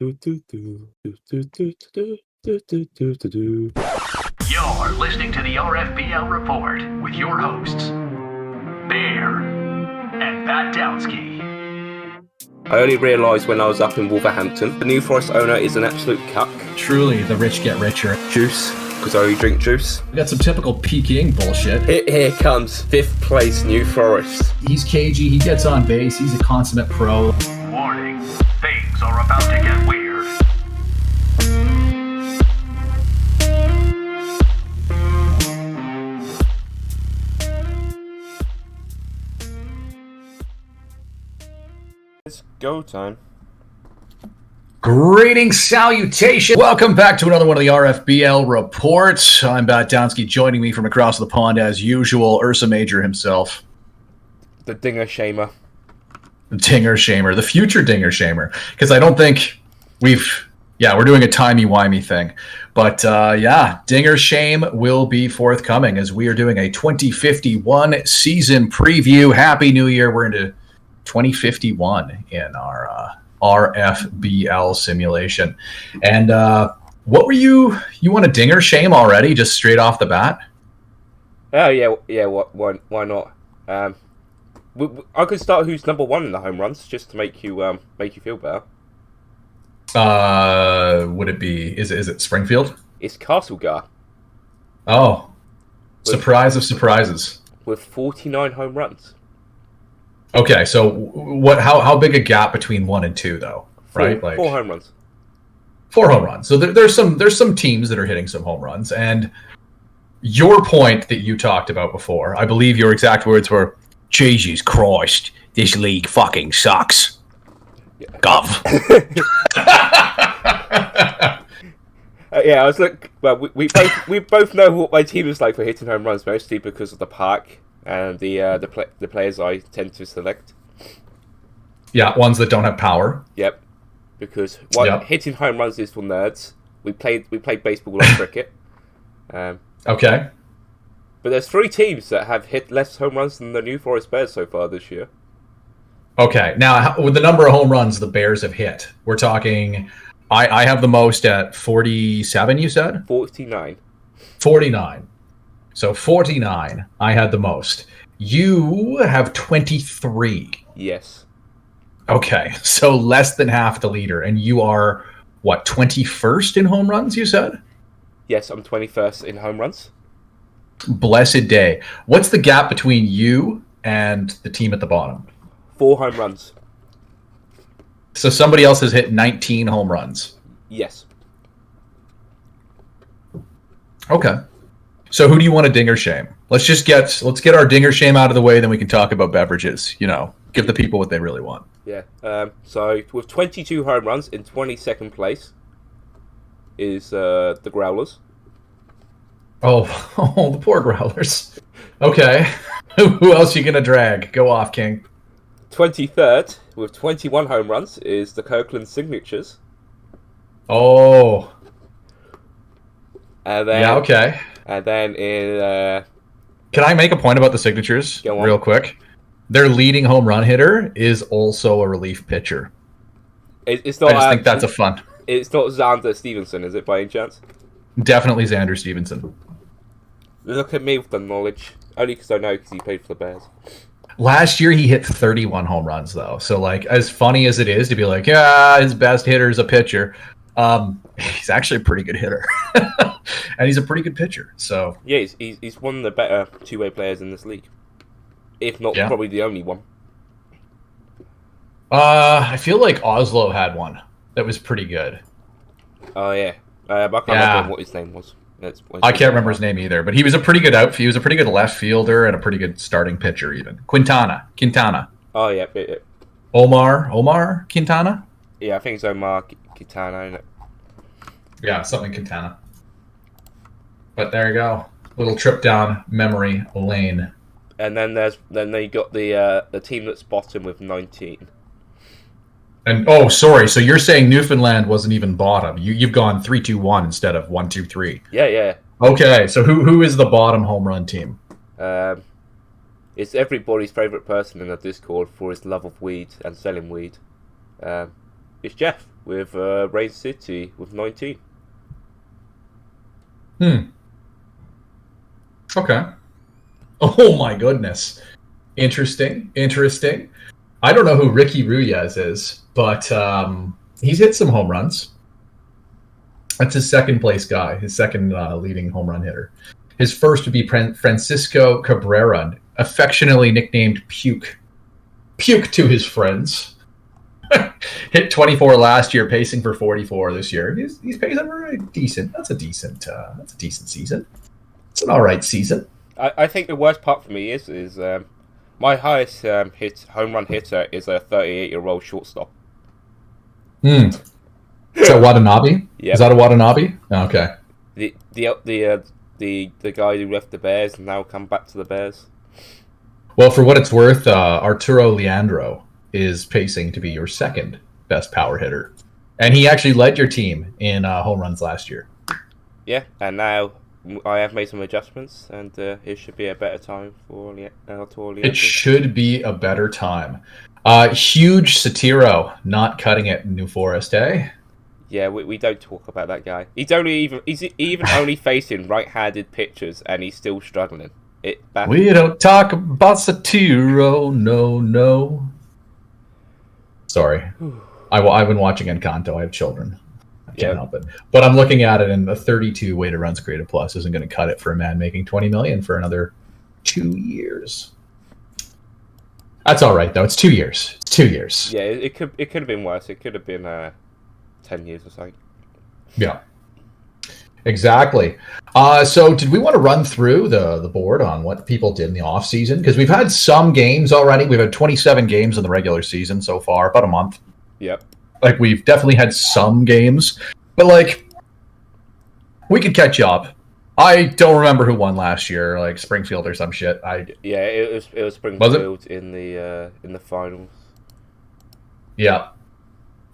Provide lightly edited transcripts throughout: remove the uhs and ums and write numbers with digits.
You're listening to the RFBL Report with your hosts, Bear and Pat Downsky. I only realised when I was up in Wolverhampton, the New Forest owner is an absolute cuck. Truly, the rich get richer. Juice, because I only drink juice. We got some typical Peking bullshit. Here comes 5th place New Forest. He's cagey, he gets on base, he's a consummate pro. Warning, things are about to get weird. It's go time. Greetings, salutation. Welcome back to another one of the RFBL reports. I'm Pat Downsky. Joining me from across the pond, as usual, Ursa Major himself. The Dinger Shamer. Dinger Shamer. The future Dinger Shamer. Because I don't think we're doing a timey-wimey thing. But Dinger Shame will be forthcoming as we are doing a 2051 season preview. Happy New Year. We're into 2051 in our RFBL simulation. And what were you want a Dinger Shame already, just straight off the bat? Oh, yeah. Why not? I could start who's number one in the home runs, just to make you feel better. Would it be, is it Springfield? It's Castlegar. Oh, surprise of surprises. With 49 home runs. Okay, so how big a gap between 1 and 2 though? Right, like 4 home runs. 4 home runs. So there's some teams that are hitting some home runs, and your point that you talked about before, I believe your exact words were, "Jesus Christ, this league fucking sucks." Yeah. Gov. I was like, well, we both know what my team is like for hitting home runs, mostly because of the park and the players I tend to select. Yeah, ones that don't have power. Yep, because hitting home runs is for nerds. We played baseball or cricket. Okay. But there's 3 teams that have hit less home runs than the New Forest Bears so far this year. Okay, now with the number of home runs the Bears have hit, we're talking. I have the most at 47. You said 49. 49. So 49, I had the most. You have 23. Yes. Okay, so less than half the leader, and you are, what, 21st in home runs, you said? Yes, I'm 21st in home runs. Blessed day. What's the gap between you and the team at the bottom? 4 home runs. So somebody else has hit 19 home runs? Yes. Okay. So who do you want to Dinger Shame? Let's get our Dinger Shame out of the way, then we can talk about beverages. Give the people what they really want. Yeah. So with 22 home runs in 22nd place is the Growlers. Oh, the poor Growlers. Okay. Who else are you gonna drag? Go off, King. 23rd with 21 home runs is the Kirkland Signatures. Oh. And then, yeah, okay. And then in... Can I make a point about the Signatures real quick? Their leading home run hitter is also a relief pitcher. It's not. I just think that's a fun. It's not Xander Stevenson, is it, by any chance? Definitely Xander Stevenson. Look at me with the knowledge. Only because I know, because he played for the Bears. Last year he hit 31 home runs, though. So, as funny as it is to be like, yeah, his best hitter is a pitcher, he's actually a pretty good hitter. And he's a pretty good pitcher. So yeah, he's one of the better two-way players in this league. If not probably the only one. I feel like Oslo had one that was pretty good. Oh, yeah. I can't remember what his name was. I can't remember his name either, but he was a pretty good outfielder. He was a pretty good left fielder and a pretty good starting pitcher even. Quintana. Oh, yeah. Omar Quintana? Yeah, I think it's Omar Quintana, isn't it? Yeah, something Quintana. But there you go. Little trip down memory lane. And then you got the team that's bottom with 19. And sorry. So you're saying Newfoundland wasn't even bottom? You've gone 3-2-1 instead of 1-2-3. Yeah. Okay. So who is the bottom home run team? It's everybody's favorite person in the Discord for his love of weed and selling weed. It's Jeff with Razor City with 19. Okay. Oh my goodness. Interesting. I don't know who Ricky Reyes is, but he's hit some home runs. That's his second place guy, his second leading home run hitter. His first would be Francisco Cabrera, affectionately nicknamed Puke. Puke to his friends. Hit 24 last year, pacing for 44 this year. He's pacing very decent. That's a decent season. It's an all right season. I think the worst part for me is my highest home run hitter is a 38-year-old shortstop. Is that Watanabe? Yep. Is that a Watanabe? Okay. The guy who left the Bears and now come back to the Bears. Well, for what it's worth, Arturo Leandro is pacing to be your second best power hitter, and he actually led your team in home runs last year. Yeah, and now I have made some adjustments, and it should be a better time for Arturo Leandro. It should be a better time. Huge Satiro not cutting it in New Forest, eh? Yeah, we don't talk about that guy. He's even only facing right-handed pitchers, and he's still struggling. We don't talk about Satiro, no. Sorry, I've been watching Encanto. I have children. I can't help it. But I'm looking at it, and the 32 weighted runs created plus isn't going to cut it for a man making $20 million for another 2 years. That's all right though. It's 2 years. It's 2 years. Yeah, it could have been worse. It could have been 10 years or something. Yeah. Exactly. So did we want to run through the board on what people did in the off season? Because we've had some games already. We've had 27 games in the regular season so far, about a month. Yep. Like, we've definitely had some games, but like, we could catch up. I don't remember who won last year, like Springfield or some shit. Yeah, it was Springfield in the finals. Yeah.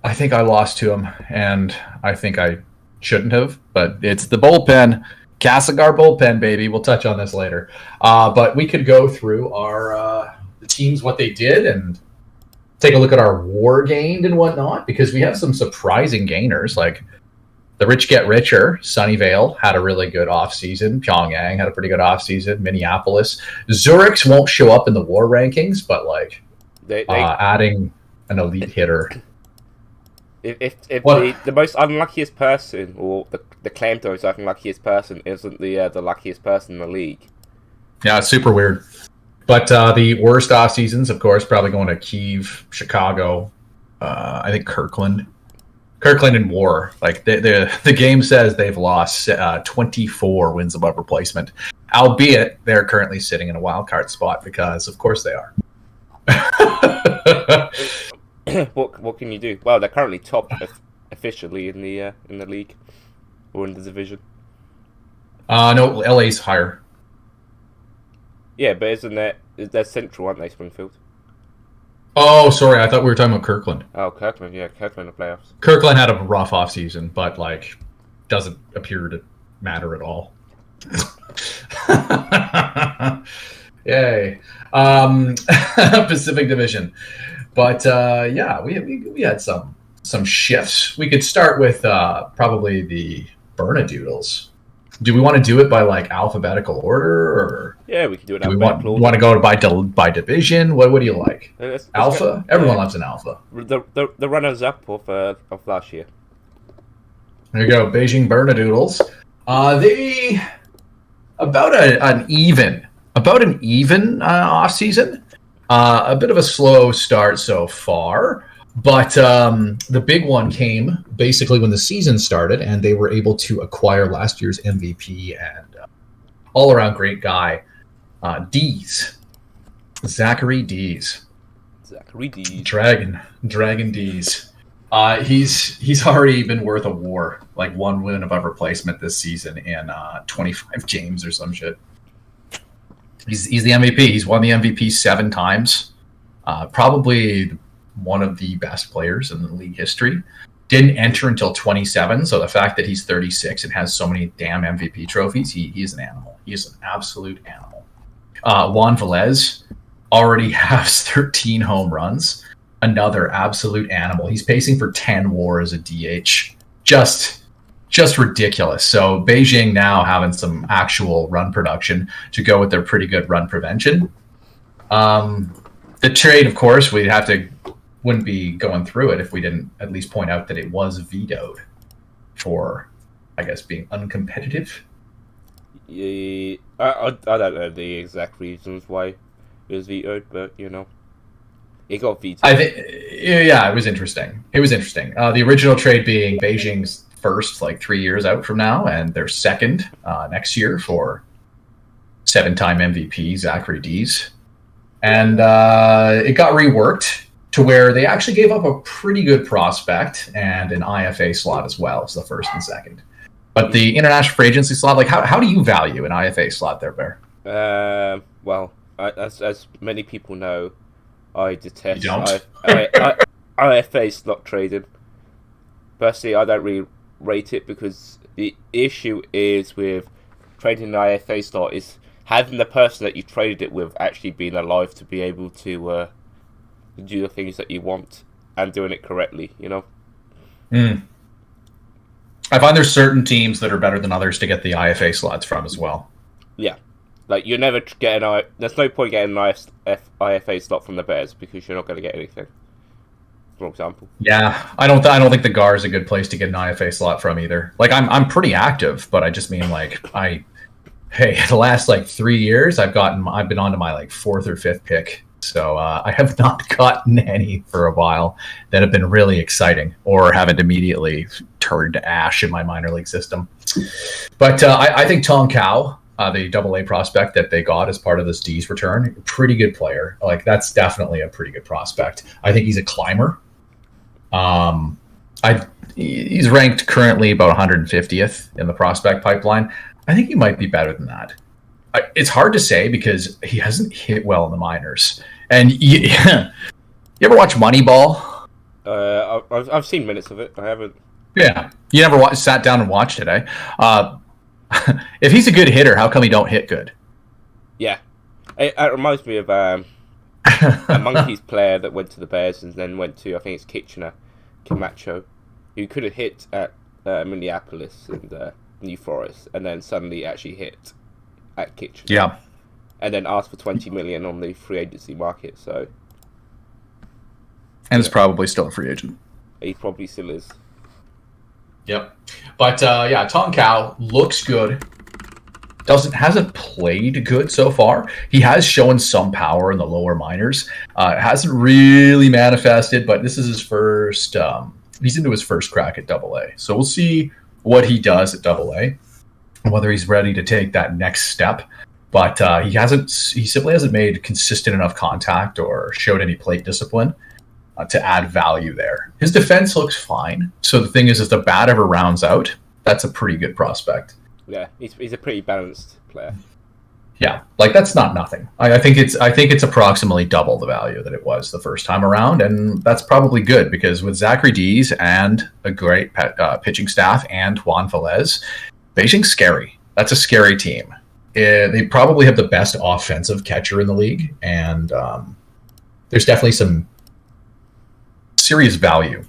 I think I lost to him, and I think I shouldn't have, but it's the bullpen. Castlegar bullpen, baby. We'll touch on this later. But we could go through our the teams, what they did, and take a look at our war gained and whatnot, because we have some surprising gainers. Like, the rich get richer. Sunnyvale had a really good offseason. Pyongyang had a pretty good offseason. Minneapolis. Zurich's won't show up in the war rankings, but like adding an elite hitter. If the most unluckiest person, or the claim to most unluckiest person, isn't the luckiest person in the league. Yeah, it's super weird. But the worst off seasons, of course, probably going to Kyiv, Chicago, I think Kirkland and War. Like the game says they've lost 24 wins above replacement, albeit they're currently sitting in a wild card spot because, of course, they are. What can you do? Well, they're currently top officially in the league or in the division. No, LA's higher. Yeah, but isn't they're central, aren't they, Springfield? Oh, sorry, I thought we were talking about Kirkland. Oh, Kirkland, yeah, Kirkland in the playoffs. Kirkland had a rough offseason, but like doesn't appear to matter at all. Yay. Pacific Division. But yeah, we had some shifts. We could start with probably the Bernadoodles. Do we want to do it by like alphabetical order, or yeah, we can do it. Do we want to go by division? What do you like? Alpha. Everyone loves an alpha. The runners up of last year. There you go, Beijing Bernadoodles. They about an even off season. A bit of a slow start so far, but the big one came basically when the season started, and they were able to acquire last year's MVP and all-around great guy, Zachary Dees. Dragon Dees. He's already been worth a war, like 1 win above replacement this season in 25 games or some shit. He's the MVP. He's won the MVP 7 times. Probably one of the best players in the league history. Didn't enter until 27, so the fact that he's 36 and has so many damn MVP trophies, he is an animal. He is an absolute animal. Juan Velez already has 13 home runs. another absolute animal. He's pacing for 10 WAR as a DH. Just ridiculous. So Beijing now having some actual run production to go with their pretty good run prevention. The trade, of course, wouldn't be going through it if we didn't at least point out that it was vetoed for, I guess, being uncompetitive. Yeah, I don't know the exact reasons why it was vetoed, but it got vetoed. I think, yeah, it was interesting. The original trade being Beijing's first, 3 years out from now, and their second next year for 7-time MVP Zachary Dees. And it got reworked to where they actually gave up a pretty good prospect and an IFA slot as well as the first and second. But the international free agency slot, how do you value an IFA slot there, Bear? Well, as many people know, I detest You don't? IFA slot trading. Personally, I don't really rate it because the issue is with trading an IFA slot is having the person that you traded it with actually being alive to be able to do the things that you want and doing it correctly, I find there's certain teams that are better than others to get the IFA slots from as well. Yeah. You never get there's no point getting an IFA slot from the Bears because you're not going to get anything, for example. Yeah, I don't think the GAR is a good place to get an IFA slot from either. I'm pretty active, but I just mean the last 3 years I've been on to my fourth or fifth pick. So I have not gotten any for a while that have been really exciting or haven't immediately turned to ash in my minor league system. But I think Tong Kao, the AA prospect that they got as part of this D's return, pretty good player. That's definitely a pretty good prospect. I think he's a climber. He's ranked currently about 150th in the prospect pipeline. I think he might be better than that. It's hard to say because he hasn't hit well in the minors. And you ever watch Moneyball? I've seen minutes of it. I haven't. Yeah, you never sat down and watched it, eh? If he's a good hitter, how come he don't hit good? Yeah, it reminds me of a Monkeys player that went to the Bears and then went to, I think it's Kitchener, Camacho, who could have hit at Minneapolis and New Forest, and then suddenly actually hit at Kitchener. Yeah. And then asked for $20 million on the free agency market. So, and is probably still a free agent. He probably still is. Yep. But Tong Kao looks good. Hasn't played good so far. He has shown some power in the lower minors. Hasn't really manifested, but this is his first. He's into his first crack at AA. So we'll see what he does at AA, and whether he's ready to take that next step. But he simply hasn't made consistent enough contact or showed any plate discipline to add value there. His defense looks fine. So the thing is, if the bat ever rounds out, that's a pretty good prospect. Yeah, he's a pretty balanced player. Yeah, that's not nothing. I think it's approximately double the value that it was the first time around, and that's probably good because with Zachary Dees and a great pitching staff and Juan Velez, Beijing's scary. That's a scary team. They probably have the best offensive catcher in the league, and there's definitely some serious value.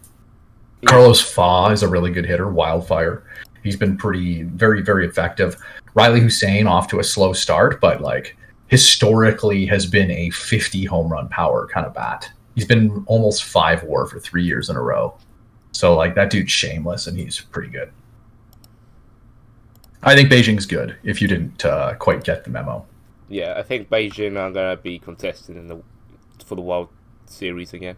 Yeah. Carlos Fa is a really good hitter, wildfire. He's been very, very effective. Riley Hussein off to a slow start, but historically has been a 50 home run power kind of bat. He's been almost 5 WAR for 3 years in a row. So that dude's shameless, and he's pretty good. I think Beijing's good, if you didn't quite get the memo. Yeah, I think Beijing are going to be contesting for the World Series again.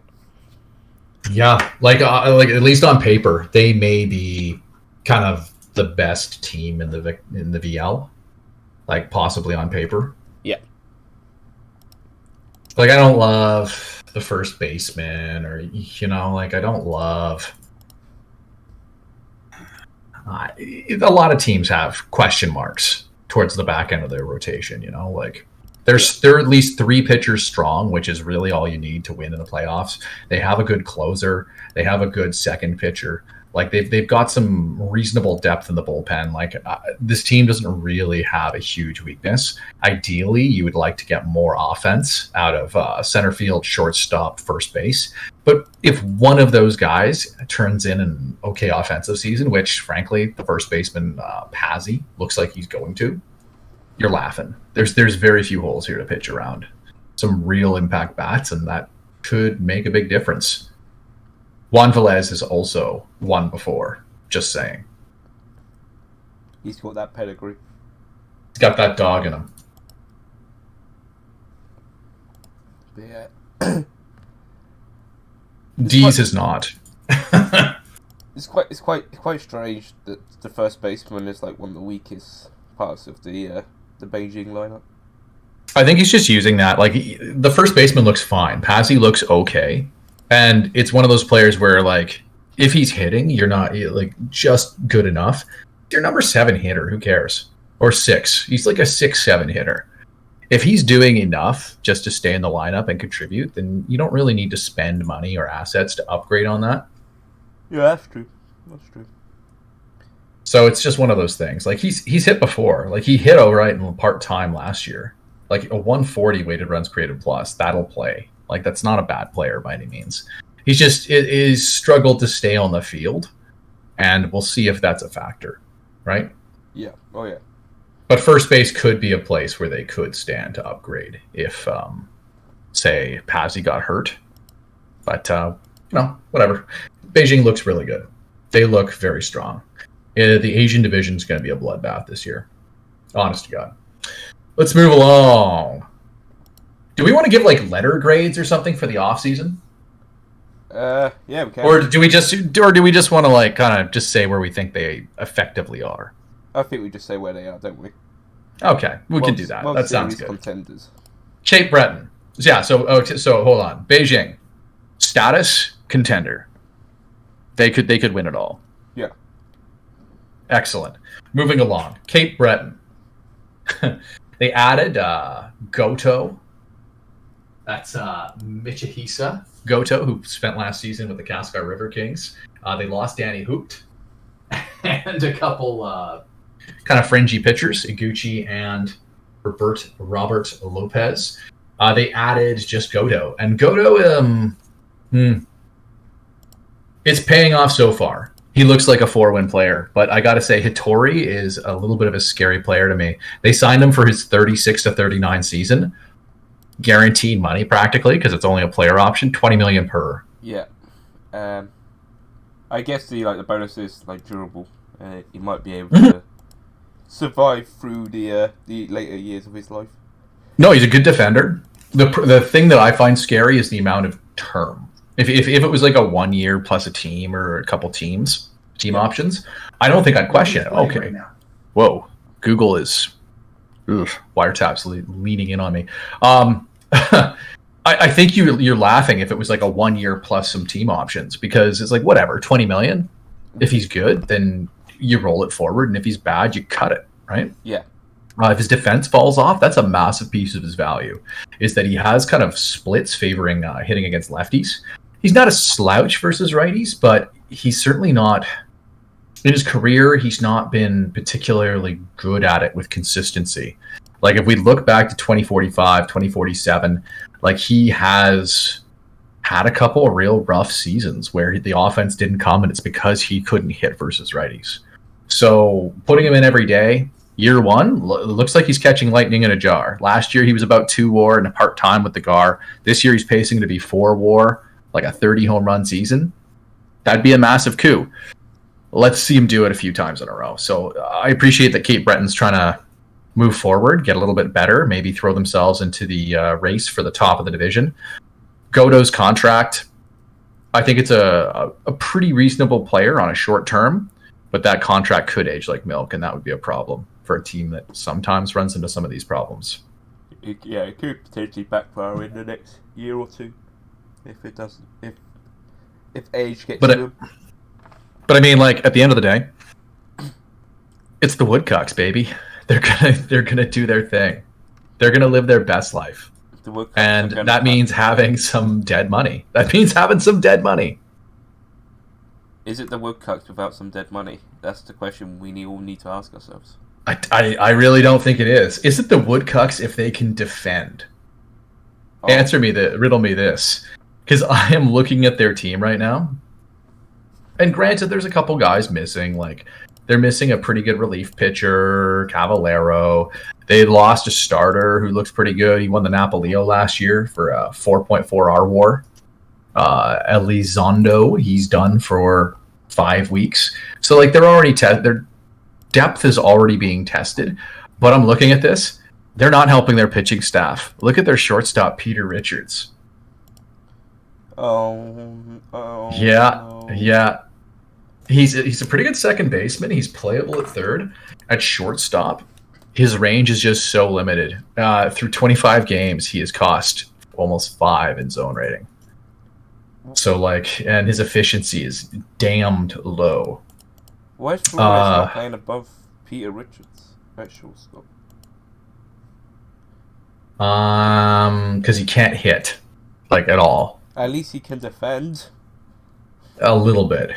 Yeah, at least on paper, they may be kind of the best team in the VL, possibly on paper. Yeah. I don't love the first baseman, or I don't love. A lot of teams have question marks towards the back end of their rotation. They're at least 3 pitchers strong, which is really all you need to win in the playoffs. They have a good closer. They have a good second pitcher. They've got some reasonable depth in the bullpen. This team doesn't really have a huge weakness. Ideally, you would like to get more offense out of center field, shortstop, first base. But if one of those guys turns in an okay offensive season, which frankly the first baseman Pazzi looks like he's going to, you're laughing. There's very few holes here to pitch around. Some real impact bats, and that could make a big difference. Juan Velez has also won before. Just saying. He's got that pedigree. He's got that dog in him. But yeah. Dees is not. It's quite strange that the first baseman is like one of the weakest parts of the Beijing lineup. I think he's just using that. Like, the first baseman looks fine. Pazzi looks okay. And it's one of those players where, like, if he's hitting, you're not, like, just good enough. You're number 7 hitter. Who cares? Or 6. He's like a 6-7 hitter. If he's doing enough just to stay in the lineup and contribute, then you don't really need to spend money or assets to upgrade on that. Yeah, that's true. That's true. So it's just one of those things. Like, he's hit before. Like, he hit alright in part-time last year. Like, a 140 weighted runs created plus, that'll play. Like, that's not a bad player by any means. He's just is struggled to stay on the field, and we'll see if that's a factor, right? Yeah. Oh, yeah. But first base could be a place where they could stand to upgrade if, say, Pazzi got hurt. But, whatever. Beijing looks really good. They look very strong. The Asian division is going to be a bloodbath this year. Honest to God. Let's move along. Do we want to give, like, letter grades or something for the off-season? Yeah, we can. Or do we just want to, like, kind of just say where we think they effectively are? I think we just say where they are, don't we? Okay, we can do that. That sounds good. Contenders. Cape Breton. Yeah, so hold on. Beijing. Status contender. They could win it all. Yeah. Excellent. Moving along. Cape Breton. They added Goto. That's Michihisa Goto, who spent last season with the Cascar River Kings. They lost Danny Hoopt. And a couple kind of fringy pitchers, Iguchi and Robert Lopez. They added just Goto. And Goto, it's paying off so far. He looks like a 4-win player, but I got to say, Hitori is a little bit of a scary player to me. They signed him for his 36-39 season, guaranteed money practically because it's only a player option, $20 million per. Yeah, I guess the bonus is like durable. He might be able to survive through the later years of his life. No, he's a good defender. The thing that I find scary is the amount of term. If it was like a 1 year plus a team or a couple team options, I don't think I'd question it. Okay. Right now. Whoa. Google is wiretaps leaning in on me. I think you're laughing if it was like a 1 year plus some team options, because it's like, whatever, 20 million. If he's good, then you roll it forward, and if he's bad, you cut it, right? Yeah. If his defense falls off, that's a massive piece of his value, is that he has kind of splits favoring hitting against lefties. He's not a slouch versus righties, but he's certainly not, in his career, he's not been particularly good at it with consistency. Like, if we look back to 2045, 2047, like, he has had a couple of real rough seasons where the offense didn't come, and it's because he couldn't hit versus righties. So putting him in every day, year one, looks like he's catching lightning in a jar. Last year, he was about 2 WAR and a part-time with the GAR. This year, he's pacing to be 4 WAR, like a 30 home run season. That'd be a massive coup. Let's see him do it a few times in a row. So I appreciate that Cape Breton's trying to move forward, get a little bit better, maybe throw themselves into the race for the top of the division. Goto's contract, I think it's a pretty reasonable player on a short term, but that contract could age like milk, and that would be a problem for a team that sometimes runs into some of these problems. It could potentially backfire in the next year or two if it doesn't. If age gets to him. But I mean, like, at the end of the day, it's the Woodcocks, baby. They're gonna do their thing. They're gonna live their best life, and that means having some dead money. Is it the Woodcocks without some dead money? That's the question we all need to ask ourselves. I really don't think it is. Is it the Woodcocks if they can defend? Riddle me this. because I am looking at their team right now. And granted, there's a couple guys missing. Like, they're missing a pretty good relief pitcher, Cavallero. They lost a starter who looks pretty good. He won the Napolio last year for a 4.4 WAR. Elizondo, he's done for 5 weeks. So, like, they're already their depth is already being tested. But I'm looking at this. They're not helping their pitching staff. Look at their shortstop, Peter Richards. Yeah. He's a pretty good second baseman. He's playable at third. At shortstop, his range is just so limited. Through 25 games, he has cost almost 5 in zone rating. So, like, and his efficiency is damned low. Why is Flores not playing above Peter Richards at shortstop? Because he can't hit, like, at all. At least he can defend. A little bit.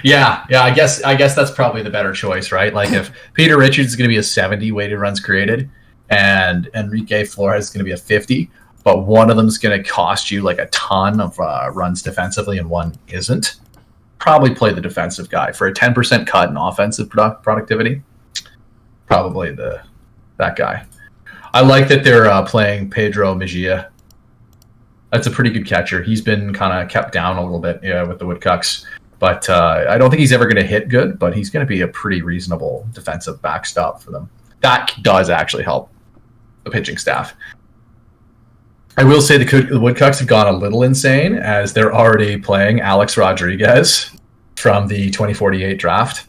yeah. I guess that's probably the better choice, right? Like, if Peter Richards is going to be a 70 weighted runs created, and Enrique Flores is going to be a 50, but one of them is going to cost you like a ton of runs defensively, and one isn't. Probably play the defensive guy for a 10% cut in offensive productivity. Probably that guy. I like that they're playing Pedro Mejia. That's a pretty good catcher. He's been kind of kept down a little bit with the Woodcucks. But I don't think he's ever going to hit good, but he's going to be a pretty reasonable defensive backstop for them. That does actually help the pitching staff. I will say the Woodcucks have gone a little insane as they're already playing Alex Rodriguez from the 2048 draft.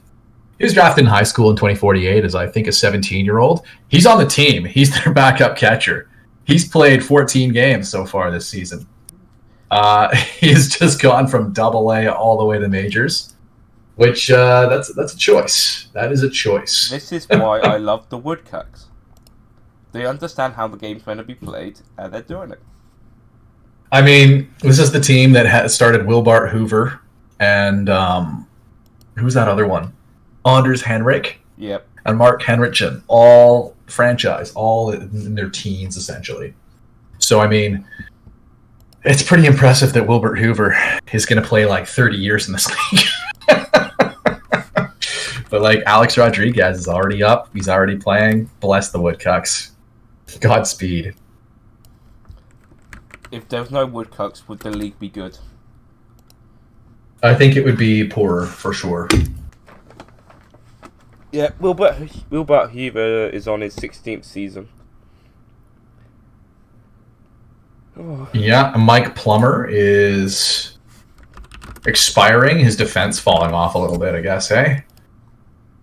He was drafted in high school in 2048 as, I think, a 17-year-old. He's on the team. He's their backup catcher. He's played 14 games so far this season. He's just gone from Double-A all the way to majors, which that's a choice. That is a choice. This is why I love the Woodcucks. They understand how the game's meant to be played, and they're doing it. I mean, this is the team that started Wilbart Hoover and who's that other one? Anders Henrik. Yep. And Mark Henriksen, all franchise, all in their teens, essentially. So, I mean, it's pretty impressive that Wilbert Hoover is going to play like 30 years in this league. But, like, Alex Rodriguez is already up. He's already playing. Bless the Woodcucks. Godspeed. If there was no Woodcucks, would the league be good? I think it would be poorer, for sure. Yeah, Wilbert Hoover is on his 16th season. Oh. Yeah, Mike Plummer is expiring. His defense falling off a little bit, I guess, eh?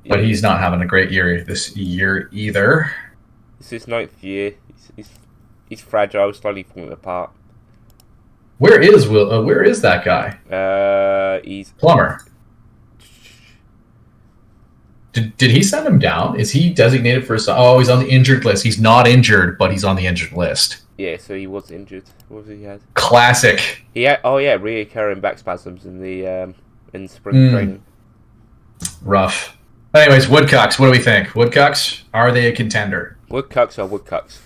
But he's not having a great year this year either. It's his 9th year. He's fragile, slowly falling apart. Where is where is that guy? He's Plummer. Did he send him down? Is he designated for? Oh, he's on the injured list. He's not injured, but he's on the injured list. Yeah, so he was injured. What was he had? Classic. He had reoccurring back spasms in the in spring training. Rough. Anyways, Woodcucks. What do we think? Woodcucks, are they a contender? Woodcucks are Woodcucks.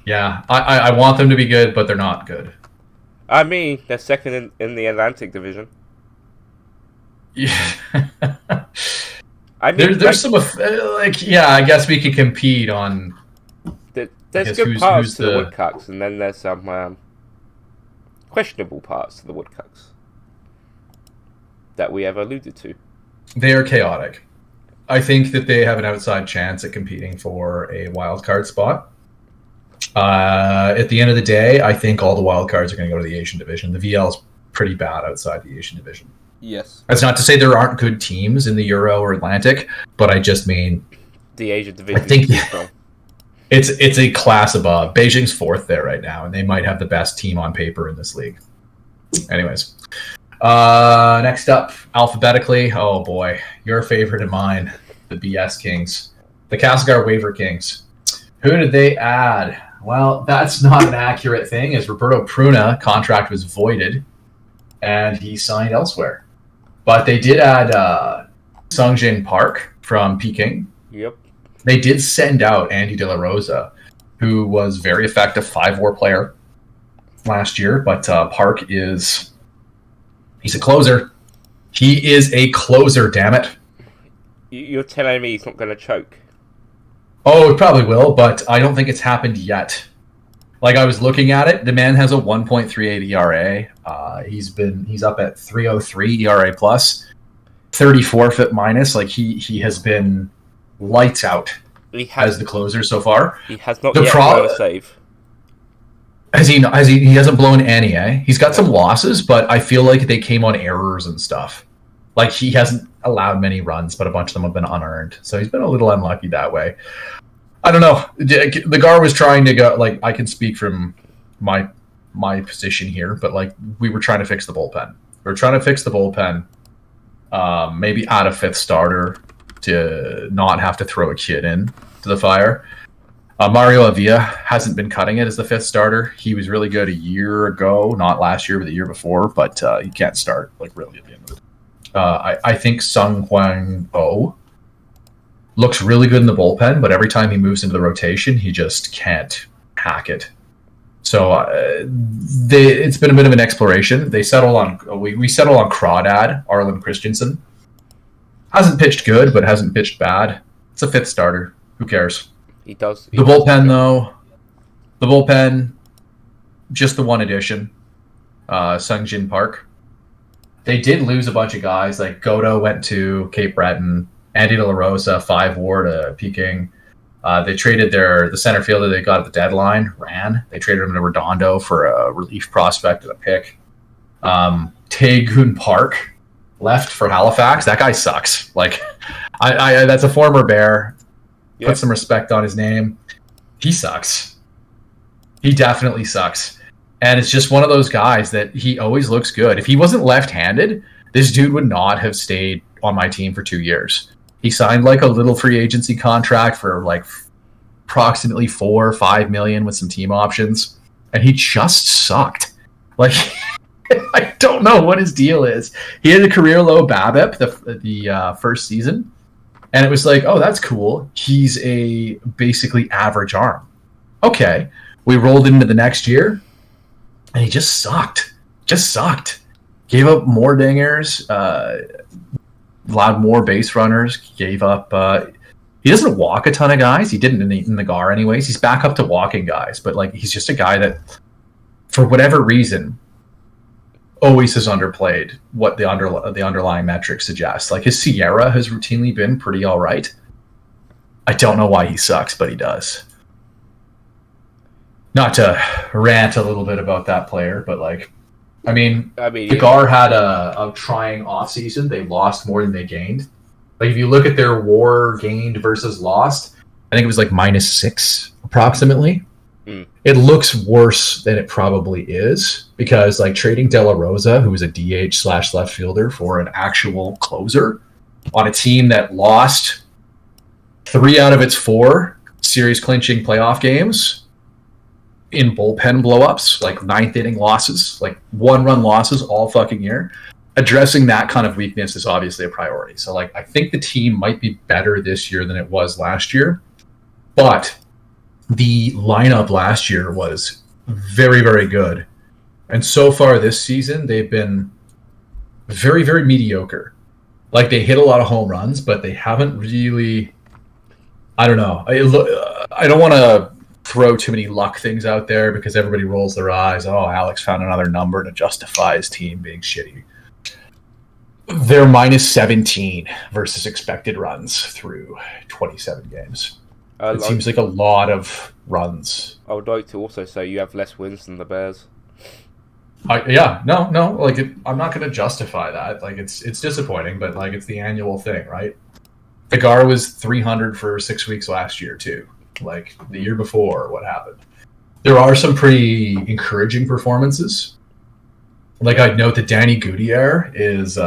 Yeah, I want them to be good, but they're not good. I mean, they're second in the Atlantic Division. Yeah. I mean, there's some I guess we could compete on. There's good parts to the Woodcucks, and then there's some questionable parts to the Woodcucks that we have alluded to. They are chaotic. I think that they have an outside chance at competing for a wild card spot. At the end of the day, I think all the wild cards are going to go to the Asian division. The VL is pretty bad outside the Asian division. Yes. That's not to say there aren't good teams in the Euro or Atlantic, but I just mean the Asian division. I think it's a class above. Beijing's 4th there right now, and they might have the best team on paper in this league. Anyways, next up, alphabetically, oh boy, your favorite and mine, the BS Kings, the Castlegar Waiver Kings. Who did they add? Well, that's not an accurate thing, as Roberto Pruna contract was voided, and he signed elsewhere. But they did add Sungjin Park from Peking. Yep. They did send out Andy De La Rosa, who was very effective 5-WAR player. last year, but Park he's a closer. He is a closer, damn it. You're telling me he's not going to choke? Oh, it probably will, but I don't think it's happened yet. Like, I was looking at it, the man has a 1.38 ERA. He's up at 3.03 ERA plus, 34 FIP minus. Like, he has been lights out as the closer so far. He has not yet blown a save. He hasn't blown any, eh? He's got some losses, but I feel like they came on errors and stuff. Like, he hasn't allowed many runs, but a bunch of them have been unearned. So he's been a little unlucky that way. I don't know. The Gar was trying to go, like, I can speak from my position here, but, like, we were trying to fix the bullpen. We were trying to fix the bullpen, maybe add a fifth starter to not have to throw a kid in to the fire. Mario Avila hasn't been cutting it as the fifth starter. He was really good a year ago, not last year, but the year before, but he can't start, like, really at the end of it. I think Sung Hwang Oh looks really good in the bullpen, but every time he moves into the rotation, he just can't hack it. So it's been a bit of an exploration. They settled on we settled on Crawdad, Arlen Christensen. Hasn't pitched good, but hasn't pitched bad. It's a fifth starter. Who cares? He does. The bullpen, though. The bullpen, just the one addition. Sung Jin Park. They did lose a bunch of guys. Like Godo went to Cape Breton. Andy De La Rosa, 5 WAR to Peking. They traded the center fielder they got at the deadline, Ran. They traded him to Redondo for a relief prospect and a pick. Taegun Park left for Halifax. That guy sucks. Like, I that's a former Bear. Yep. Put some respect on his name. He sucks. He definitely sucks. And it's just one of those guys that he always looks good. If he wasn't left-handed, this dude would not have stayed on my team for 2 years. He signed like a little free agency contract for like approximately 4 or 5 million with some team options, and he just sucked. Like, I don't know what his deal is. He had a career low BABIP the first season, and it was like, oh, that's cool. He's a basically average arm. Okay, we rolled into the next year, and he just sucked. Just sucked. Gave up more dingers. Allowed more base runners, gave up. He doesn't walk a ton of guys. He didn't in the GAR anyways. He's back up to walking guys, but like he's just a guy that, for whatever reason, always has underplayed what the underlying metrics suggest. Like his Sierra has routinely been pretty all right. I don't know why he sucks, but he does. Not to rant a little bit about that player, but like. I mean, the GAR had a trying offseason. They lost more than they gained. Like, if you look at their WAR gained versus lost, I think it was like -6 approximately. It looks worse than it probably is because, like, trading De La Rosa, who was a DH/left fielder, for an actual closer on a team that lost 3 out of its 4 series clinching playoff games in bullpen blowups, like 9th inning losses, like 1-run losses all fucking year. Addressing that kind of weakness is obviously a priority. So, like, I think the team might be better this year than it was last year, but the lineup last year was very, very good. And so far this season, they've been very, very mediocre. Like, they hit a lot of home runs, but they haven't really, I don't know. I don't want to throw too many luck things out there because everybody rolls their eyes. Oh, Alex found another number to justify his team being shitty. They're -17 versus expected runs through 27 games. It seems like a lot of runs. I would like to also say you have less wins than the Bears. No. Like, I'm not going to justify that. Like, it's disappointing, but like, it's the annual thing, right? The GAR was 300 for 6 weeks last year too. Like the year before, what happened? There are some pretty encouraging performances. Like, I'd note that Danny Gutierrez is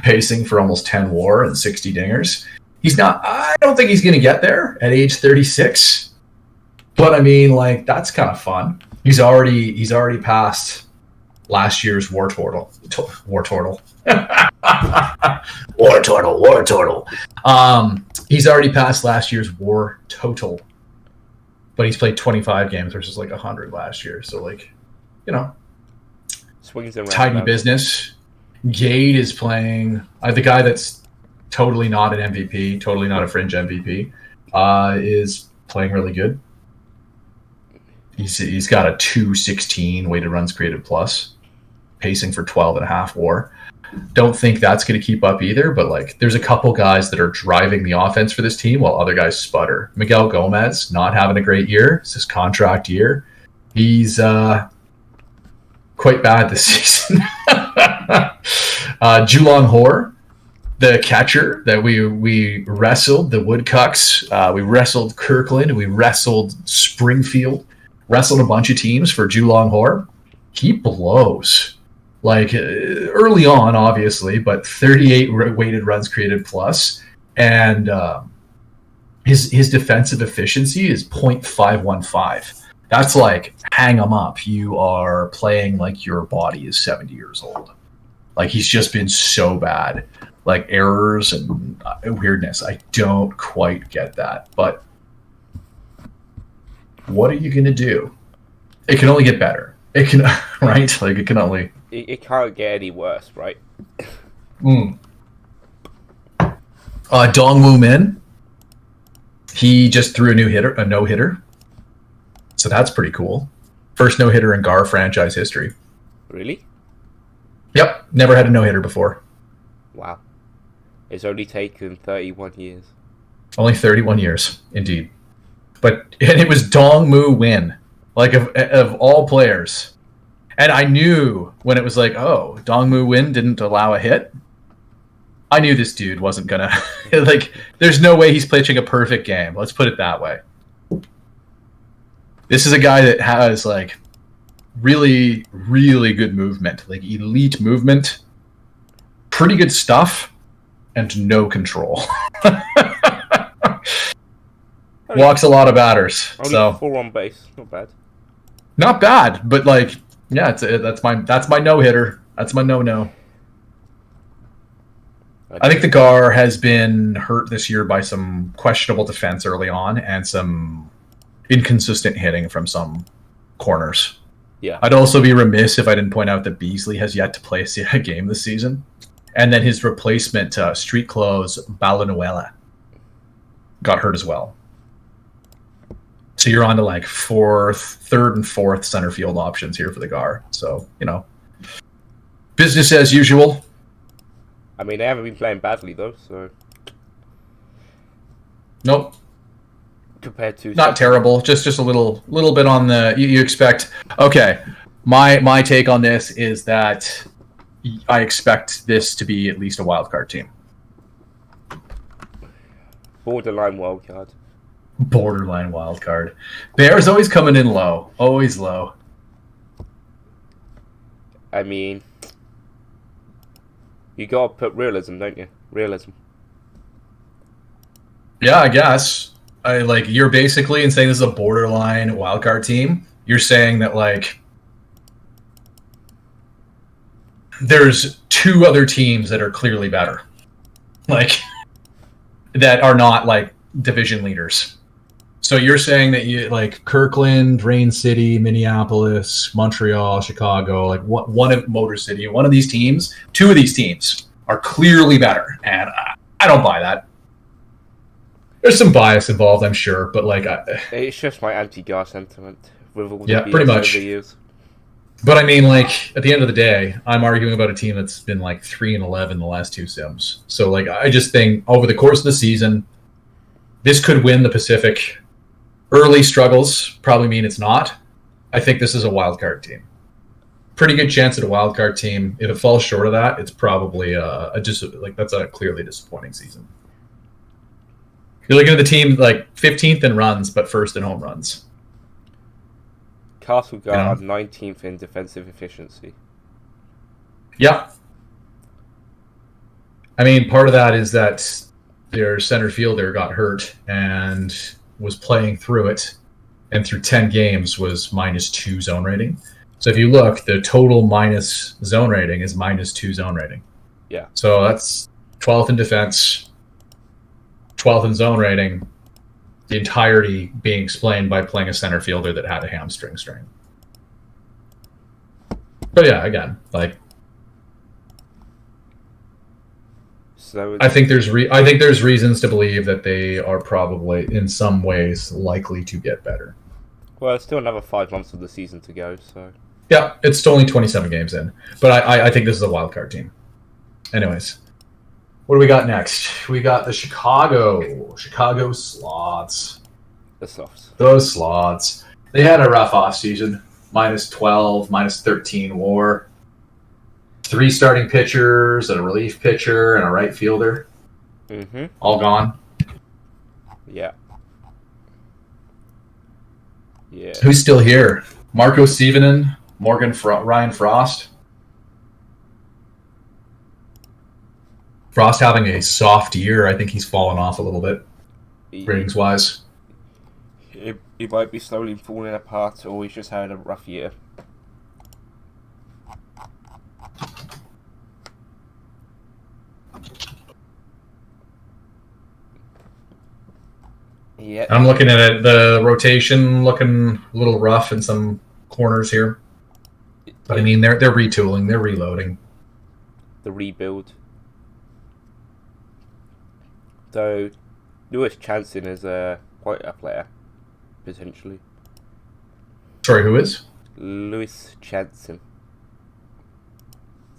pacing for almost 10 WAR and 60 dingers. I don't think he's going to get there at age 36. But I mean, like, that's kind of fun. He's already passed last year's WAR total. WAR total. He's already passed last year's WAR total. but he's played 25 games versus like 100 last year. So like, Swings around. tidy business. Gade is playing. The guy that's totally not an MVP, totally not a fringe MVP, is playing really good. He's got a 216 weighted runs created plus, pacing for 12.5 WAR. Don't think that's going to keep up either, but like there's a couple guys that are driving the offense for this team while other guys sputter. Miguel Gomez not having a great year. It's his contract year. He's quite bad this season. Julong Hor, the catcher that we wrestled, the Woodcucks. We wrestled Kirkland. We wrestled Springfield. Wrestled a bunch of teams for Julong Hor. He blows. Like early on, obviously, but 38 weighted runs created plus, and his defensive efficiency is .515. That's like hang him up. You are playing like your body is 70 years old. Like he's just been so bad, like errors and weirdness. I don't quite get that, but what are you gonna do? It can only get better. It can, right? Like it can only. It can't get any worse, right? Dongwoo Min, he just threw a no-hitter. So that's pretty cool. First no-hitter in GAR franchise history. Really? Yep, never had a no-hitter before. Wow. It's only taken 31 years. Only 31 years, indeed. And it was Dongwoo Min, like of all players. And I knew when it was like, oh, Dongwoo Min didn't allow a hit. I knew this dude wasn't gonna like. There's no way he's pitching a perfect game. Let's put it that way. This is a guy that has like really, really good movement, like elite movement, pretty good stuff, and no control. Walks a lot of batters. So 4 on base, not bad. Not bad, but like. Yeah, that's my no-hitter. That's my no-no. I think the GAR has been hurt this year by some questionable defense early on and some inconsistent hitting from some corners. Yeah. I'd also be remiss if I didn't point out that Beasley has yet to play a game this season. And then his replacement, street clothes, Balanuela, got hurt as well. So you're on to like third and fourth center field options here for the GAR. So, business as usual. I mean, they haven't been playing badly though, so. Nope. Compared to. Not terrible. Just a little bit on the. You expect. Okay. My take on this is that I expect this to be at least a wild card team. Borderline wild card. Borderline wild card. Bears always coming in low. Always low. I mean, you gotta put realism, don't you? Realism. Yeah, I guess. You're basically in saying this is a borderline wild card team. You're saying that like there's 2 other teams that are clearly better, like that are not like division leaders. So you're saying that you like Kirkland, Rain City, Minneapolis, Montreal, Chicago, like one of Motor City, one of these teams, 2 of these teams are clearly better, and I don't buy that. There's some bias involved, I'm sure, but like it's just my anti-GAR sentiment with all the yeah, pretty much. Years. But I mean, like at the end of the day, I'm arguing about a team that's been like 3-11 the last 2 sims. So like I just think over the course of the season, this could win the Pacific. Early struggles probably mean it's not. I think this is a wild card team. Pretty good chance at a wild card team. If it falls short of that, it's probably that's a clearly disappointing season. You're looking at the team like 15th in runs, but first in home runs. Castle Guard 19th in defensive efficiency. Yeah. I mean, part of that is that their center fielder got hurt and was playing through it, and through 10 games was -2 zone rating. So if you look, the total minus zone rating is -2 zone rating. Yeah. So that's 12th in defense, 12th in zone rating. the entirety being explained by playing a center fielder that had a hamstring strain. But yeah, again, like So I think there's reasons to believe that they are probably in some ways likely to get better. well, it's still another 5 months of the season to go, so Yeah, it's still only 27 games in, but I think this is a wild card team. Anyways, what do we got next? We got the Chicago Slots. the softs. Those Slots. They had a rough offseason. -12, -13 WAR. 3 starting pitchers, a relief pitcher, and a right fielder. Mm-hmm. All gone. Yeah. Yeah. Who's still here? Marco Stevenin, Ryan Frost. Frost having a soft year. I think he's fallen off a little bit, ratings-wise. He might be slowly falling apart, or he's just having a rough year. Yeah. I'm looking at it, the rotation looking a little rough in some corners here. But I mean, they're retooling, they're reloading. The rebuild. Though, Lewis Chanson is quite a player, potentially. Sorry, who is? Lewis Chanson.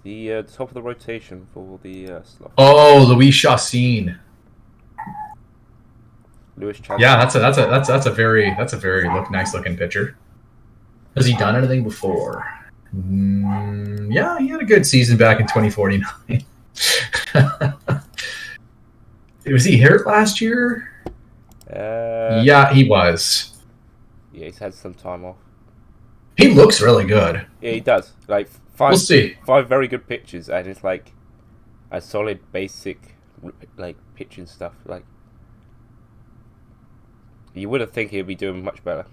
The top of the rotation for the slot. Oh, Louis Chassin. Lewis Chanson. Yeah, that's a very nice looking pitcher. Has he done anything before? Yeah, he had a good season back in 2049. Was he hurt last year? Yeah, he was. Yeah, he's had some time off. He looks really good. Yeah, he does. Like We'll see. 5 very good pitches, and it's like a solid basic like pitching stuff. Like you wouldn't think he'd be doing much better.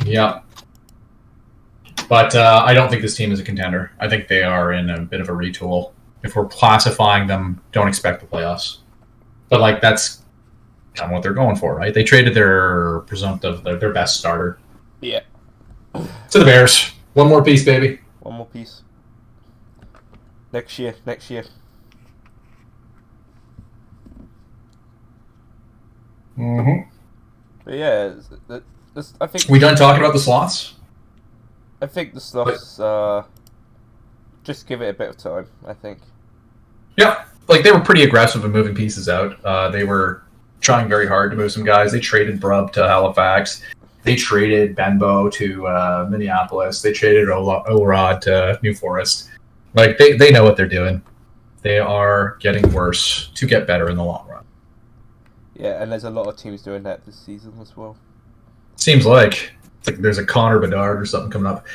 Yeah. But I don't think this team is a contender. I think they are in a bit of a retool. If we're classifying them, don't expect the playoffs. But like that's kind of what they're going for, right? They traded their their best starter. Yeah. To the Bears. One more piece, baby. One more piece. Next year. Mm-hmm. But yeah, I think We done talking about the slots? I think the slots just give it a bit of time. I think. Yeah, like they were pretty aggressive in moving pieces out. They were trying very hard to move some guys. They traded Brubb to Halifax. They traded Benbow to Minneapolis. They traded Orod to New Forest. Like they know what they're doing. They are getting worse to get better in the long run. Yeah, and there's a lot of teams doing that this season as well. Seems like there's a Connor Bedard or something coming up.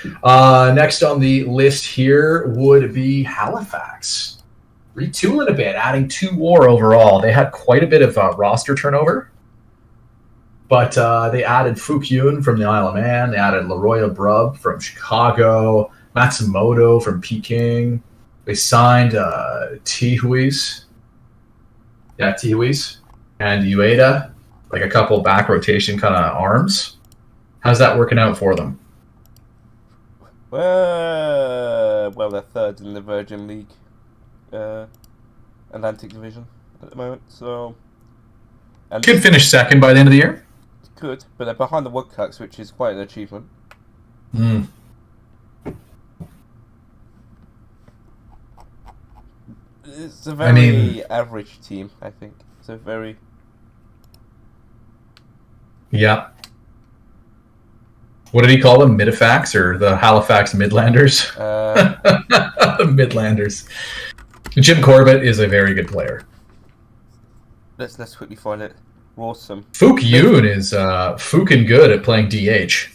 Next on the list here would be Halifax. Retooling a bit, adding 2 WAR overall. They had quite a bit of roster turnover. But they added Fook Yoon from the Isle of Man. They added Leroy Brubb from Chicago. Matsumoto from Peking. They signed Tihuis. Yeah, Tihuis. And Ueda. Like a couple back rotation kind of arms. How's that working out for them? Well, they're third in the Virgin League, Atlantic Division at the moment. So, and Could finish second by the end of the year. Could, but they're behind the Woodcocks, which is quite an achievement. Mm. It's a very average team, I think. It's a very... Yeah. What did he call them? Midifax or the Halifax Midlanders? Midlanders. Jim Corbett is a very good player. Let's quickly find it. Awesome. Fook Yoon is fucking good at playing DH.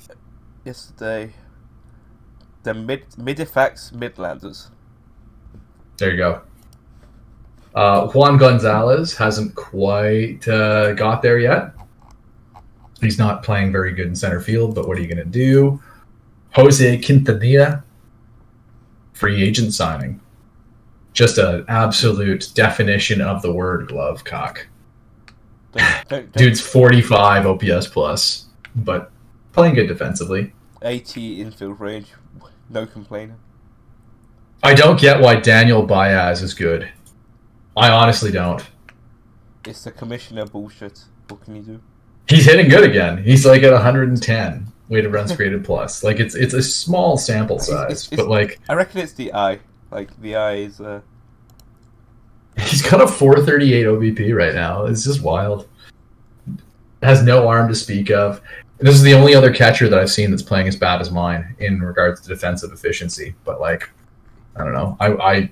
Yesterday, the Midifax Midlanders. There you go. Juan Gonzalez hasn't quite got there yet. He's not playing very good in center field, but what are you going to do? Jose Quintanilla free agent signing. Just an absolute definition of the word glove cock. Dude's 45 OPS plus, but playing good defensively. 80 infield range, no complaining. I don't get why Daniel Baez is good. I honestly don't. It's the commissioner bullshit. What can you do? He's hitting good again. He's like at 110 weighted runs created plus. Like it's a small sample size, but like I reckon it's the eye. Like the eye is. He's got a 438 OBP right now. It's just wild. Has no arm to speak of. This is the only other catcher that I've seen that's playing as bad as mine in regards to defensive efficiency. But like, I don't know. I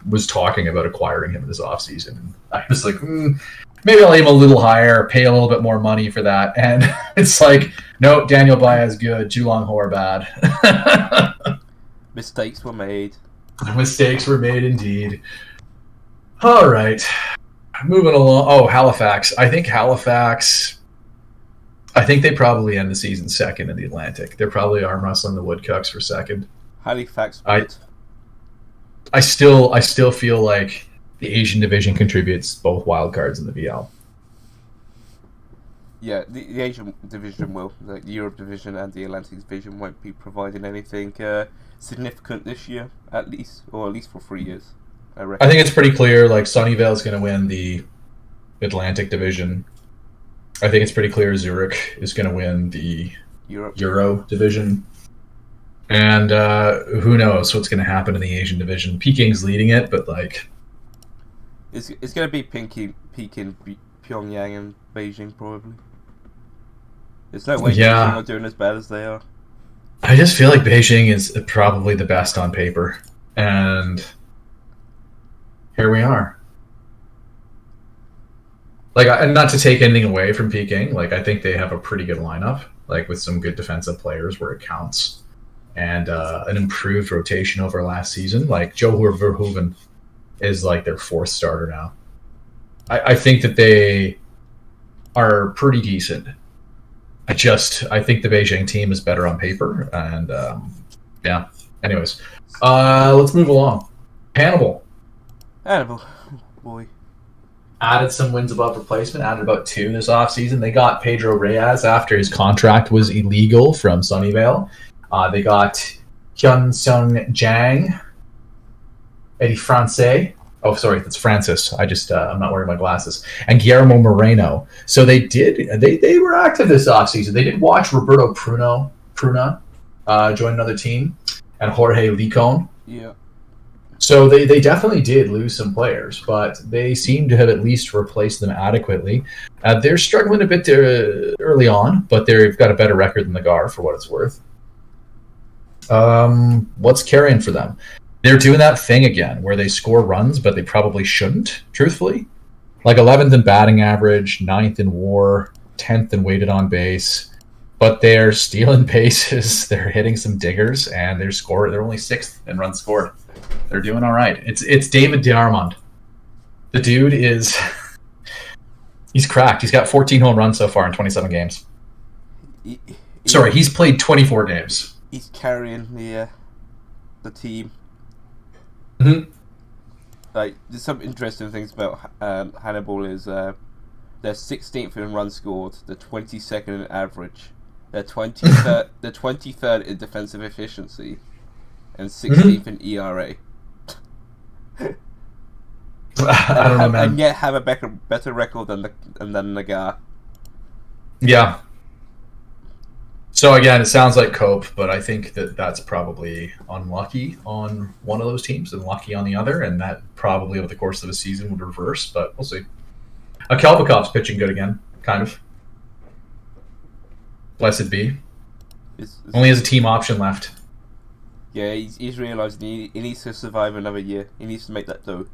was talking about acquiring him this offseason. I was like, maybe I'll aim a little higher, pay a little bit more money for that. And it's like, no, Daniel Baez good, Julong Hor bad. Mistakes were made. Mistakes were made indeed. All right. Moving along. Oh, Halifax. I think they probably end the season second in the Atlantic. They're probably arm wrestling the Woodcucks for second. Halifax. I still feel like the Asian division contributes both wild cards in the VL. Yeah, the Asian division will. The Europe division and the Atlantic division won't be providing anything significant this year, at least for 3 years. I think it's pretty clear. Like Sunnyvale is going to win the Atlantic division. I think it's pretty clear Zurich is going to win the Euro division. And who knows what's going to happen in the Asian division. Peking's leading it, but like... It's going to be Peking, Pyongyang, and Beijing, probably. There's no way Beijing are doing as bad as they are. I just feel like Beijing is probably the best on paper. And here we are. Like, and not to take anything away from Peking, like I think they have a pretty good lineup, like with some good defensive players where it counts, and an improved rotation over last season. Like Joe Verhoeven is like their fourth starter now. I think that they are pretty decent. I think the Beijing team is better on paper, and yeah. Anyways, let's move along. Hannibal, boy. Added some wins above replacement, added about 2 this offseason. They got Pedro Reyes after his contract was illegal from Sunnyvale. They got Hyun Sung Jang, Eddie France. Oh, sorry, that's Francis. I'm not wearing my glasses. And Guillermo Moreno. So they were active this offseason. They did watch Roberto Pruna join another team, and Jorge Licon. Yeah. So they definitely did lose some players, but they seem to have at least replaced them adequately. They're struggling a bit early on, but they've got a better record than the Gar for what it's worth. What's carrying for them? They're doing that thing again where they score runs, but they probably shouldn't, truthfully. Like 11th in batting average, 9th in WAR, 10th in weighted on base. But they're stealing bases, they're hitting some dingers, and they're only 6th in runs scored. They're doing all right. It's David DeArmond. The dude is... he's cracked. He's got 14 home runs so far in 27 games. He's played 24 games. He's carrying the team. Mm-hmm. Like, there's some interesting things about Hannibal is they're 16th in runs scored, they're 22nd in average, they're 23rd, they're 23rd in defensive efficiency, and 16th in ERA. I don't know, man. And yet have a better record than Nagar. Yeah. So again, it sounds like Cope, but I think that's probably unlucky on one of those teams and lucky on the other, and that probably over the course of the season would reverse, but we'll see. Kelvikov's pitching good again, kind of. Blessed be. Only has a team option left. Yeah, he's realised he needs to survive another year. He needs to make that dough.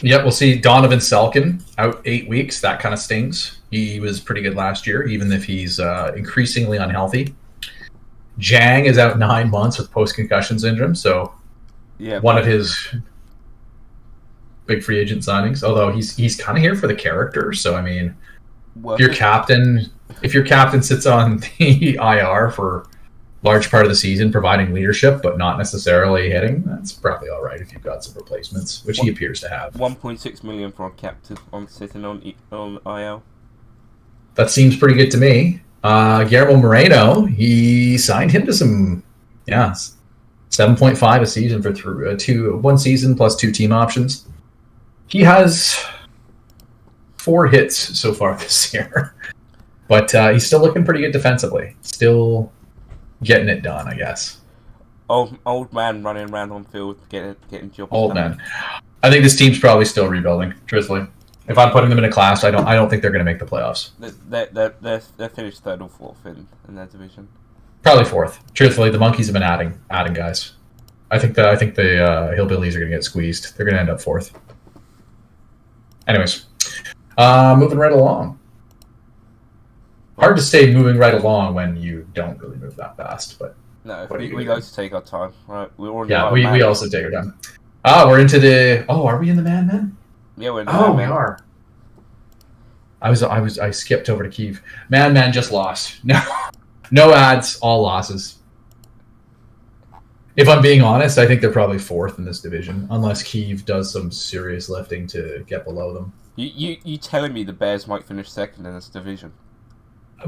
Yep, we'll see. Donovan Selkin out 8 weeks. That kind of stings. He was pretty good last year, even if he's increasingly unhealthy. Jang is out 9 months with post-concussion syndrome, so yeah, one of his big free agent signings. Although he's kind of here for the character, so I mean, if your captain sits on the IR for large part of the season providing leadership, but not necessarily hitting, that's probably all right if you've got some replacements, which he appears to have. 1.6 million for a captain on sitting on IL. That seems pretty good to me. Guillermo Moreno, he signed him to some, 7.5 a season for 1 season plus 2 team options. He has 4 hits so far this year, but he's still looking pretty good defensively. Still getting it done, I guess. Old man running around on field, getting jobs. Old man. I think this team's probably still rebuilding. Truthfully, if I'm putting them in a class, I don't think they're going to make the playoffs. They're finished 3rd or 4th in their division. Probably 4th. Truthfully, the Monkeys have been adding guys. I think the Hillbillies are going to get squeezed. They're going to end up 4th. Anyways, moving right along. Hard to say moving right along when you don't really move that fast, but no, we like to take our time. Right, we also take our time. We're into the. Are we in the man then? Yeah, we're in the man. We are. I skipped over to Kyiv. Man just lost. No ads, all losses. If I'm being honest, I think they're probably 4th in this division, unless Kyiv does some serious lifting to get below them. You telling me the Bears might finish 2nd in this division?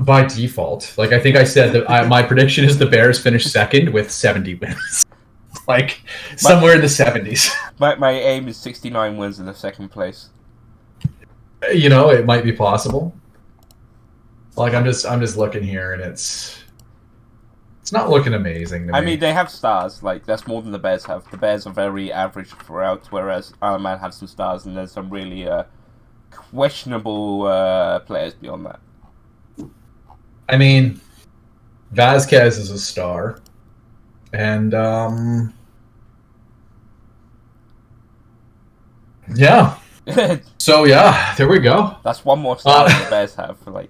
By default. Like, I think I said that my prediction is the Bears finish 2nd with 70 wins. Like, somewhere in the 70s. My aim is 69 wins in the 2nd place. It might be possible. Like, I'm just looking here, and it's not looking amazing to me. I mean, they have stars. Like, that's more than the Bears have. The Bears are very average throughout, whereas Iron Man have some stars, and there's some really questionable players beyond that. I mean, Vasquez is a star, and yeah. So yeah, there we go. That's one more star than the Bears have for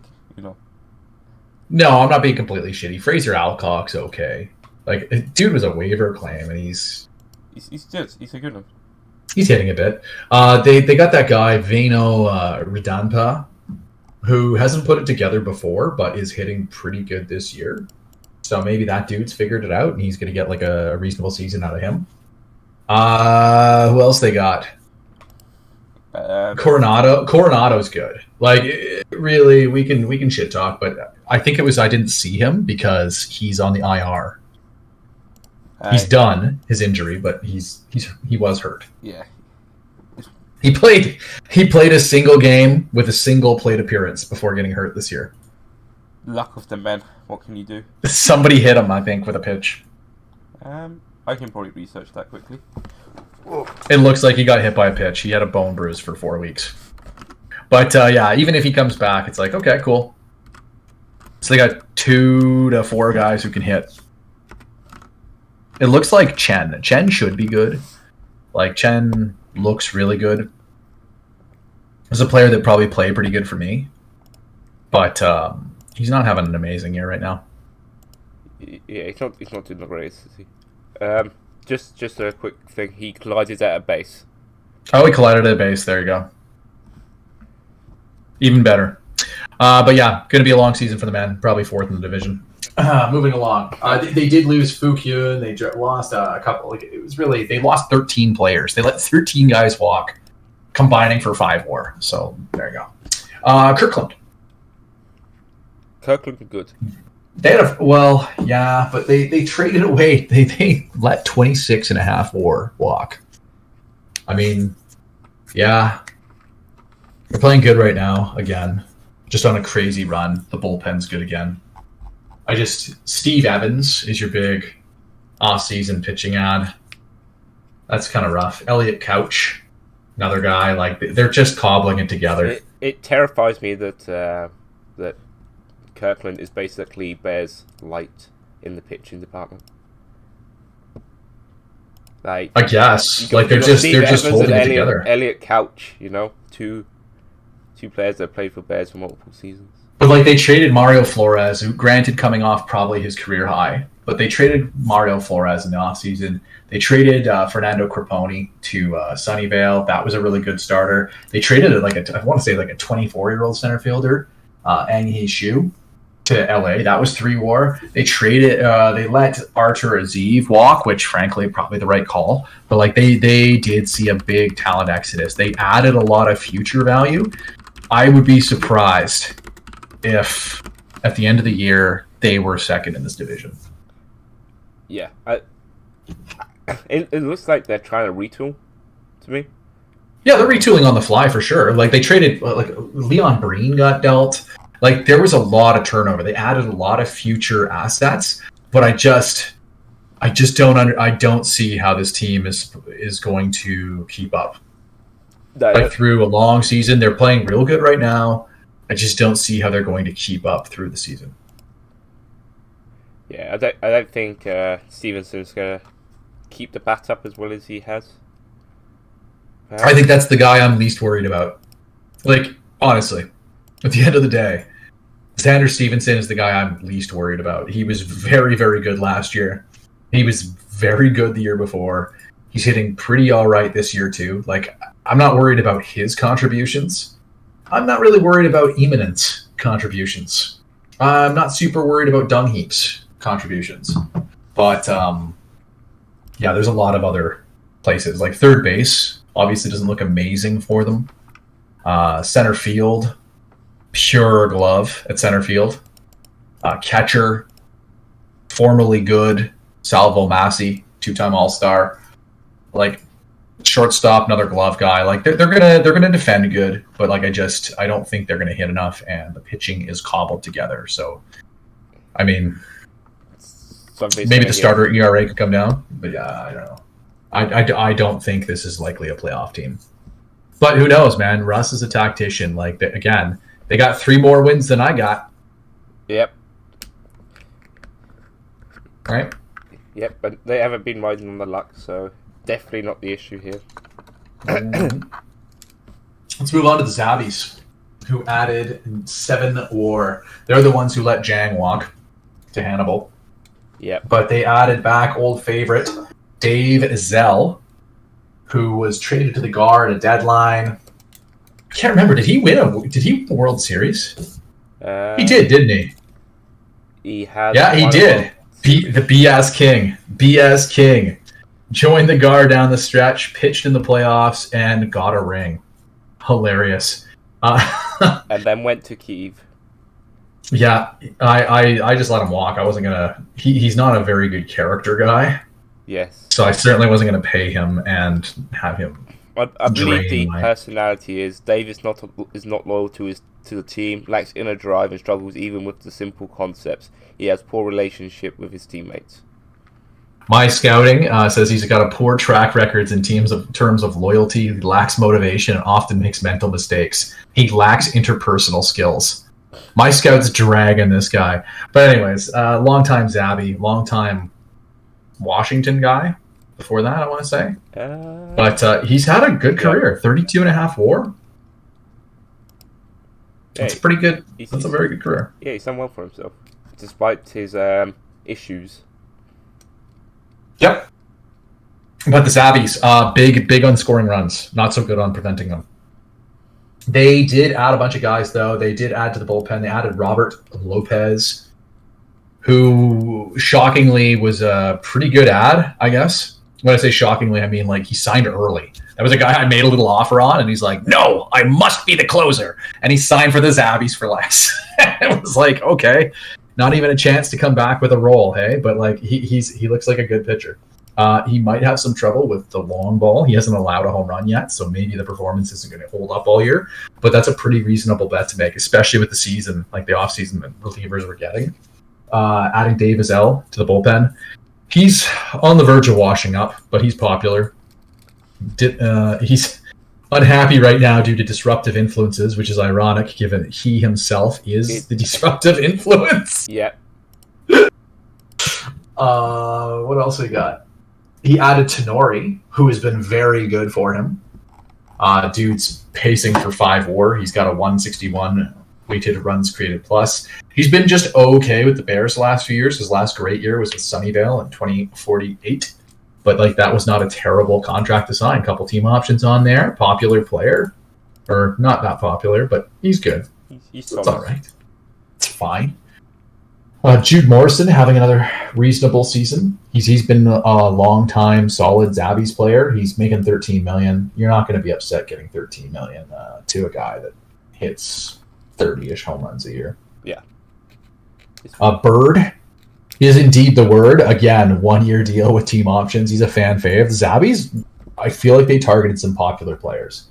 No, I'm not being completely shitty. Fraser Alcock's okay. Like, dude was a waiver claim, and he's good. He's a good one. He's hitting a bit. They got that guy Veno Ridanpa, who hasn't put it together before, but is hitting pretty good this year. So maybe that dude's figured it out, and he's going to get a reasonable season out of him. Who else they got? Coronado's good. Really, we can shit talk, but I think I didn't see him because he's on the IR. He's done his injury, but he was hurt. Yeah. He played a single game with a single plate appearance before getting hurt this year. Luck of the men. What can you do? Somebody hit him, I think, with a pitch. I can probably research that quickly. It looks like he got hit by a pitch. He had a bone bruise for 4 weeks. But even if he comes back, it's like, okay, cool. So they got 2 to 4 guys who can hit. It looks like Chen. Chen should be good. Chen looks really good. There's a player that probably played pretty good for me. But he's not having an amazing year right now. Yeah, he's not doing the greatest, is he? Just a quick thing. He collided at a base. Oh, he collided at a base. There you go. Even better. But yeah, going to be a long season for the men. Probably 4th in the division. Moving along. They did lose Fukyun. They lost a couple. They lost 13 players. They let 13 guys walk, combining for 5 WAR. So there you go. Kirkland. Kirkland are good. They had but they traded away. They let 26.5 WAR walk. I mean, yeah, they're playing good right now. Again, just on a crazy run. The bullpen's good again. Steve Evans is your big off-season pitching ad. That's kind of rough. Elliot Couch, another guy. They're just cobbling it together. It terrifies me that Kirkland is basically Bears light in the pitching department. I guess they're just holding it together. Elliot Couch, two players that played for Bears for multiple seasons. But they traded Mario Flores, who granted coming off probably his career high, but they traded Mario Flores in the offseason. They traded Fernando Crapponi to Sunnyvale. That was a really good starter. They traded I want to say a 24-year-old center fielder, Ang Hee Shu. to LA. That was 3-WAR. They traded. They let Artur Aziz walk, which frankly probably the right call. But like they did see a big talent exodus. They added a lot of future value. I would be surprised if at the end of the year they were second in this division. Yeah, it looks like they're trying to retool to me. Yeah, they're retooling on the fly for sure. Like they traded, like Leon Breen got dealt. Like there was a lot of turnover. They added a lot of future assets, but I don't see how this team is going to keep up. Like through a long season, they're playing real good right now. I just don't see how they're going to keep up through the season. Yeah, I don't think Stevenson's gonna keep the bat up as well as he has. I think that's the guy I'm least worried about. Like, honestly, at the end of the day, Xander Stevenson is the guy I'm least worried about. He was very, very good last year. He was very good the year before. He's hitting pretty all right this year, too. Like, I'm not worried about his contributions. I'm not really worried about Eminent's contributions. I'm not super worried about Dung Heap's contributions. But, yeah, there's a lot of other places. Like, third base obviously doesn't look amazing for them. Center field, pure glove at center field. Catcher, formerly good, Salvo Massi, 2-time All-Star. Like, shortstop, another glove guy. Like they're gonna defend good, but like I don't think they're gonna hit enough, and the pitching is cobbled together. So, I mean, maybe the starter ERA could come down, but yeah, I don't know. I don't think this is likely a playoff team. But who knows, man? Russ is a tactician. Like, they got 3 more wins than I got. Yep. Right? Yep, but they haven't been riding on the luck, so definitely not the issue here. Let's move on to the Zabbies, who added 7-WAR. They're the ones who let Jang walk to Hannibal. Yep. But they added back old favorite Dave Zell, who was traded to the Guard at a deadline. I can't remember. Did he win the World Series? He did, didn't he? He had. Yeah, he did. The BS King. BS King. Joined the Guard down the stretch, pitched in the playoffs, and got a ring. Hilarious. And then went to Kyiv. Yeah, I just let him walk. I wasn't gonna. He's not a very good character guy. Yes. So I certainly wasn't going to pay him and have him. I believe the personality is Dave is not loyal to the team, lacks inner drive, and struggles even with the simple concepts. He has poor relationship with his teammates. My scouting says he's got a poor track record in terms of loyalty. He lacks motivation and often makes mental mistakes. He lacks interpersonal skills. My scouts dragging this guy. But anyways, long-time Zabby, long-time Washington guy before that, I want to say. But he's had a good career. 32.5 WAR. That's pretty good. That's a very good career. Yeah, he's done well for himself, despite his issues. Yep. But the Zabbies, big on scoring runs. Not so good on preventing them. They did add a bunch of guys, though. They did add to the bullpen. They added Robert Lopez, who shockingly was a pretty good ad, I guess. When I say shockingly, I mean like he signed early. That was a guy I made a little offer on, and he's like, "No, I must be the closer." And he signed for the Zabbies for less. It was like, okay, not even a chance to come back with a role, hey? But like he looks like a good pitcher. He might have some trouble with the long ball. He hasn't allowed a home run yet, so maybe the performance isn't going to hold up all year. But that's a pretty reasonable bet to make, especially with the season, like the offseason that relievers were getting. Adding Dave Zell to the bullpen. He's on the verge of washing up, but he's popular. He's unhappy right now due to disruptive influences, which is ironic given he himself is the disruptive influence. Yeah. What else we got? He added Tenori, who has been very good for him. Dude's pacing for 5 WAR. He's got a 161 weighted runs created plus. He's been just okay with the Bears the last few years. His last great year was with Sunnyvale in 2048. But like that was not a terrible contract to sign. Couple team options on there. Popular player. Or not that popular, but he's good. He's it's all right. It's fine. Jude Morrison having another reasonable season. He's been a long time solid Zabby's player. He's making $13 million. You're not going to be upset getting $13 million to a guy that hits 30-ish home runs a year. Yeah. Bird is indeed the word. Again, 1-year deal with team options. He's a fan fave. Zabby's, I feel like they targeted some popular players.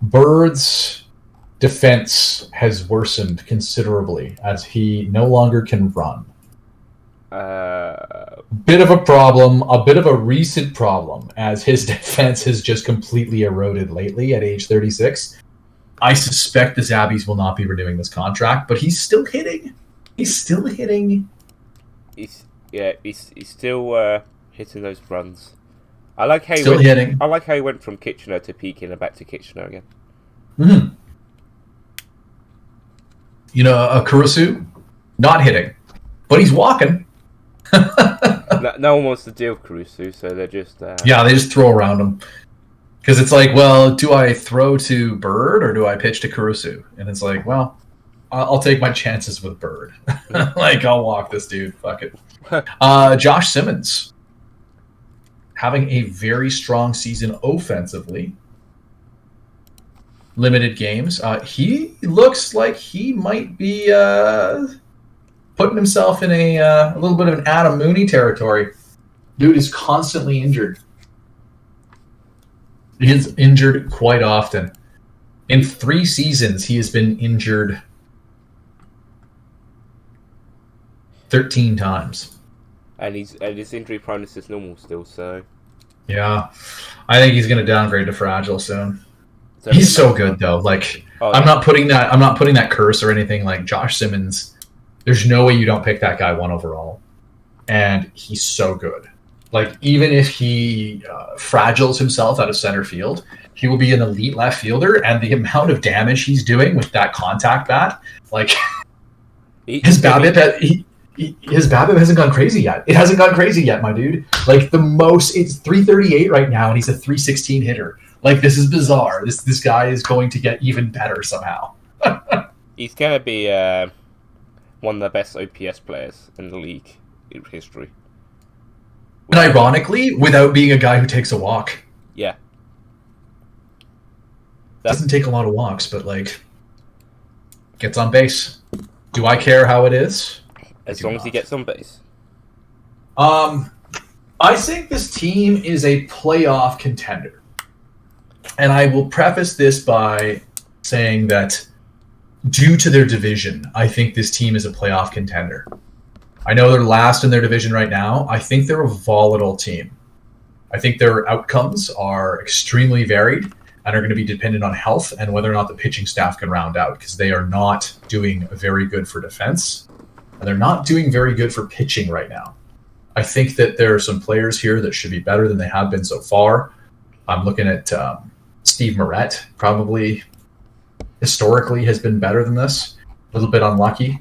Bird's defense has worsened considerably as he no longer can run. Bit of a problem, a bit of a recent problem, as his defense has just completely eroded lately at age 36. I suspect the Zabbies will not be renewing this contract, but he's still hitting. He's still hitting. He's still hitting those runs. I like how hitting. I like how he went from Kitchener to Pekin and back to Kitchener again. Mm-hmm. You know, Kurusu, not hitting, but he's walking. No one wants to deal with Kurusu, so they're just... Yeah, they just throw around him. Because it's like, well, do I throw to Bird or do I pitch to Kurusu? And it's like, well, I'll take my chances with Bird. Like, I'll walk this dude. Fuck it. Josh Simmons having a very strong season offensively. Limited games. He looks like he might be putting himself in a little bit of an Adam Mooney territory. Dude is constantly injured. He is injured quite often. In 3 seasons, he has been injured 13 times. And his injury proneness is normal still, so... Yeah. I think he's going to downgrade to fragile soon. He's so good though. Like I'm not putting that curse or anything. Like Josh Simmons, there's no way you don't pick that guy 1 overall, and he's so good. Like even if he fragiles himself out of center field, he will be an elite left fielder. And the amount of damage he's doing with that contact bat, like his BABIP hasn't gone crazy yet. It hasn't gone crazy yet, my dude. Like the most, it's 338 right now, and he's a 316 hitter. Like, this is bizarre. This guy is going to get even better somehow. He's going to be one of the best OPS players in the league in history. And ironically, without being a guy who takes a walk. Yeah. Doesn't take a lot of walks, but, like, gets on base. Do I care how it is? As long as he gets on base. I think this team is a playoff contender. And I will preface this by saying that due to their division, I think this team is a playoff contender. I know they're last in their division right now. I think they're a volatile team. I think their outcomes are extremely varied and are going to be dependent on health and whether or not the pitching staff can round out, because they are not doing very good for defense and they're not doing very good for pitching right now. I think that there are some players here that should be better than they have been so far. I'm looking at Steve Moret, probably historically has been better than this. A little bit unlucky.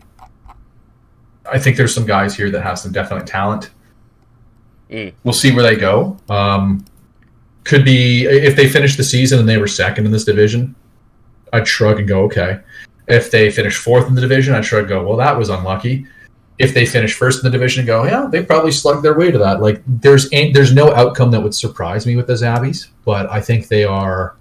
I think there's some guys here that have some definite talent. We'll see where they go. Could be, if they finish the season and they were second in this division, I'd shrug and go, okay. If they finish 4th in the division, I'd shrug and go, well, that was unlucky. If they finish 1st in the division and go, yeah, they probably slugged their way to that. Like, there's no outcome that would surprise me with the Zabbies, but I think they are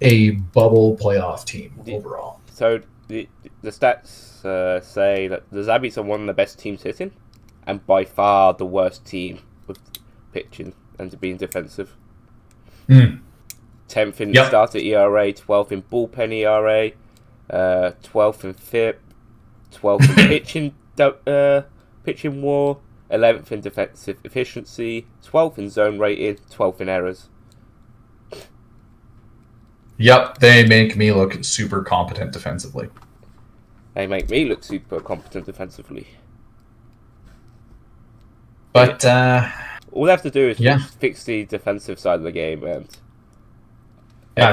a bubble playoff team overall. So the stats say that the Zabbies are one of the best teams hitting, and by far the worst team with pitching and being defensive. 10th in starter ERA, 12th in bullpen ERA, 12th in FIP, 12th in pitching WAR, 11th in defensive efficiency, 12th in zone rating, 12th in errors. Yep, they make me look super competent defensively. They make me look super competent defensively. But all they have to do is fix the defensive side of the game, and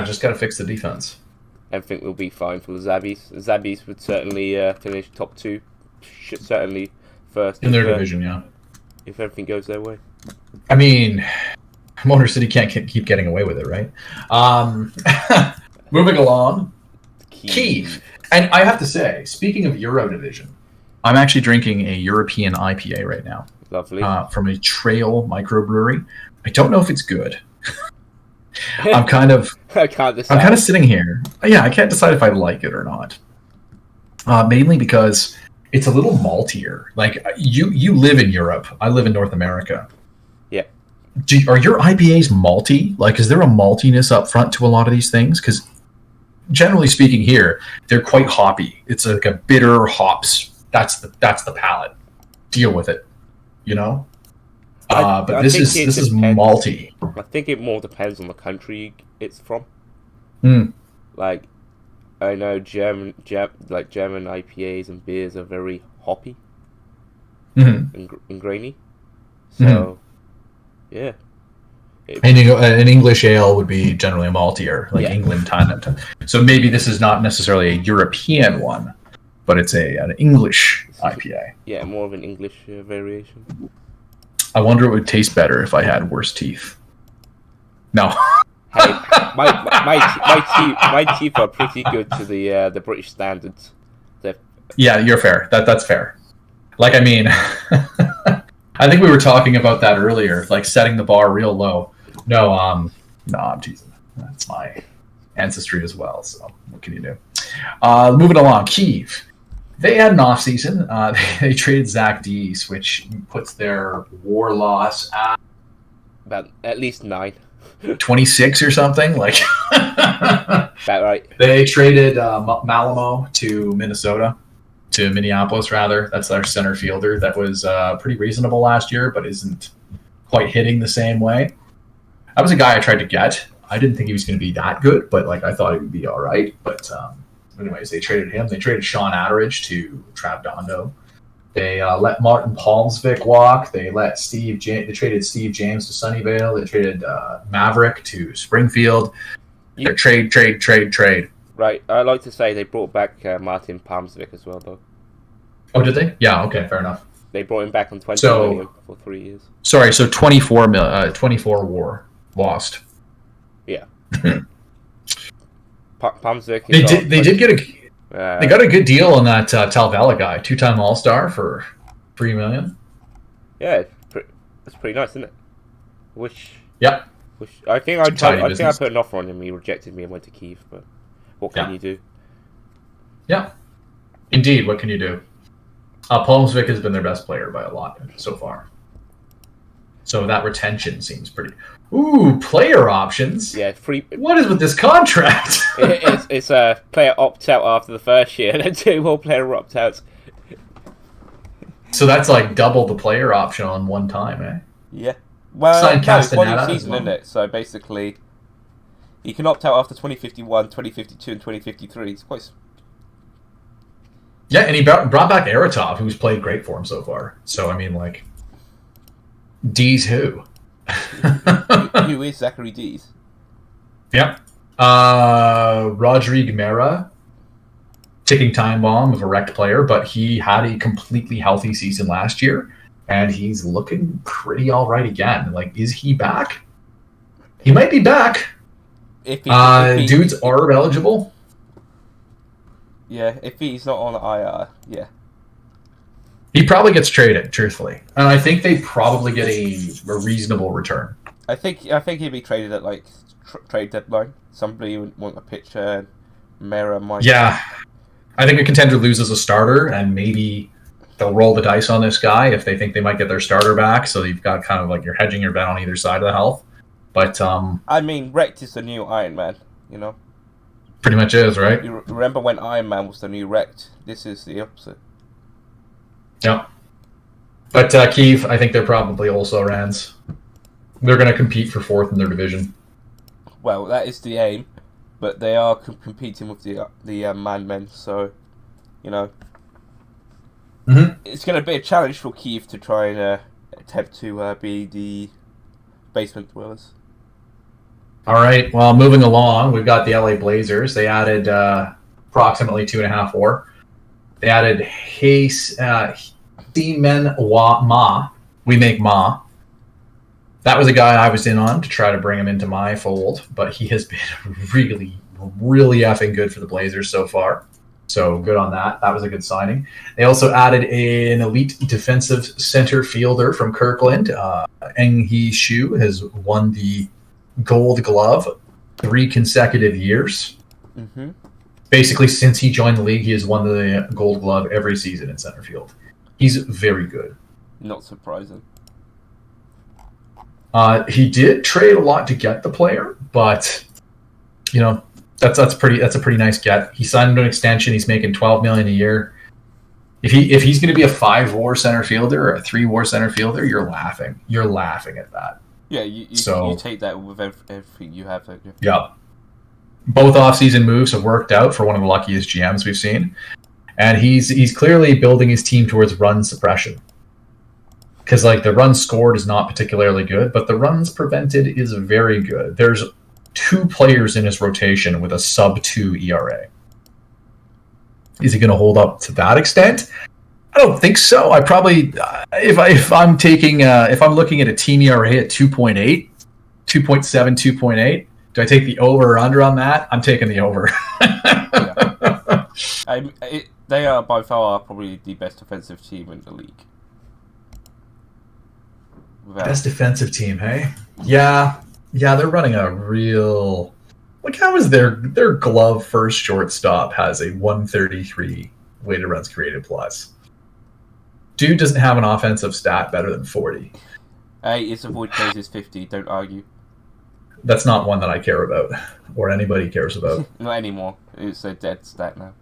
just got to fix the defense. Everything will be fine for the Zabbies. The Zabbies would certainly finish top 2. Certainly first in their division, if everything goes their way. I mean, Motor City can't keep getting away with it, right? Moving along, Kyiv. And I have to say, speaking of Euro division, I'm actually drinking a European IPA right now. Lovely. From a Trail microbrewery. I don't know if it's good. I'm kind of I can't decide. I'm kind of sitting here. Yeah, I can't decide if I like it or not. Mainly because it's a little maltier. Like you live in Europe. I live in North America. Yeah. Are your IPAs malty? Like, is there a maltiness up front to a lot of these things? Because generally speaking, here they're quite hoppy. It's like a bitter hops. That's the palate. Deal with it. You know. But this is malty. I think it more depends on the country it's from. Mm. Like, I know German IPAs and beers are very hoppy and grainy. So, yeah. An English ale would be generally maltier, like England time. So maybe this is not necessarily a European one, but it's an English IPA. Yeah, more of an English variation. I wonder it would taste better if I had worse teeth. No. Hey, my teeth are pretty good to the British standards. Yeah, you're fair. That's fair. Like, I mean, I think we were talking about that earlier, like setting the bar real low. No, I'm teasing. That's my ancestry as well. So what can you do? Moving along, Kyiv. They had an off season. They traded Zach Dees, which puts their war loss at about at least 9, 26 or something. Like about right. They traded Malamo to Minneapolis rather. That's our center fielder that was pretty reasonable last year, but isn't quite hitting the same way. That was a guy I tried to get. I didn't think he was going to be that good, but like I thought he would be all right. But anyways, they traded him. They traded Sean Atteridge to Travadondo. They let Martin Palmsvik walk. They traded Steve James to Sunnyvale. They traded Maverick to Springfield. Trade. Right. I like to say they brought back Martin Palmsvik as well, though. Oh, did they? Yeah. Okay. Fair enough. They brought him back on 20 million for 3 years. Sorry. So 24 WAR lost. Yeah. Palmsvik. They got a good deal on that Talvella guy, 2-time All-Star for $3 million. Yeah, that's pretty nice, isn't it? Yep. I think I put an offer on him. He rejected me and went to Kyiv. But what can you do? Yeah, indeed. What can you do? Palmsvik has been their best player by a lot so far. So that retention seems pretty. Ooh, player options. Yeah, free. What is with this contract? it's a player opt out after the first year, and then 2 more player opt outs. So that's like double the player option on one time, eh? Yeah. Well, it's one season, well. isn't it? So basically, you can opt out after 2051, 2052, and 2053. It's quite. Yeah, and he brought back Aratov, who's played great for him so far. So I mean, like, D's who? Who is Zachary Dees? Yep. Rodrigue Mera, ticking time bomb of a wrecked player, but he had a completely healthy season last year, and he's looking pretty all right again. Like, is he back? He might be back. Dude's ARB eligible. Yeah, if he's not on IR, yeah. He probably gets traded, truthfully, and I think they probably get a reasonable return. I think he'd be traded at like trade deadline. Somebody would want a pitcher. Mera might. Yeah, I think a contender loses a starter, and maybe they'll roll the dice on this guy if they think they might get their starter back. So you've got kind of like you're hedging your bet on either side of the health. But I mean, Wrecked is the new Iron Man. You know. Pretty much is, right? You remember when Iron Man was the new Wrecked? This is the opposite. Yeah. But Kyiv, I think they're probably also Rans. They're going to compete for 4th in their division. Well, that is the aim, but they are competing with the Man-Men, so, you know. It's going to be a challenge for Kyiv to try and attempt to be the basement dwellers. All right, well, moving along, we've got the LA Blazers. They added approximately 2.5 WAR. They added Seaman Ma. We make Ma. That was a guy I was in on to try to bring him into my fold, but he has been really, really effing good for the Blazers so far. So good on that. That was a good signing. They also added an elite defensive center fielder from Kirkland. Eng Hee Shu has won the Gold Glove 3 consecutive years. Mm-hmm. Basically, since he joined the league, he has won the Gold Glove every season in center field. He's very good. Not surprising. He did trade a lot to get the player, but that's a pretty nice get. He signed an extension. He's making $12 million a year. If he's going to be a 5-WAR center fielder or a 3-WAR center fielder, you're laughing. You're laughing at that. Yeah, you take that with everything you have. Don't you? Yeah. Both off-season moves have worked out for one of the luckiest GMs we've seen, and he's clearly building his team towards run suppression. Because the runs scored is not particularly good, but the runs prevented is very good. There's 2 players in his rotation with a sub-2 ERA. Is he going to hold up to that extent? I don't think so. I probably, if I'm looking at a team ERA at 2.8, 2.7, 2.8, do I take the over or under on that? I'm taking the over. They are by far probably the best defensive team in the league. Best defensive team, hey? Yeah, they're running a real... how is their glove first shortstop has a 133 weighted runs created plus? Dude doesn't have an offensive stat better than 40. Hey, it's avoid plays 50, don't argue. That's not one that I care about, or anybody cares about. Not anymore. It's a dead stat now.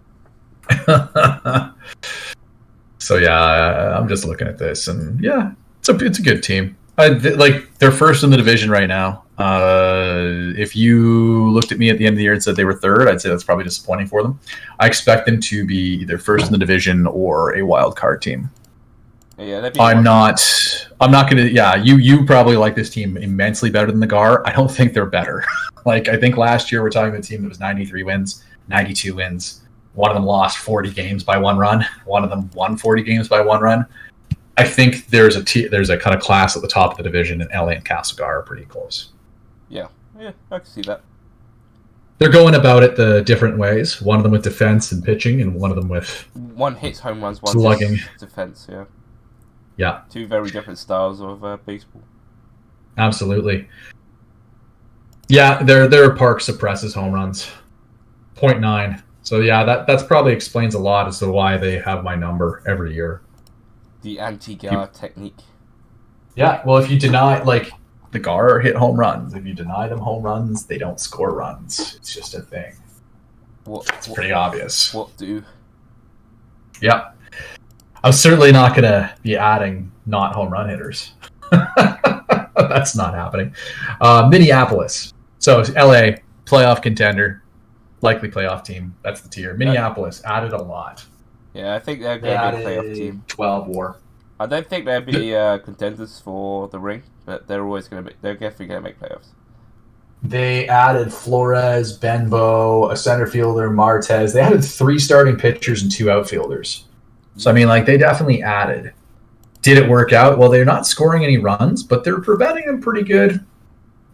So yeah, I'm just looking at this, and yeah, it's a good team. They're first in the division right now. If you looked at me at the end of the year and said they were third, I'd say that's probably disappointing for them. I expect them to be either first in the division or a wild card team. Yeah, I'm not gonna. Yeah, you probably like this team immensely better than the Gar. I don't think they're better. I think last year we're talking about a team that was 93 wins, 92 wins. One of them lost 40 games by 1 run. One of them won 40 games by 1 run. I think there's a kind of class at the top of the division, and LA and Castlegar are pretty close. Yeah, I can see that. They're going about it the different ways. One of them with defense and pitching, and one of them with one hits home runs, one slugging. hits defense. Yeah. Yeah. 2 very different styles of baseball. Absolutely. Yeah, their park suppresses home runs. 0.9. So yeah, that's probably explains a lot as to why they have my number every year. The anti-Gar technique. Yeah, well, if you deny, the Gar hit home runs. If you deny them home runs, they don't score runs. It's just a thing. It's pretty obvious. What do? Yeah. I'm certainly not going to be adding not home run hitters. That's not happening. Minneapolis. So LA, playoff contender, likely playoff team. That's the tier. Minneapolis added a lot. Yeah, I think they're going to be a playoff team. 12 WAR. I don't think they'll be contenders for the ring, but they're definitely going to make playoffs. They added Flores, Benbow, a center fielder, Martez. They added 3 starting pitchers and 2 outfielders. So, they definitely added. Did it work out? Well, they're not scoring any runs, but they're preventing them pretty good.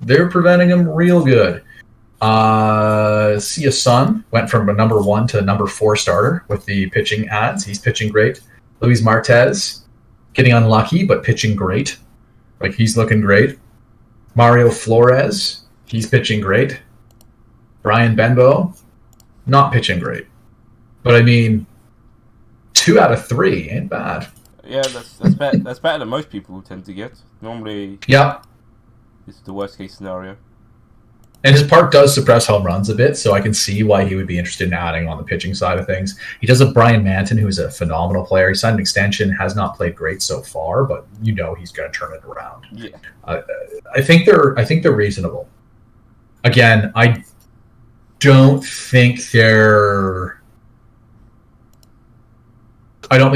They're preventing them real good. Sia Sun went from a number 1 to a number 4 starter with the pitching ads. He's pitching great. Luis Martez, getting unlucky, but pitching great. He's looking great. Mario Flores, he's pitching great. Brian Benbow, not pitching great. But 2 out of 3 ain't bad. Yeah, that's better. That's better than most people tend to get. Normally, yeah, it's the worst case scenario. And his park does suppress home runs a bit, so I can see why he would be interested in adding on the pitching side of things. He does have Brian Manton, who's a phenomenal player. He signed an extension, has not played great so far, but he's going to turn it around. Yeah, I think they're reasonable. Again, I don't think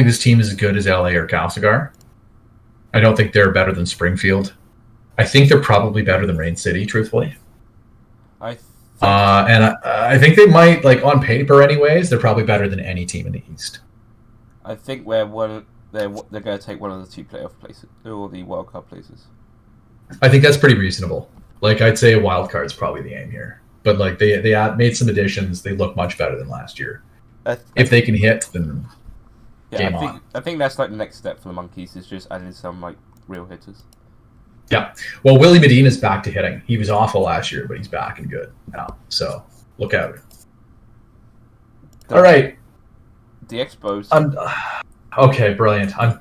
this team is as good as LA or Castlegar. I don't think they're better than Springfield. I think they're probably better than Rain City, truthfully. And I think they might, on paper anyways, they're probably better than any team in the East. I think they're going to take one of the 2 playoff places, or the wild card places. I think that's pretty reasonable. I'd say a wild card is probably the aim here. But, they made some additions. They look much better than last year. If they can hit, then game on. I think that's like the next step for the Monkeys is just adding some like real hitters. Yeah. Well, Willie Medina's back to hitting. He was awful last year, but he's back and good now. So look out. All right. The Expos. Okay, brilliant. I'm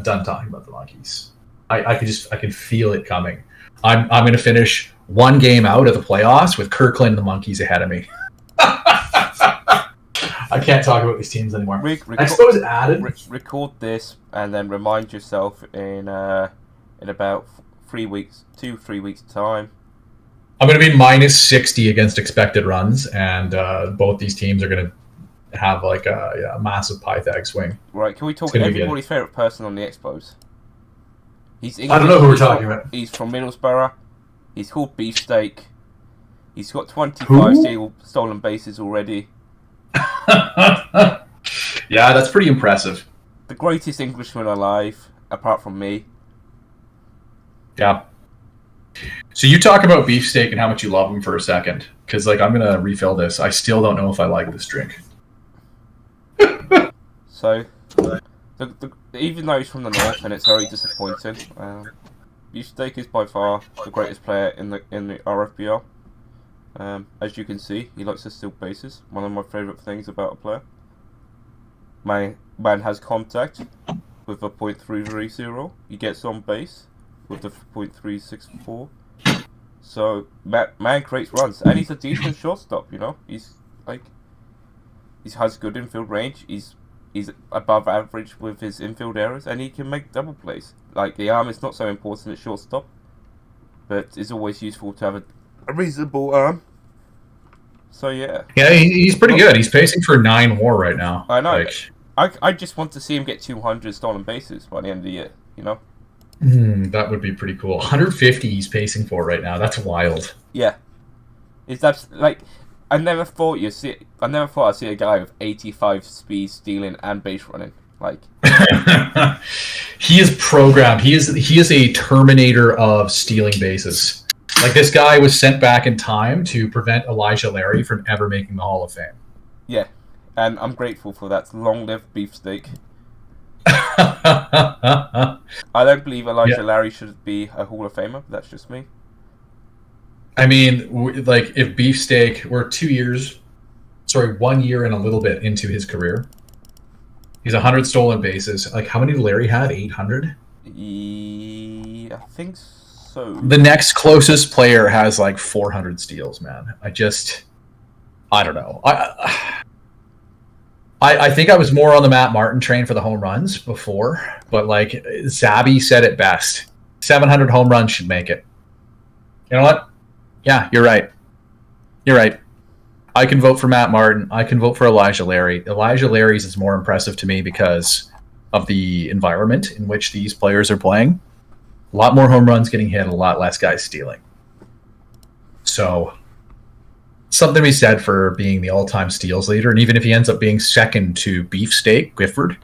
done talking about the Monkeys. I can feel it coming. I'm going to finish one game out of the playoffs with Kirkland and the Monkeys ahead of me. I can't talk about these teams anymore. Expos added. Record this and then remind yourself in about 3 weeks, 2-3 weeks time. I'm going to be minus 60 against expected runs, and both these teams are going to have like a massive Pythag swing. Right, can we talk everybody's favourite person on the Expos? He's English, I don't know who we're talking about. He's from Middlesbrough. He's called Beefsteak. He's got 25 stolen bases already. Yeah, that's pretty impressive. The greatest Englishman alive, apart from me. Yeah. So you talk about Beefsteak and how much you love him for a second, because like I'm gonna refill this. I still don't know if I like this drink. So, even though he's from the north and it's very disappointing, Beefsteak is by far the greatest player in the RFBL. As you can see, he likes to steal bases. One of my favourite things about a player. My man has contact with a .330. He gets on base with the .364. So man creates runs, and he's a decent shortstop. You know, he has good infield range. He's above average with his infield errors, and he can make double plays. Like the arm is not so important at shortstop, but it's always useful to have a reasonable arm. So yeah. Yeah, he's pretty good. He's pacing for 9 WAR right now. I know. I just want to see him get 200 stolen bases by the end of the year. You know. That would be pretty cool. 150 he's pacing for right now. That's wild. Yeah. That's like I never thought I'd see a guy with 85 speed, stealing, and base running. Like he is programmed. He is a Terminator of stealing bases. Like this guy was sent back in time to prevent Elijah Larry from ever making the Hall of Fame. Yeah, and I'm grateful for that. Long live Beefsteak. I don't believe Elijah Larry should be a Hall of Famer. That's just me. I mean, like if Beefsteak were 1 year and a little bit into his career, he's 100 stolen bases. Like how many did Larry have? 800? I think so. The next closest player has like 400 steals, man. I don't know. I think I was more on the Matt Martin train for the home runs before, but like Zabby said it best. 700 home runs should make it. You know what? Yeah, you're right. I can vote for Matt Martin. I can vote for Elijah Larry. Elijah Larry's is more impressive to me because of the environment in which these players are playing. A lot more home runs getting hit, a lot less guys stealing. So, something to be said for being the all-time steals leader. And even if he ends up being second to Beefsteak Gifford,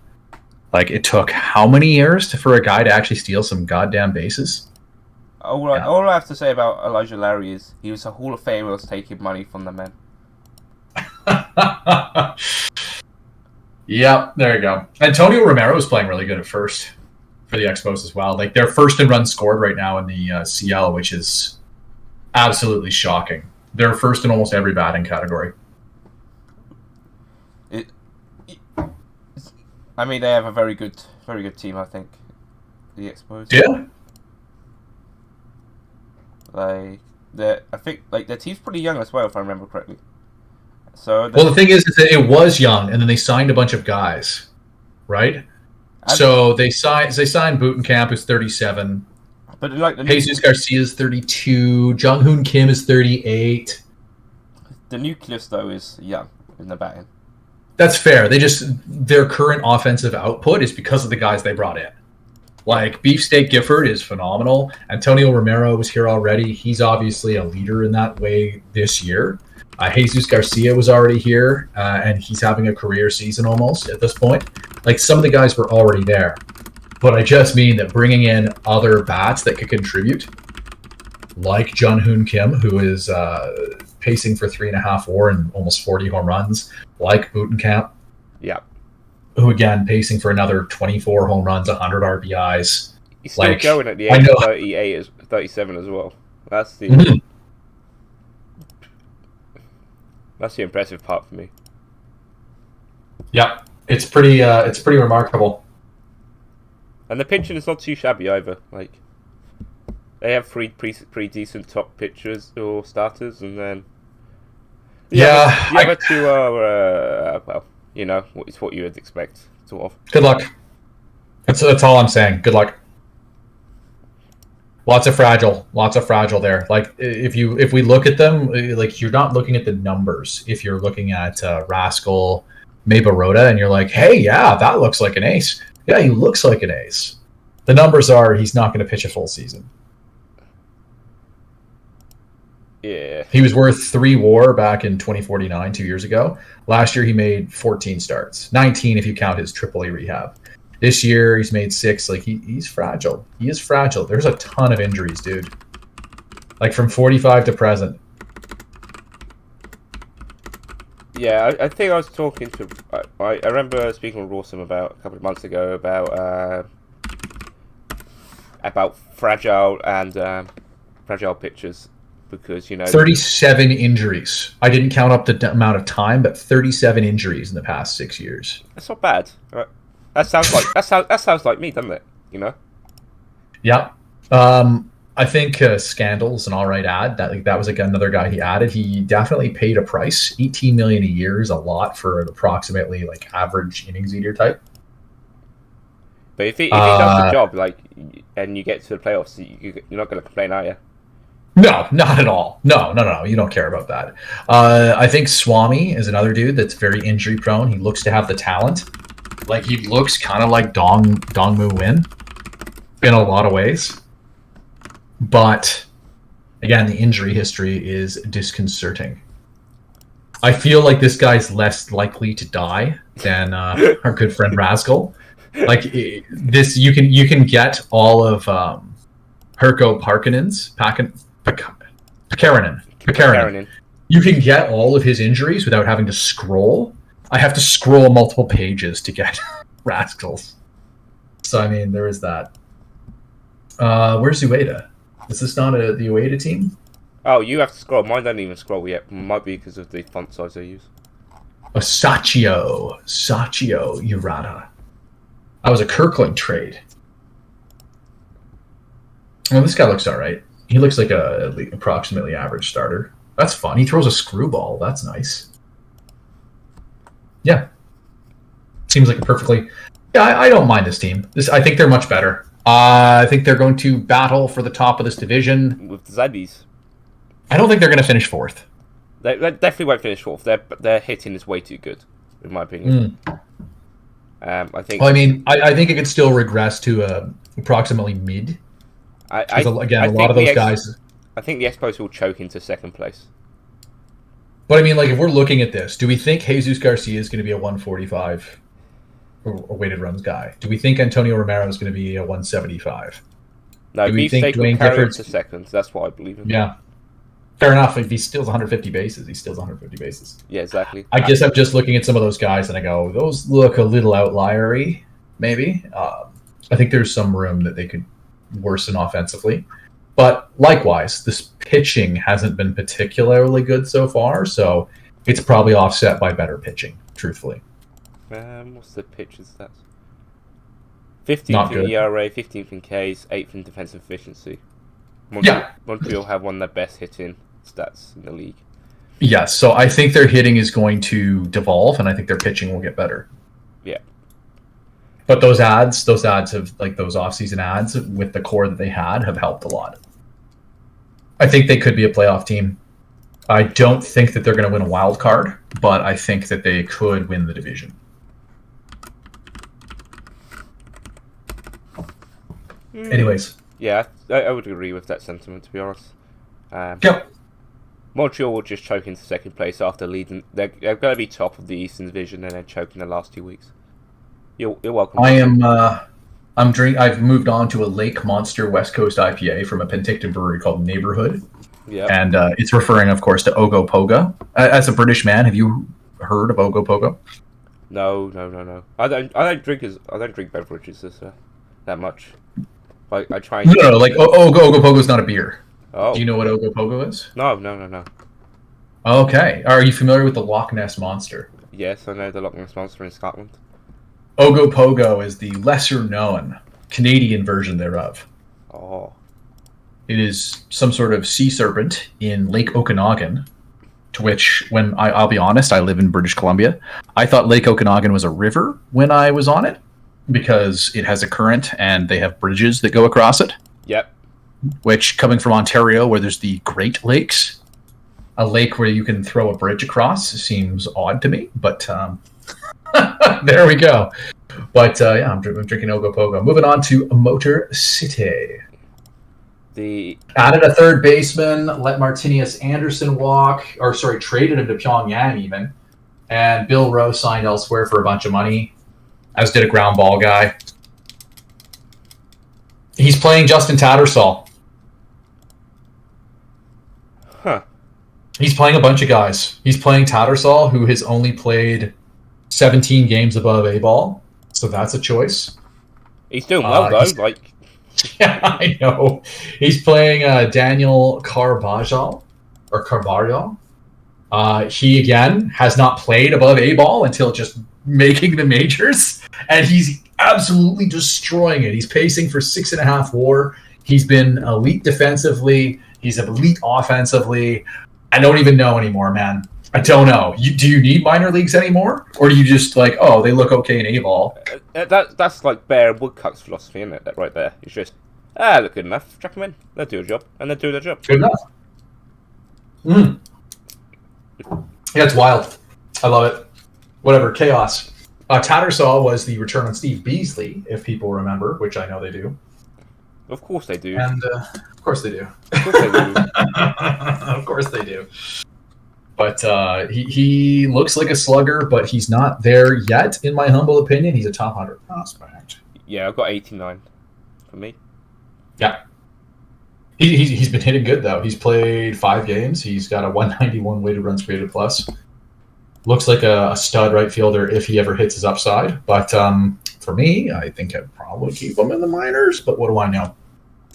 like it took how many years for a guy to actually steal some goddamn bases? All I have to say about Elijah Larry is he was a Hall of Famer who was taking money from the men. Yeah, there you go. Antonio Romero is playing really good at first for the Expos as well. Like they're first in runs scored right now in the CL, which is absolutely shocking. They're first in almost every batting category. I mean, they have a very good team. I think the Expos. Yeah. I think their team's pretty young as well, if I remember correctly. So the thing is that it was young, and then they signed a bunch of guys, right? So they signed Butenkamp, who's 37. But like Jesus Garcia is 32. Jung Hoon Kim is 38. The nucleus though is young in the batting. That's fair. Their current offensive output is because of the guys they brought in. Like Beefsteak Gifford is phenomenal. Antonio Romero was here already. He's obviously a leader in that way this year. Jesus Garcia was already here, and he's having a career season almost at this point. Like some of the guys were already there. But I just mean that bringing in other bats that could contribute, like Jung Hoon Kim, who is pacing for 3.5 WAR and almost 40 home runs, like Butenkamp, Yeah. Who, again, pacing for another 24 home runs, 100 RBIs. He's still going at the age of 38, 37 as well. That's the that's the impressive part for me. Yeah, it's pretty remarkable. And the pitching is not too shabby either. Like, they have pretty decent top pitchers or starters, and then the other two are well, you know, it's what you would expect, sort of. Good luck. That's all I'm saying. Good luck. Lots of fragile there. Like, if we look at them, like, you're not looking at the numbers. If you're looking at Rascal, Mabarota, and you're like, hey, yeah, that looks like an ace. Yeah, he looks like an ace. The numbers are he's not going to pitch a full season. Yeah. He was worth 3 WAR back in 2049, 2 years ago. Last year he made 14 starts, 19 if you count his AAA rehab. This year he's made 6. Like, he's fragile. He is fragile. There's a ton of injuries, dude. Like, from 45 to present. Yeah, I think I was talking to. I remember speaking with Rawson about a couple of months ago about fragile and fragile pitchers, because, you know, 37 injuries. I didn't count up the amount of time, but 37 injuries in the past 6 years. That's not bad. Right? That sounds like that sounds like me, doesn't it? You know. Yeah. I think Scandal is an all right ad. That was, like, another guy he added. He definitely paid a price. 18 million a year is a lot for an approximately, like, average innings eater type. But if he does the job, like, and you get to the playoffs, you're not going to complain, are you? No, not at all. No. You don't care about that. I think Swami is another dude that's very injury prone. He looks to have the talent. Like, he looks kind of like Dongmu Win in a lot of ways. But, again, the injury history is disconcerting. I feel like this guy's less likely to die than our good friend Rascal. Like, this, you can get all of Herko Parkkonen's Pakarainen. You can get all of his injuries without having to scroll. I have to scroll multiple pages to get Rascals. So, I mean, there is that. Where's Ueda? Is this not the Ueda team? Oh, you have to scroll. Mine don't even scroll yet. Might be because of the font size I use. Sachio Urata. That was a Kirkland trade. Well, this guy looks all right. He looks like a approximately average starter. That's fun. He throws a screwball. That's nice. Yeah. Seems like a perfectly... Yeah, I don't mind this team. I think they're much better. I think they're going to battle for the top of this division. With the Zebbies. I don't think they're going to finish 4th. They definitely won't finish 4th. Their hitting is way too good, in my opinion. I think. Well, I mean, I think it could still regress to approximately mid. A lot of those guys. I think the Expos will choke into 2nd place. But I mean, like, if we're looking at this, do we think Jesus Garcia is going to be a 145 or weighted runs guy? Do we think Antonio Romero is going to be a 175? No, Beefsteak will carry him to 2nd. That's what I believe in. Yeah. Fair enough. If he steals 150 bases, he steals 150 bases. Yeah, exactly. I guess I'm just looking at some of those guys and I go, those look a little outlier-y, maybe. I think there's some room that they could worsen offensively. But likewise, this pitching hasn't been particularly good so far, so it's probably offset by better pitching, truthfully. What's the pitcher's stats? 15th in ERA, 15th in Ks, 8th in defensive efficiency. Montreal have one of the best hitting stats in the league. Yes, so I think their hitting is going to devolve, and I think their pitching will get better. Yeah. But those ads have, like, those off-season ads with the core that they had have helped a lot. I think they could be a playoff team. I don't think that they're going to win a wild card, but I think that they could win the division. Anyways. Yeah, I would agree with that sentiment, to be honest. Yep. Montreal will just choke into 2nd place after leading. They're going to be top of the Eastern Division and then choke in the last 2 weeks. You're welcome. I've moved on to a Lake Monster West Coast IPA from a Penticton brewery called Neighborhood. Yeah. And it's referring, of course, to Ogopogo. As a British man, have you heard of Ogopogo? No. I don't drink beverages that much. Like I try. No, like Ogopogo is not a beer. Oh. Do you know what Ogopogo is? No. Okay. Are you familiar with the Loch Ness Monster? Yes, I know the Loch Ness Monster in Scotland. Ogopogo is the lesser known Canadian version thereof. Oh. It is some sort of sea serpent in Lake Okanagan, to which, when I'll be honest, I live in British Columbia. I thought Lake Okanagan was a river when I was on it, because it has a current and they have bridges that go across it. Yep. Which, coming from Ontario, where there's the Great Lakes, a lake where you can throw a bridge across seems odd to me, but there we go. But yeah, I'm drinking Ogopogo. Moving on to Motor City. Added a third baseman, let Martinius Anderson walk, traded him to Pyongyang even, and Bill Rowe signed elsewhere for a bunch of money, as did a ground ball guy. He's playing Justin Tattersall. Huh. He's playing a bunch of guys. He's playing Tattersall, who has only played 17 games above A-ball, so that's a choice. He's doing well, though. Yeah, I know. He's playing Daniel Carvajal. He, again, has not played above A-ball until just making the majors, and he's absolutely destroying it. He's pacing for 6.5 WAR. He's been elite defensively. He's elite offensively. I don't even know anymore, man. I don't know. Do you need minor leagues anymore? Or do you just like, oh, they look okay in A-ball? That's like Bear Woodcock's philosophy, isn't it? That right there. It's just, look good enough. Chuck them in. They'll do a job. And they'll do their job. Good enough. Yeah, it's wild. I love it. Whatever. Chaos. Tattersall was the return on Steve Beasley, if people remember, which I know they do. Of course they do. And of course they do. Of course they do. Of course they do. But he looks like a slugger, but he's not there yet, in my humble opinion. He's a top 100 prospect. Yeah, I've got 89 for me. Yeah. He's been hitting good, though. He's played 5 games. He's got a 191 weighted runs created plus. Looks like a stud right fielder if he ever hits his upside. But for me, I think I'd probably keep him in the minors. But what do I know?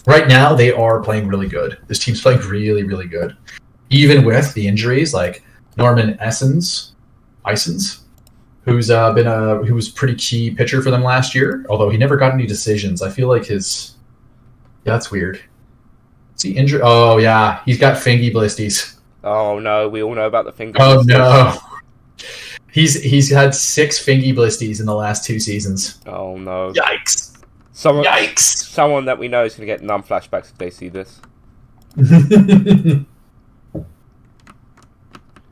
Right now, they are playing really good. This team's playing really, really good. Even with the injuries, like Norman Isons, who was a pretty key pitcher for them last year, although he never got any decisions. I feel like that's weird. Is he injured? Oh yeah, he's got fingy blisties. Oh no, we all know about the finger. Oh no, he's had 6 fingy blisties in the last 2 seasons. Oh no! Yikes! Yikes! Someone that we know is going to get numb flashbacks if they see this.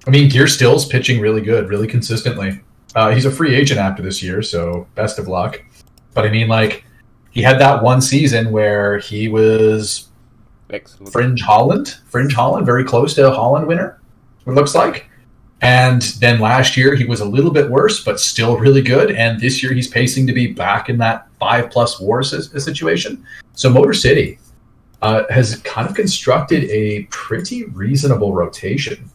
I mean, Gear Still's pitching really good, really consistently. He's a free agent after this year, so best of luck. But I mean, like, he had that one season where he was excellent. Fringe Holland, very close to a Holland winner, it looks like. And then last year he was a little bit worse, but still really good. And this year he's pacing to be back in that 5+ WAR situation. So Motor City has kind of constructed a pretty reasonable rotation.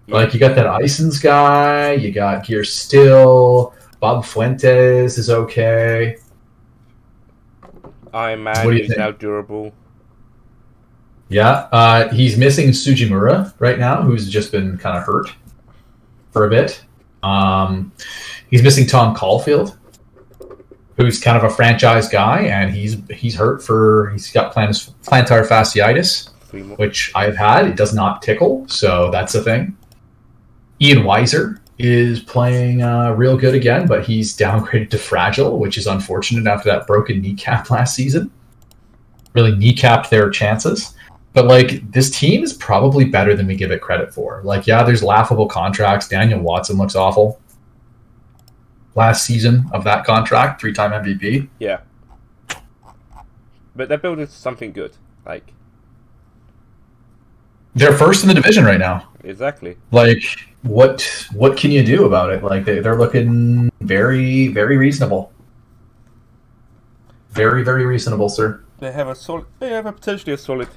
Like, you got that Isons guy, you got Gear Still, Bob Fuentes is okay. Iron Man is now durable. Yeah, he's missing Sujimura right now, who's just been kind of hurt for a bit. He's missing Tom Caulfield, who's kind of a franchise guy, and he's hurt he's got plantar fasciitis, which I've had. It does not tickle, so that's a thing. Ian Weiser is playing real good again, but he's downgraded to fragile, which is unfortunate after that broken kneecap last season. Really kneecapped their chances. But, like, this team is probably better than we give it credit for. Like, yeah, there's laughable contracts. Daniel Watson looks awful. Last season of that contract, 3-time MVP. Yeah. But they're building something good. Like, they're first in the division right now. Exactly. Like, what can you do about it? Like, they're looking very, very reasonable. Very, very reasonable, sir. They have potentially a solid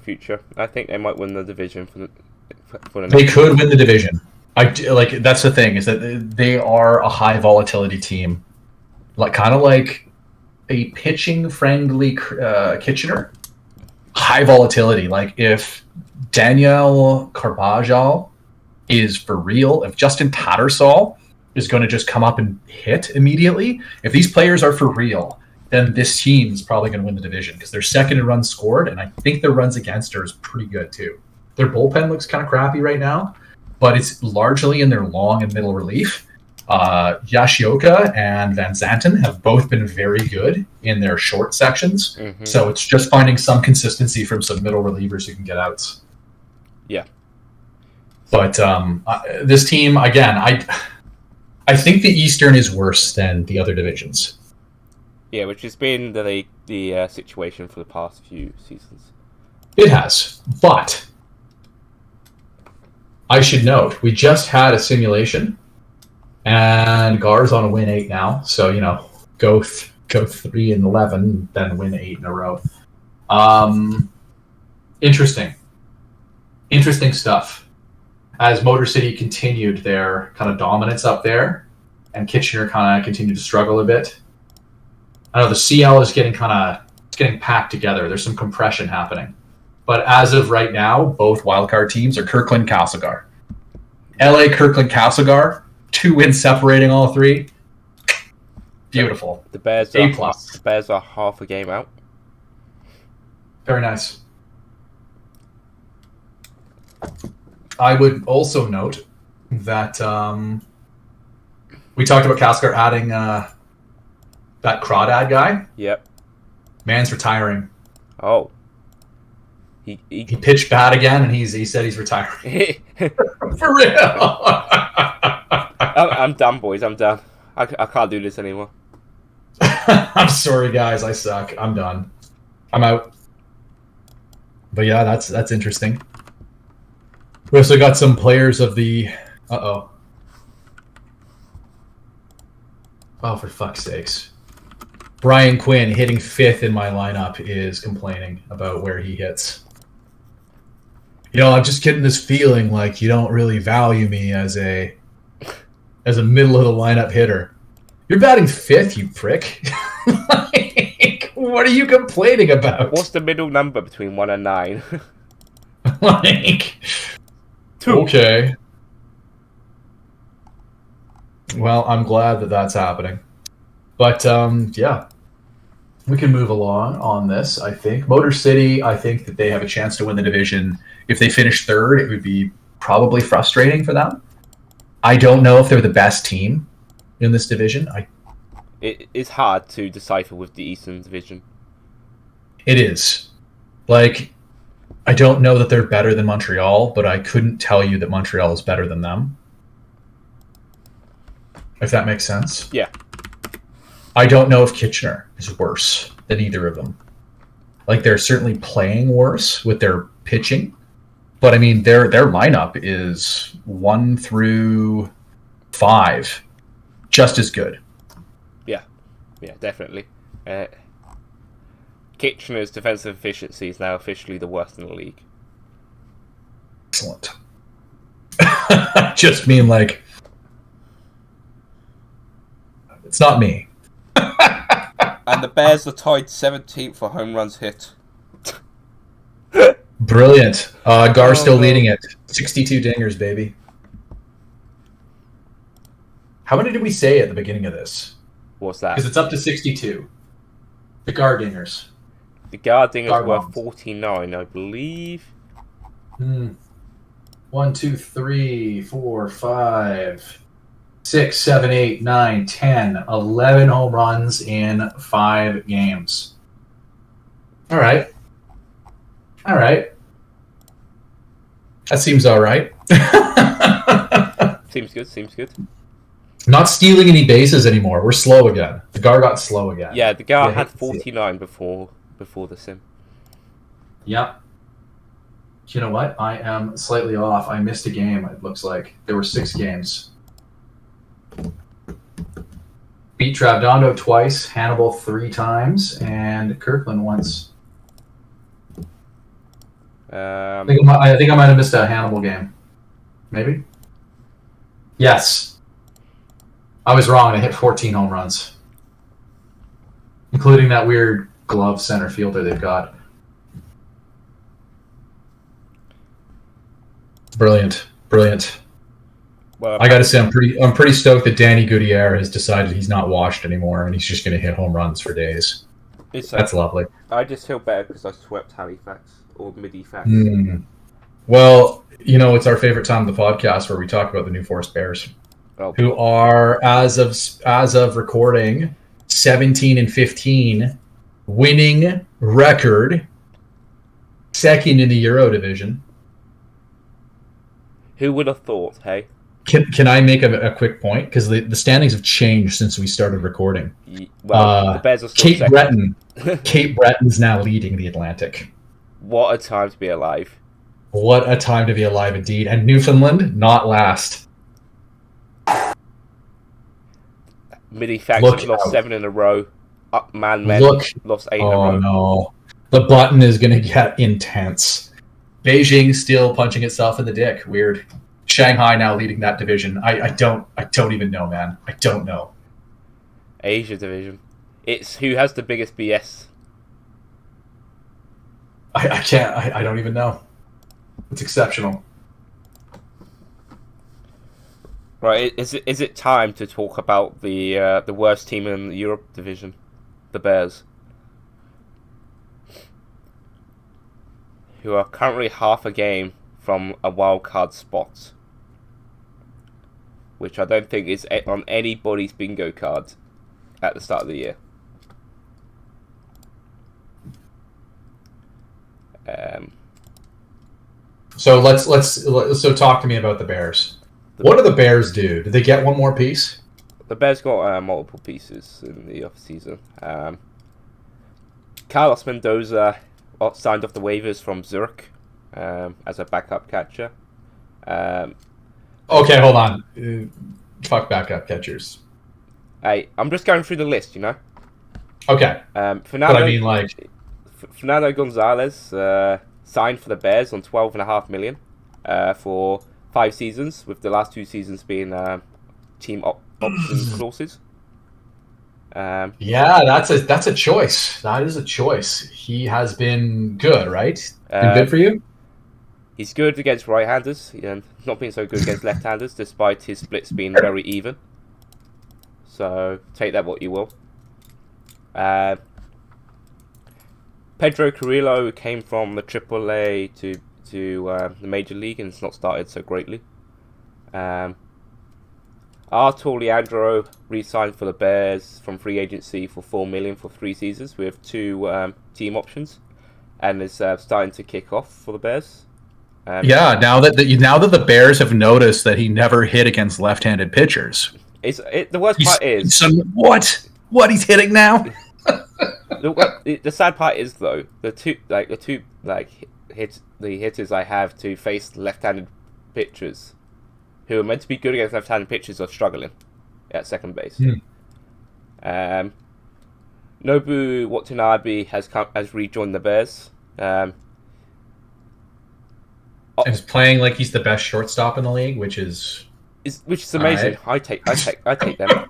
future. I think they might win the division for the They could win the division. like that's the thing, is that they are a high volatility team, like kind of like a pitching friendly Kitchener. High volatility. Like if Daniel Carbajal is for real, if Justin Tattersall is going to just come up and hit immediately, if these players are for real, then this team is probably going to win the division because they're second in runs scored, and I think their runs against are pretty good too. Their bullpen looks kind of crappy right now, but it's largely in their long and middle relief. Yashioka and Van Zanten have both been very good in their short sections, so it's just finding some consistency from some middle relievers who can get outs. Yeah. But this team, again, I think the Eastern is worse than the other divisions. Yeah, which has been the situation for the past few seasons. It has, but I should note, we just had a simulation, and Gar's on a win 8 now, so, go 3-11, then win 8 in a row. Interesting stuff. As Motor City continued their kind of dominance up there, and Kitchener kind of continued to struggle a bit. I know the CL is getting packed together. There's some compression happening. But as of right now, both wildcard teams are Kirkland Castlegar. LA Kirkland Castlegar, 2 wins separating all 3. Beautiful. The Bears A+. The Bears are half a game out. Very nice. I would also note that we talked about Castlegar adding that Crawdad guy. Yep. Man's retiring. Oh. He pitched bad again, and he said he's retiring. For real. I'm done, boys. I'm done. I can't do this anymore. I'm sorry, guys. I suck. I'm done. I'm out. But yeah, that's interesting. We also got some players of the... Uh-oh. Oh, for fuck's sakes. Brian Quinn, hitting 5th in my lineup, is complaining about where he hits. I'm just getting this feeling like you don't really value me as a middle of the lineup hitter. You're batting 5th, you prick. Like, what are you complaining about? What's the middle number between 1 and 9? Like, 2. Okay. Well, I'm glad that that's happening. But, yeah. We can move along on this, I think. Motor City, I think that they have a chance to win the division. If they finish 3rd, it would be probably frustrating for them. I don't know if they're the best team in this division. It is hard to decipher with the Eastern Division. It is. Like, I don't know that they're better than Montreal, but I couldn't tell you that Montreal is better than them. If that makes sense. Yeah. I don't know if Kitchener is worse than either of them. Like, they're certainly playing worse with their pitching. But, I mean, their lineup is 1 through 5. Just as good. Yeah, definitely. Kitchener's defensive efficiency is now officially the worst in the league. Excellent. Just mean, like... It's not me. And the Bears are tied 17th for home runs hit. Brilliant. Gar's still leading it. 62 dingers, baby. How many did we say at the beginning of this? What's that? Because it's up to 62. The Gar dingers. The Gar dingers were bombs. 49, I believe. 1, 2, 3, 4, 5, 6, 7, 8, 9, 10, 11 home runs in 5 games. All right. That seems all right. Seems good. Not stealing any bases anymore. We're slow again. The Gar got slow again. Yeah, the Gar had 49 before the sim. Yep. You know what? I am slightly off. I missed a game, it looks like. There were 6 games. Beat Travadondo twice, Hannibal 3 times, and Kirkland once. I think I might have missed a Hannibal game. Maybe? Yes. I was wrong. I hit 14 home runs, including that weird glove center fielder they've got. Brilliant. Well, I got to say, I'm pretty stoked that Danny Gutierrez has decided he's not washed anymore and he's just going to hit home runs for days. That's lovely. I just feel better because I swept Halifax or Mid-Efax. Well, it's our favorite time of the podcast where we talk about the New Forest Bears, who are, as of recording, 17-15, winning record, second in the Euro division. Who would have thought, hey? Can I make a quick point? Because the standings have changed since we started recording. Well, the Bears are still second. Cape Breton's now leading the Atlantic. What a time to be alive. What a time to be alive indeed. And Newfoundland, not last. Mid-Efax have lost 7 in a row. Men lost 8 in a row. Oh, no. The button is going to get intense. Beijing still punching itself in the dick. Weird. Shanghai now leading that division. I don't even know, man. I don't know. Asia division. It's who has the biggest BS. I can't. I don't even know. It's exceptional. Right, is it time to talk about the worst team in the Europe division, the Bears, who are currently half a game from a wild card spot, which I don't think is on anybody's bingo card at the start of the year. So talk to me about the Bears. What do the Bears do? Do they get one more piece? The Bears got multiple pieces in the off season. Carlos Mendoza signed off the waivers from Zurich as a backup catcher. Okay, hold on. Fuck backup catchers. I'm just going through the list, Okay. Fernando Gonzalez signed for the Bears on $12.5 million for 5 seasons, with the last 2 seasons being team option clauses. Yeah, that's a choice. That is a choice. He has been good, right? Been good for you? He's good against right-handers, not been so good against left-handers, despite his splits being very even. So, take that what you will. Pedro Carrillo came from the AAA to the Major League, and it's not started so greatly. Artur Leandro re-signed for the Bears from free agency for $4 million for 3 seasons with 2 team options, and is starting to kick off for the Bears. Now that the Bears have noticed that he never hit against left-handed pitchers. The worst part is what he's hitting now. The sad part is though the two hitters I have to face left-handed pitchers who are meant to be good against left-handed pitchers are struggling at second base. Nobu Watanabe has rejoined the Bears. He's playing like he's the best shortstop in the league, which is amazing. Right. I take them.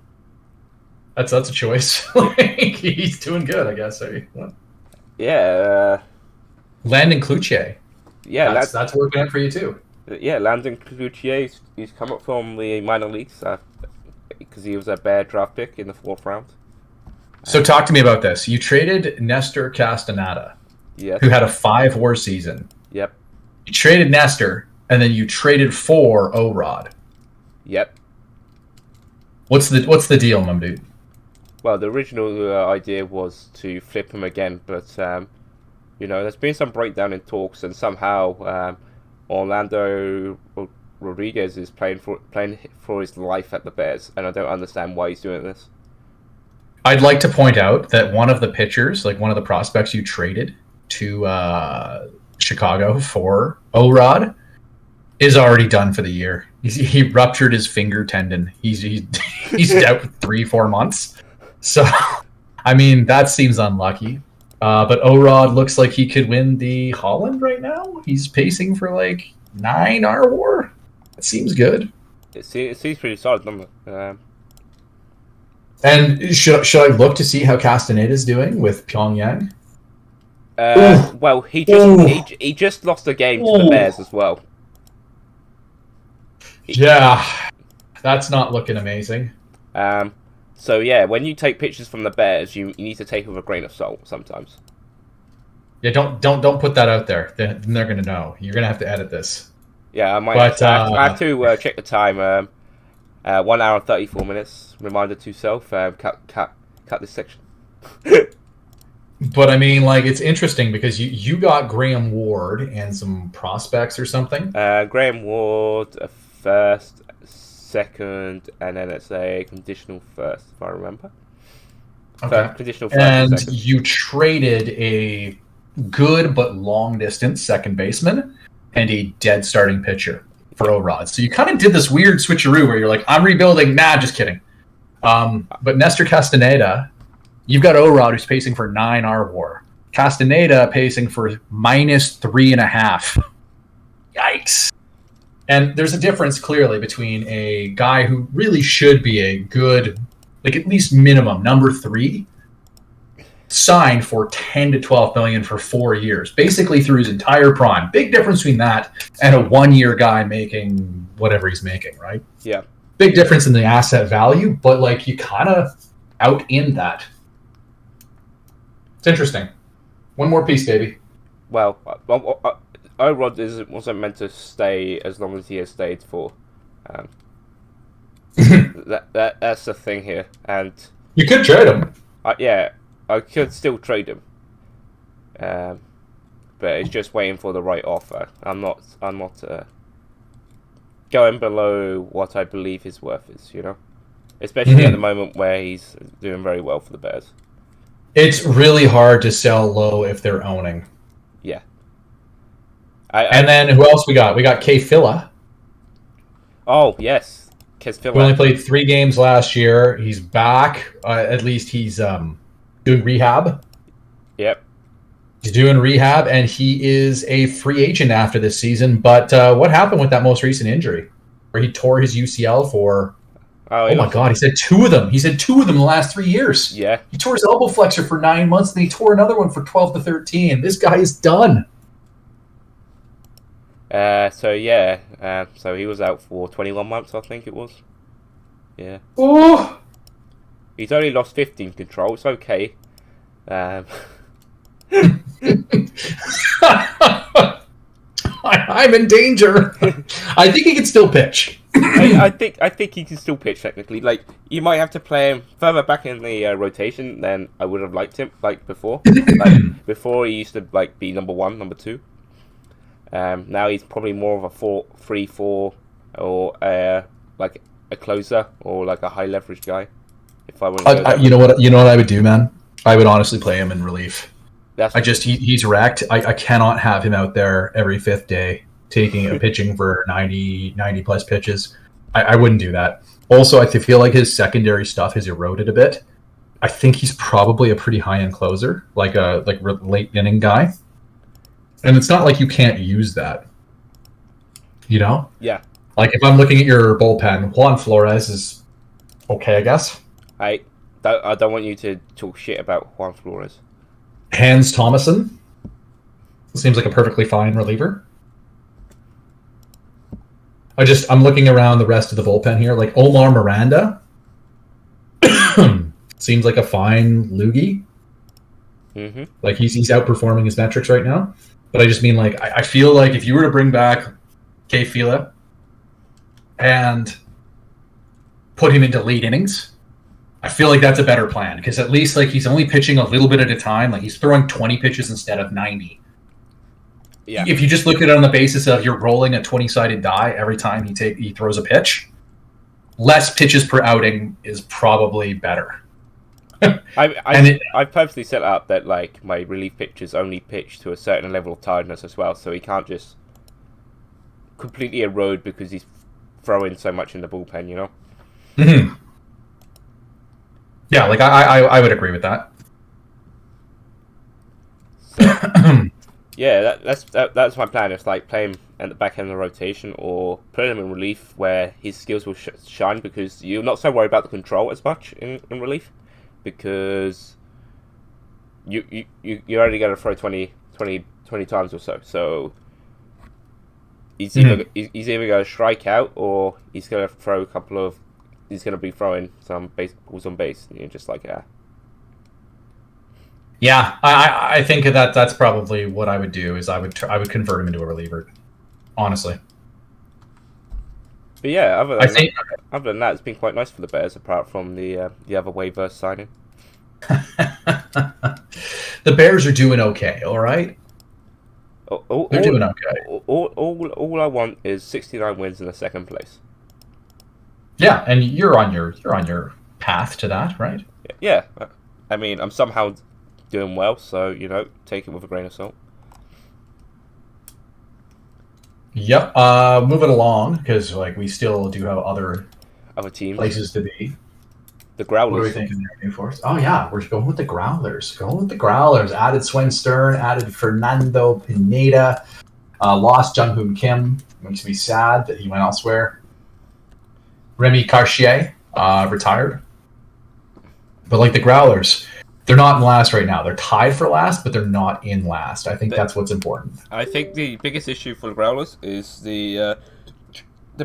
That's a choice. He's doing good, I guess. Yeah. Landon Cloutier. Yeah, that's working out for you too. Yeah, Landon Cloutier. He's come up from the minor leagues because he was a Bear draft pick in the 4th round. So talk to me about this. You traded Nestor Castaneda, who had a 5-WAR season. Yep. You traded Nestor, and then you traded for O-Rod. Yep. What's the deal, my dude? Well, the original idea was to flip him again, but there's been some breakdown in talks, and somehow Orlando Rodriguez is playing for his life at the Bears, and I don't understand why he's doing this. I'd like to point out that one of the pitchers, like one of the prospects you traded to Chicago for O-Rod, is already done for the year. He ruptured his finger tendon. He's out for 3-4 months. So, I mean, that seems unlucky. But O-Rod looks like he could win the Holland right now. He's pacing for like 9 R-WAR. That seems good. it seems pretty solid, doesn't it? And should I look to see how Castaneda's doing with Pyongyang? Well, he just lost a game to the Bears as well. Yeah, that's not looking amazing. So yeah, when you take pictures from the Bears, you need to take it with a grain of salt sometimes. Yeah, don't put that out there. Then they're gonna know. You're gonna have to edit this. Yeah, I might. But, I have to check the time. 1 hour and 34 minutes. Reminder to self. Cut this section. But I mean, like, it's interesting because you got Graham Ward and some prospects or something. Graham Ward, a first, second, and then it's a conditional first, if I remember. Okay. Conditional first. And second. you traded a good but long distance second baseman and a dead starting pitcher for O-Rod. So you kind of did this weird switcheroo where you're like, I'm rebuilding. Nah, just kidding. But Nestor Castaneda, you've got O-Rod who's pacing for 9 R-WAR. Castaneda pacing for -3.5. Yikes. And there's a difference clearly between a guy who really should be a good, like at least minimum, number 3, signed for 10 to 12 million for 4 years, basically through his entire prime. Big difference between that and a 1-year guy making whatever he's making, right? Yeah. Big difference in the asset value, but like you kind of out in that. It's interesting. One more piece, baby. Well, O-Rod wasn't meant to stay as long as he has stayed for. That's the thing here, and you could trade him. Yeah, I could still trade him, but it's just waiting for the right offer. I'm not going below what I believe his worth is. You know, especially at the moment where he's doing very well for the Bears. It's really hard to sell low if they're owning. Yeah. And then who else we got? We got K. Filla. Oh, yes. We only played 3 games last year. He's back. At least he's doing rehab. Yep. He's doing rehab, and he is a free agent after this season. But what happened with that most recent injury? Where he tore his UCL for... Oh my God, he said 2 of them. He said 2 of them in the last 3 years. Yeah. He tore his elbow flexor for 9 months, and he tore another one for 12 to 13. This guy is done. So he was out for 21 months, I think it was. Yeah. Oh. He's only lost 15 control. It's okay. I'm in danger. I think he can still pitch. I think he can still pitch technically. Like, you might have to play him further back in the rotation than I would have liked him. Like before, before he used to like be number 1, number 2. Now he's probably more of a 4-3-4 or like a closer or like a high leverage guy. If I were, you know what I would do, man. I would honestly play him in relief. He's wrecked. I cannot have him out there every 5th day pitching for 90 plus pitches. I wouldn't do that. Also, I feel like his secondary stuff has eroded a bit. I think he's probably a pretty high end closer, like a late inning guy. And it's not like you can't use that. You know? Yeah. Like if I'm looking at your bullpen, Juan Flores is okay, I guess. I don't want you to talk shit about Juan Flores. Hans Thomason seems like a perfectly fine reliever. I'm looking around the rest of the bullpen here. Like Omar Miranda seems like a fine loogie. Mm-hmm. Like he's outperforming his metrics right now. But I just mean like I feel like if you were to bring back K. Fila and put him into late innings, I feel like that's a better plan because at least like he's only pitching a little bit at a time. Like he's throwing 20 pitches instead of 90. Yeah. If you just look at it on the basis of you're rolling a 20-sided die every time he throws a pitch, less pitches per outing is probably better. I purposely set up that like my relief pitchers only pitch to a certain level of tiredness as well, so he can't just completely erode because he's throwing so much in the bullpen, you know? Mm-hmm. Yeah, like I would agree with that. So, Yeah, that's my plan. It's like play him at the back end of the rotation or put him in relief where his skills will shine because you're not so worried about the control as much in relief because you're only going to throw 20 times or so. So he's either going to strike out or he's going to throw he's going to be throwing some balls on base. And you're just like, yeah. Yeah, I think that's probably what I would do. Is I would convert him into a reliever, honestly. But yeah, other than that, it's been quite nice for the Bears. Apart from the other waiver signing, the Bears are doing okay. All right, they're doing okay. All I want is 69 wins in the second place. Yeah, and you're on your path to that, right? Yeah, I mean, I'm somehow doing well, so take it with a grain of salt. Yep. Moving along because we still do have other teams, places to be. The Growlers. What are we thinking there, New Force? Oh yeah, we're going with the Growlers. Added Swen Stern. Added Fernando Pineda. Lost Jung Hoon Kim. Makes me sad that he went elsewhere. Remy Cartier retired. But the Growlers, they're not in last right now. They're tied for last, but they're not in last. I think that's what's important. I think the biggest issue for the Growlers is the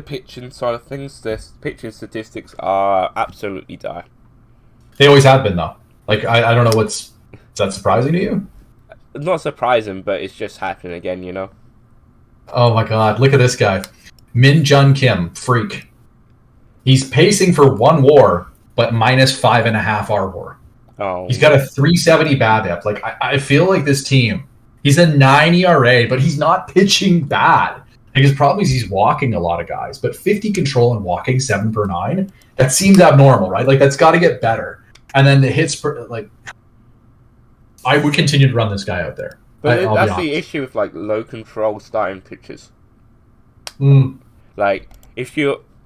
pitching side of things. Their pitching statistics are absolutely dire. They always have been, though. I don't know is that surprising to you? Not surprising, but it's just happening again, Oh my god, look at this guy. Min Jun Kim, freak. He's pacing for 1 WAR, but minus 5.5 RWAR. Oh. He's got a 370 BABIP. I feel like this team, he's a 9 ERA, but he's not pitching bad. His problem is he's walking a lot of guys, but 50 control and walking 7 per 9, that seems abnormal, right? That's got to get better. And then the hits per, I would continue to run this guy out there. But that's the issue with low control starting pitchers.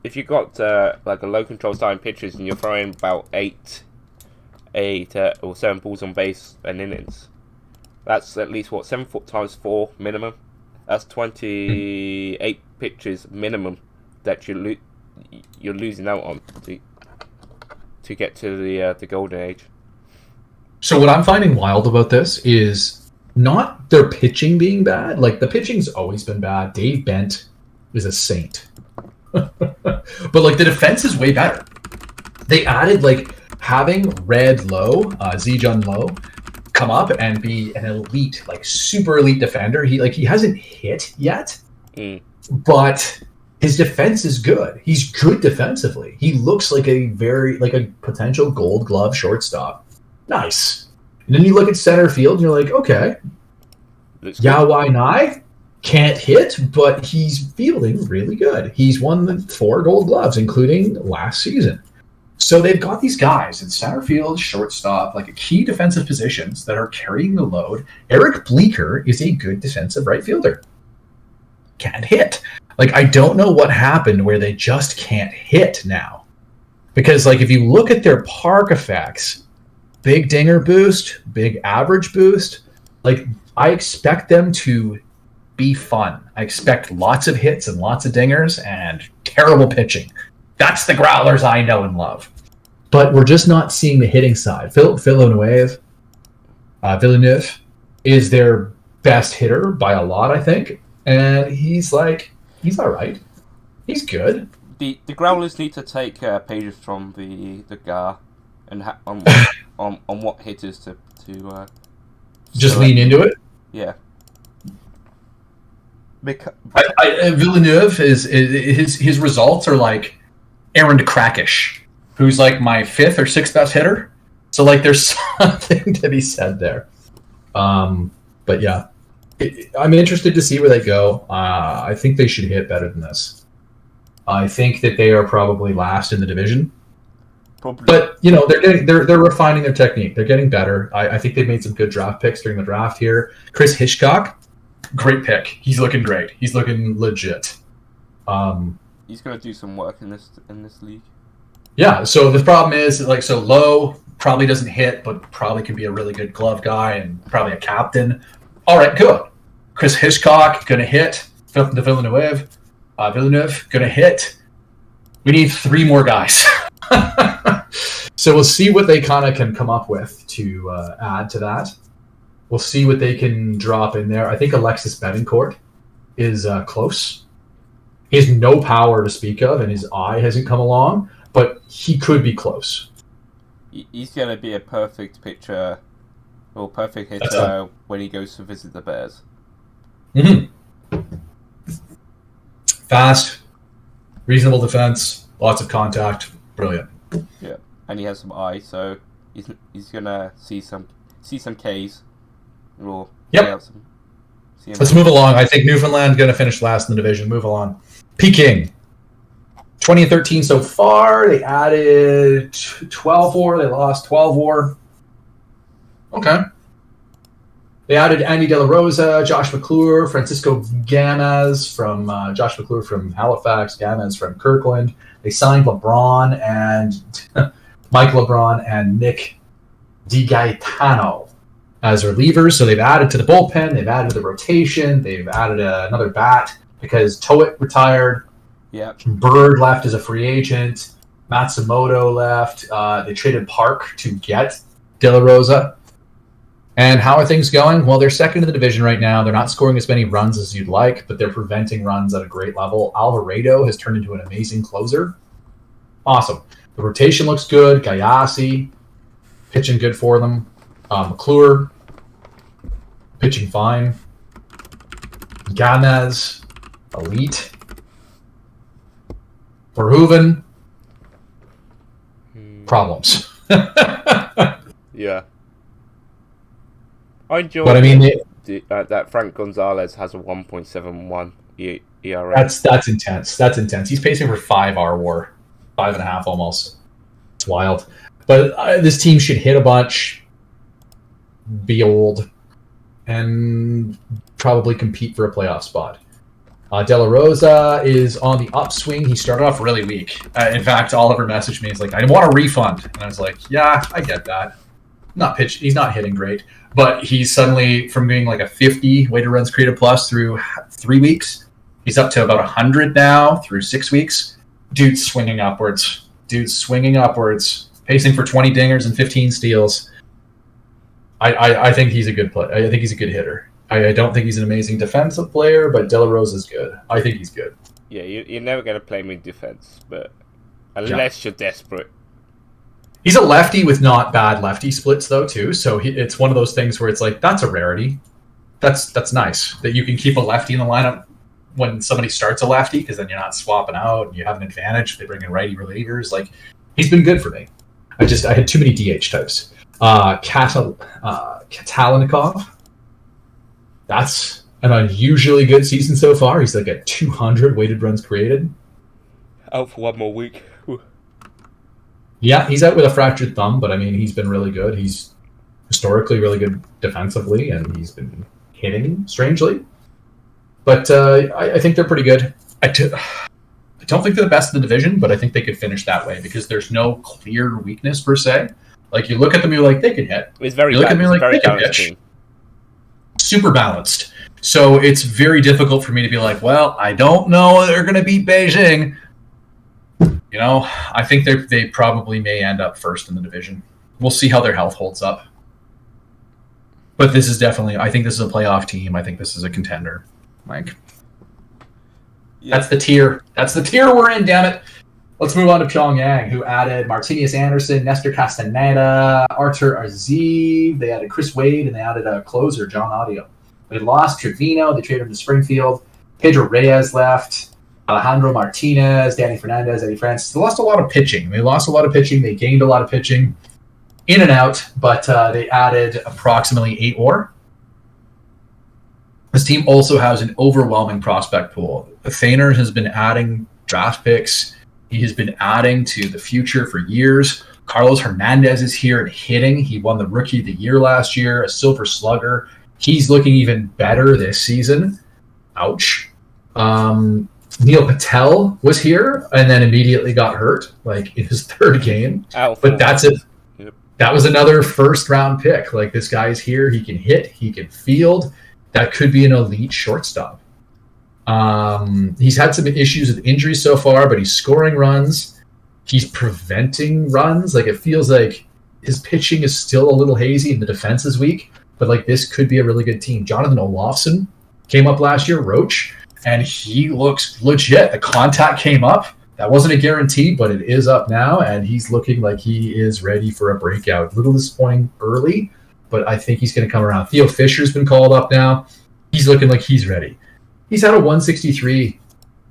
If you got a low control starting pitchers and you're throwing about 8 or 7 balls on base and innings, that's at least 7 times 4 minimum. That's 28 pitches minimum that you're losing out on to get to the golden age. So what I'm finding wild about this is not their pitching being bad. The pitching's always been bad. Dave Bent is a saint. But the defense is way better. They added having Red Lowe, Zijun Lowe, come up and be an elite, super elite defender. He hasn't hit yet, but his defense is good. He's good defensively. He looks like a potential Gold Glove shortstop. Nice. And then you look at center field and you're like, okay, Yawai Nai can't hit, but he's fielding really good. He's won the 4 Gold Gloves, including last season. So they've got these guys in center field, shortstop, key defensive positions that are carrying the load. Eric Bleeker is a good defensive right fielder. Can't hit. I don't know what happened where they just can't hit now. Because, if you look at their park effects, big dinger boost, big average boost, I expect them to be fun. I expect lots of hits and lots of dingers and terrible pitching. That's the Growlers I know and love. But we're just not seeing the hitting side. Villeneuve is their best hitter by a lot, I think. And he's all right. He's good. The Growlers need to take pages from the GAR and on what hitters to just lean into it. Yeah. Villeneuve is his results are Aaron DeCrackish, who's my 5th or 6th best hitter. So there's something to be said there. But yeah, I'm interested to see where they go. I think they should hit better than this. I think that they are probably last in the division. Probably. But they're refining their technique. They're getting better. I think they've made some good draft picks during the draft here. Chris Hitchcock, great pick. He's looking great. He's looking legit. He's going to do some work in this league. Yeah, so the problem is, Lowe probably doesn't hit, but probably can be a really good glove guy and probably a captain. All right, good. Chris Hitchcock going to hit. Villeneuve going to hit. We need 3 more guys. So we'll see what they kind of can come up with to add to that. We'll see what they can drop in there. I think Alexis Betancourt is close. He has no power to speak of, and his eye hasn't come along, but he could be close. He's going to be a perfect pitcher, or perfect hitter when he goes to visit the Bears. Mm-hmm. Fast, reasonable defense, lots of contact, brilliant. Yeah, and he has some eye, so he's going to see some Ks. Or yep. Let's move along. I think Newfoundland going to finish last in the division. Move along. Peking. 20-13 so far. They added 12 WAR. They lost 12 WAR. Okay. They added Andy De La Rosa, Josh McClure, Francisco Gamez from Josh McClure from Halifax, Gamez from Kirkland. They signed LeBron and Mike LeBron and Nick DiGaetano as relievers. So they've added to the bullpen, they've added to the rotation, they've added another bat because Toet retired. Yeah. Bird left as a free agent. Matsumoto left. They traded Park to get De La Rosa. And how are things going? Well, they're second in the division right now. They're not scoring as many runs as you'd like, but they're preventing runs at a great level. Alvarado has turned into an amazing closer. Awesome. The rotation looks good. Gayasi, pitching good for them. McClure, pitching fine. Gamez, elite. Verhoeven, problems. Yeah. I enjoy but I mean, that Frank Gonzalez has a 1.71 ERA. That's intense. That's intense. He's pacing for 5 RWAR, 5.5 almost. It's wild. But this team should hit a bunch, be old, and probably compete for a playoff spot. De La Rosa is on the upswing. He started off really weak. In fact, Oliver messaged me. He's like, I want a refund. And I was like, yeah, I get that. He's not hitting great. But he's suddenly, from being like a 50 weighted runs created plus through 3 weeks, he's up to about 100 now through 6 weeks. Dude's swinging upwards. Pacing for 20 dingers and 15 steals. I think he's a good player. I think he's a good hitter. I don't think he's an amazing defensive player, but De La Rosa is good. I think he's good. Yeah, you're never going to play him in defense, but unless you're desperate. He's a lefty with not bad lefty splits, though, too. So it's one of those things where it's like, that's a rarity. That's nice that you can keep a lefty in the lineup when somebody starts a lefty, because then you're not swapping out and you have an advantage. They bring in righty relievers. Like, he's been good for me. I had too many DH types. Katalinikov. That's an unusually good season so far. He's like at 200 weighted runs created. Out for 1 more week. Yeah, he's out with a fractured thumb, but I mean, he's been really good. He's historically really good defensively, and he's been hitting strangely. But I think they're pretty good. I don't think they're the best in the division, but I think they could finish that way because there's no clear weakness per se. Like, you look at them, you're like, they can hit. It's very you look at them, you're like, they can pitch. Super balanced. So it's very difficult for me to be like, well, I don't know they're going to beat Beijing. You know, I think they probably may end up first in the division. We'll see how their health holds up. But this is definitely, I think this is a playoff team. I think this is a contender. Like, yeah. That's the tier. That's the tier we're in, damn it. Let's move on to Pyongyang, who added Martinius Anderson, Nestor Castaneda, Artur Arzib. They added Chris Wade, and they added a closer, John Audio. They lost Trevino. They traded him to Springfield. Pedro Reyes left. Alejandro Martinez, Danny Fernandez, Eddie Francis. They lost a lot of pitching. They gained a lot of pitching in and out, but they added approximately 8 WAR. This team also has an overwhelming prospect pool. Thainer has been adding draft picks. He has been adding to the future for years. Carlos Hernandez is here and hitting. He won the Rookie of the Year last year, a Silver Slugger. He's looking even better this season. Ouch. Neil Patel was here and then immediately got hurt, like in his 3rd game. But that's it. Yep. That was another first-round pick. Like, this guy's here. He can hit. He can field. that could be an elite shortstop. He's had some issues with injuries so far, but he's scoring runs. He's preventing runs. Like, it feels like his pitching is still a little hazy and the defense is weak, but like this could be a really good team. Jonathan Olofsson came up last year, Roach, and he looks legit. The contact came up. That wasn't a guarantee, but it is up now, and he's looking like he is ready for a breakout. A little disappointing early, but I think he's going to come around. Theo Fisher's been called up now. He's looking like he's ready. He's had a 163,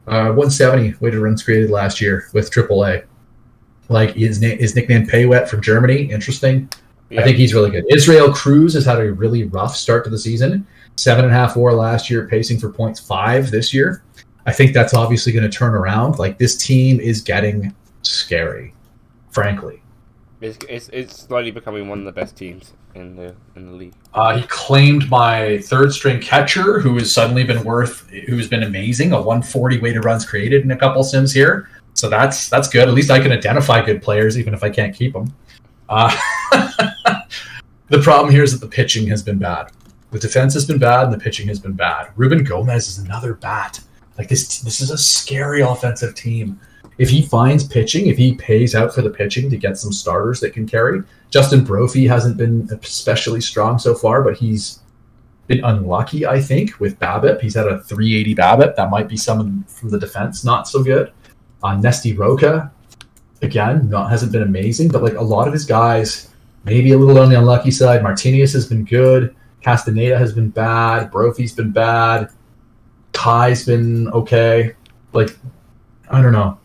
170 weighted runs created last year with AAA. Like, his nickname Paywet from Germany. Interesting. Yeah. I think he's really good. Israel Cruz has had a really rough start to the season. 7.5 WAR last year, pacing for 0.5 this year. I think that's obviously going to turn around. Like, this team is getting scary, frankly. It's slowly becoming one of the best teams in the league. He claimed my third string catcher, who has suddenly been who's been amazing. A 140 weighted runs created in a couple sims here, so that's good. At least I can identify good players, even if I can't keep them. The problem here is that the pitching has been bad. The defense has been bad, and the pitching has been bad. Ruben Gomez is another bat. Like, this is a scary offensive team. If he finds pitching, if he pays out for the pitching to get some starters that can carry. Justin Brophy hasn't been especially strong so far, but he's been unlucky, I think, with BABIP. He's had a 380 BABIP. That might be someone from the defense not so good. Nesty Roca, again, hasn't been amazing, but like a lot of his guys, maybe a little on the unlucky side. Martinez has been good. Castaneda has been bad. Brophy's been bad. Kai's been okay. Like, I don't know.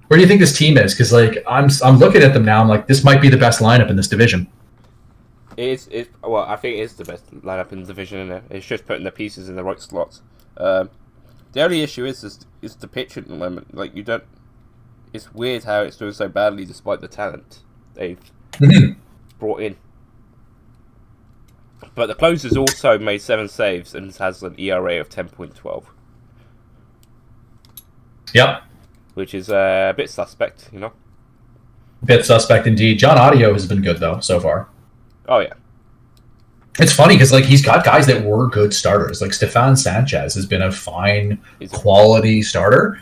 Where do you think this team is? Because like I'm looking at them now. I'm like, this might be the best lineup in this division. Well, I think it is the best lineup in the division. Isn't it? It's just putting the pieces in the right slots. The only issue is the pitch at the moment. Like, you don't. It's weird how it's doing so badly despite the talent they've brought in. But the closer's also made 7 saves and has an ERA of 10.12. Yep. Which is a bit suspect, you know? Bit suspect indeed. John Audio has been good, though, so far. Oh, yeah. It's funny because like he's got guys that were good starters. Like, Stefan Sanchez has been a fine quality starter.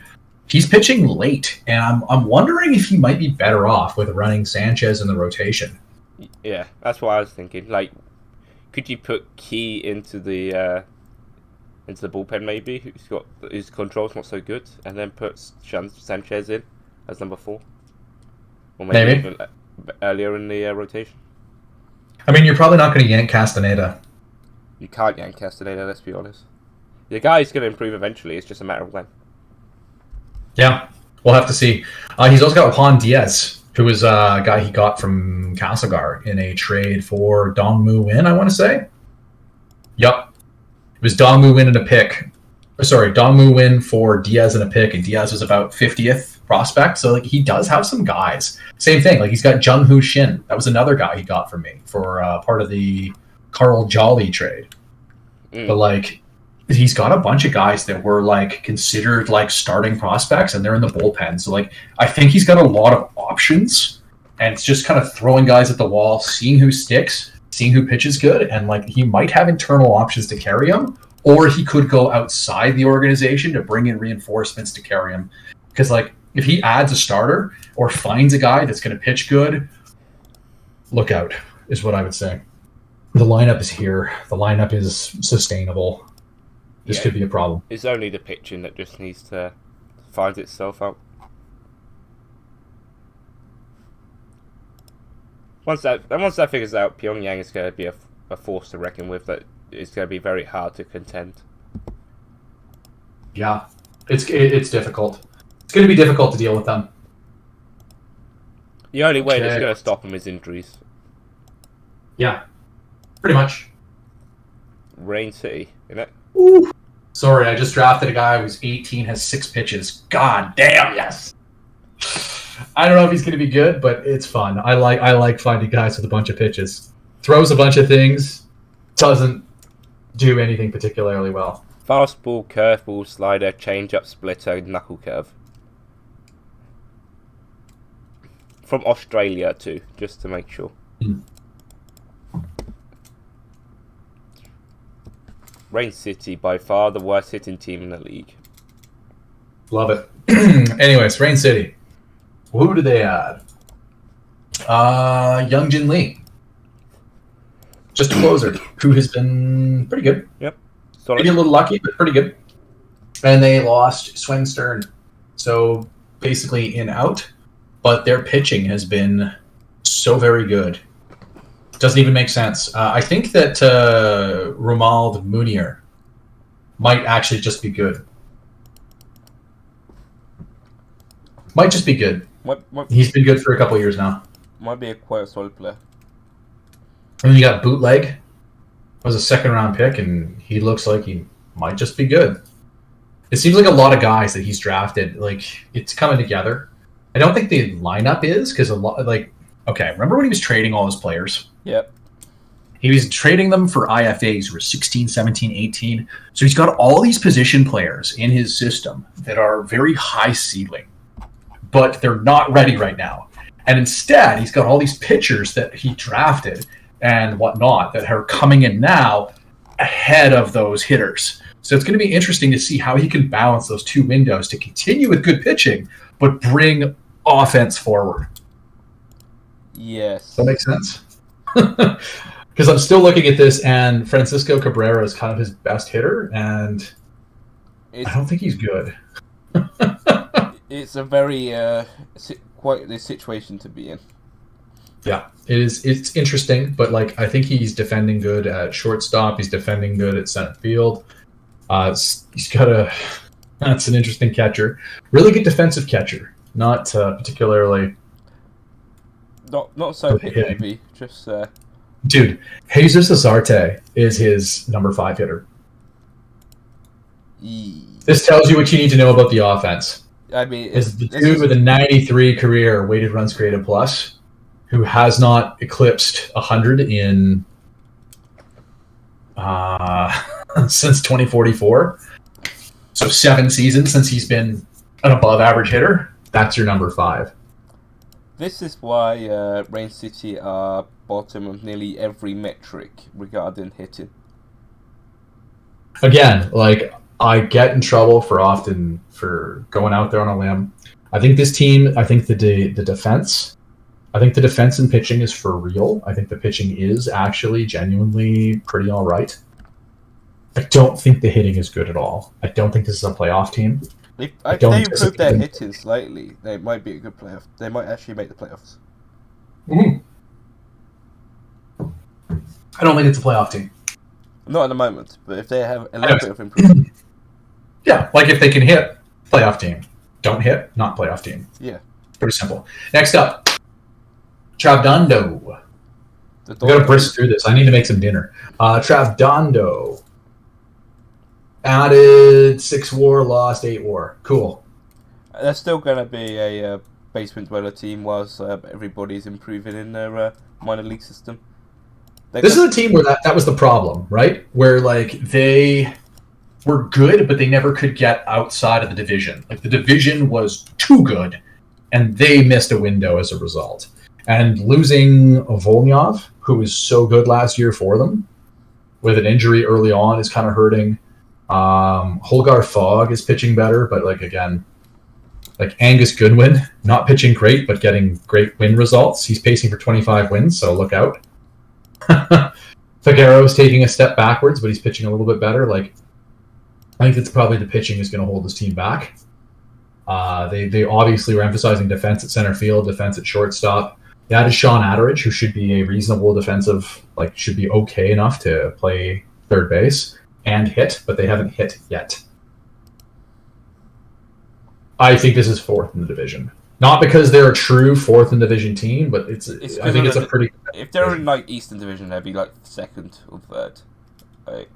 He's pitching late, and I'm wondering if he might be better off with running Sanchez in the rotation. Yeah, that's what I was thinking. Like, could you put Key into the bullpen maybe? His control's not so good, and then put Sanchez in as number 4, or maybe even earlier in the rotation. I mean, you're probably not going to yank Castaneda. You can't yank Castaneda. Let's be honest. The guy's going to improve eventually. It's just a matter of when. Yeah, we'll have to see. He's also got Juan Diaz, who was a guy he got from Castlegar in a trade for Dongmu Win, I want to say. Yup. It was Dongmu Win and a pick. Sorry, Dongmu Win for Diaz and a pick, and Diaz was about 50th prospect. So like, he does have some guys. Same thing. Like, he's got Jung Hoo Shin. That was another guy he got from me for part of the Carl Jolly trade. But like, he's got a bunch of guys that were like considered like starting prospects, and they're in the bullpen. So like, I think he's got a lot of options, and it's just kind of throwing guys at the wall, seeing who sticks, seeing who pitches good, and like, he might have internal options to carry him, or he could go outside the organization to bring in reinforcements to carry him. Because like, if he adds a starter or finds a guy that's going to pitch good, look out, is what I would say. The lineup is here. The lineup is sustainable. This could be a problem. It's only the pitching that just needs to find itself out. Once that figures out, Pyongyang is going to be a force to reckon with. That it's going to be very hard to contend. Yeah, it's difficult. It's going to be difficult to deal with them. The only way that's going to stop them is injuries. Yeah, pretty much. Rain City, innit? Ooh. Sorry, I just drafted a guy who's 18, has 6 pitches. God damn, yes. I don't know if he's going to be good, but it's fun. I like finding guys with a bunch of pitches. Throws a bunch of things, doesn't do anything particularly well. Fastball, curveball, slider, changeup, splitter, knuckle curve. From Australia too, just to make sure. Rain City, by far the worst hitting team in the league. Love it. Anyways, Rain City. Who do they add? Young Jin Lee. Just a closer who has been pretty good. Yep. Maybe a little lucky, but pretty good. And they lost Swen Stern. So basically in out. But their pitching has been so very good. Doesn't even make sense. I think that Romald Munier might actually just be good. Might just be good. He's been good for a couple of years now. Might be quite a solid player. And then you got Bootleg. Was a second-round pick, and he looks like he might just be good. It seems like a lot of guys that he's drafted, like, it's coming together. I don't think the lineup is, because a lot, like, okay, remember when he was trading all his players? Yep. He was trading them for IFAs who were 16, 17, 18. So he's got all these position players in his system that are very high ceiling, but they're not ready right now. And instead, he's got all these pitchers that he drafted and whatnot that are coming in now ahead of those hitters. So it's going to be interesting to see how he can balance those two windows to continue with good pitching, but bring offense forward. Yes. Does that make sense? Because I'm still looking at this, and Francisco Cabrera is kind of his best hitter, and I don't think he's good. It's a very quite the situation to be in. Yeah, it is. It's interesting, but like I think he's defending good at shortstop. He's defending good at center field. He's got a. That's an interesting catcher. Really good defensive catcher. Not particularly. Not so hit heavy. Just. Dude, Jesus Azarte is his number 5 hitter. This tells you what you need to know about the offense. I mean, is the dude with a 93 career weighted runs created plus, who has not eclipsed 100 in since 2044. So 7 seasons since he's been an above average hitter. That's your number 5. This is why Rain City are bottom of nearly every metric regarding hitting. Again, like I get in trouble for going out there on a limb. I think this team. I think the defense. I think the defense and pitching is for real. I think the pitching is actually genuinely pretty all right. I don't think the hitting is good at all. I don't think this is a playoff team. If they improve their hitting slightly, they might be a good playoff. They might actually make the playoffs. Mm-hmm. I don't think it's a playoff team. Not at the moment, but if they have a little bit of improvement. Yeah, like if they can hit, playoff team. Don't hit, not playoff team. Yeah. Pretty simple. Next up, Travdondo. I gotta brisk through this. I need to make some dinner. Travdondo. Added 6 WAR, lost 8 WAR. Cool. They're still going to be a basement dweller team whilst everybody's improving in their minor league system. This is a team where that was the problem, right? Where like they were good, but they never could get outside of the division. Like the division was too good, and they missed a window as a result. And losing Volnyov, who was so good last year for them, with an injury early on, is kind of hurting. Holgar Fogg is pitching better, but like again, like Angus Goodwin, not pitching great, but getting great win results. He's pacing for 25 wins, so look out. Figueroa's taking a step backwards, but he's pitching a little bit better. Like, I think it's probably the pitching is going to hold this team back. They obviously were emphasizing defense at center field, defense at shortstop. They added Sean Atteridge, who should be a reasonable defensive, like should be okay enough to play third base and hit, but they haven't hit yet. I think this is 4th in the division. Not because they're a true 4th in division team, but I think it's a pretty. If they're in like Eastern Division, they'd be like 2nd or 3rd. Like,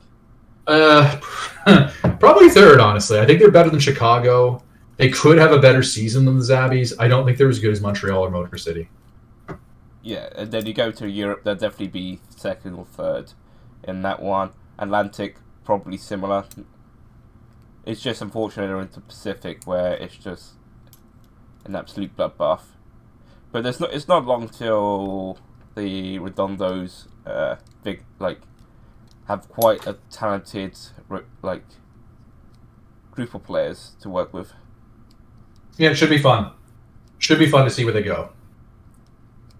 probably 3rd. Honestly, I think they're better than Chicago. They could have a better season than the Zabbies. I don't think they're as good as Montreal or Motor City. Yeah, and then you go to Europe, they'll definitely be 2nd or 3rd in that one. Atlantic, probably similar. It's just unfortunate they're into Pacific, where it's just an absolute bloodbath. But it's not long till the Redondos have quite a talented like group of players to work with. Yeah, it should be fun. Should be fun to see where they go.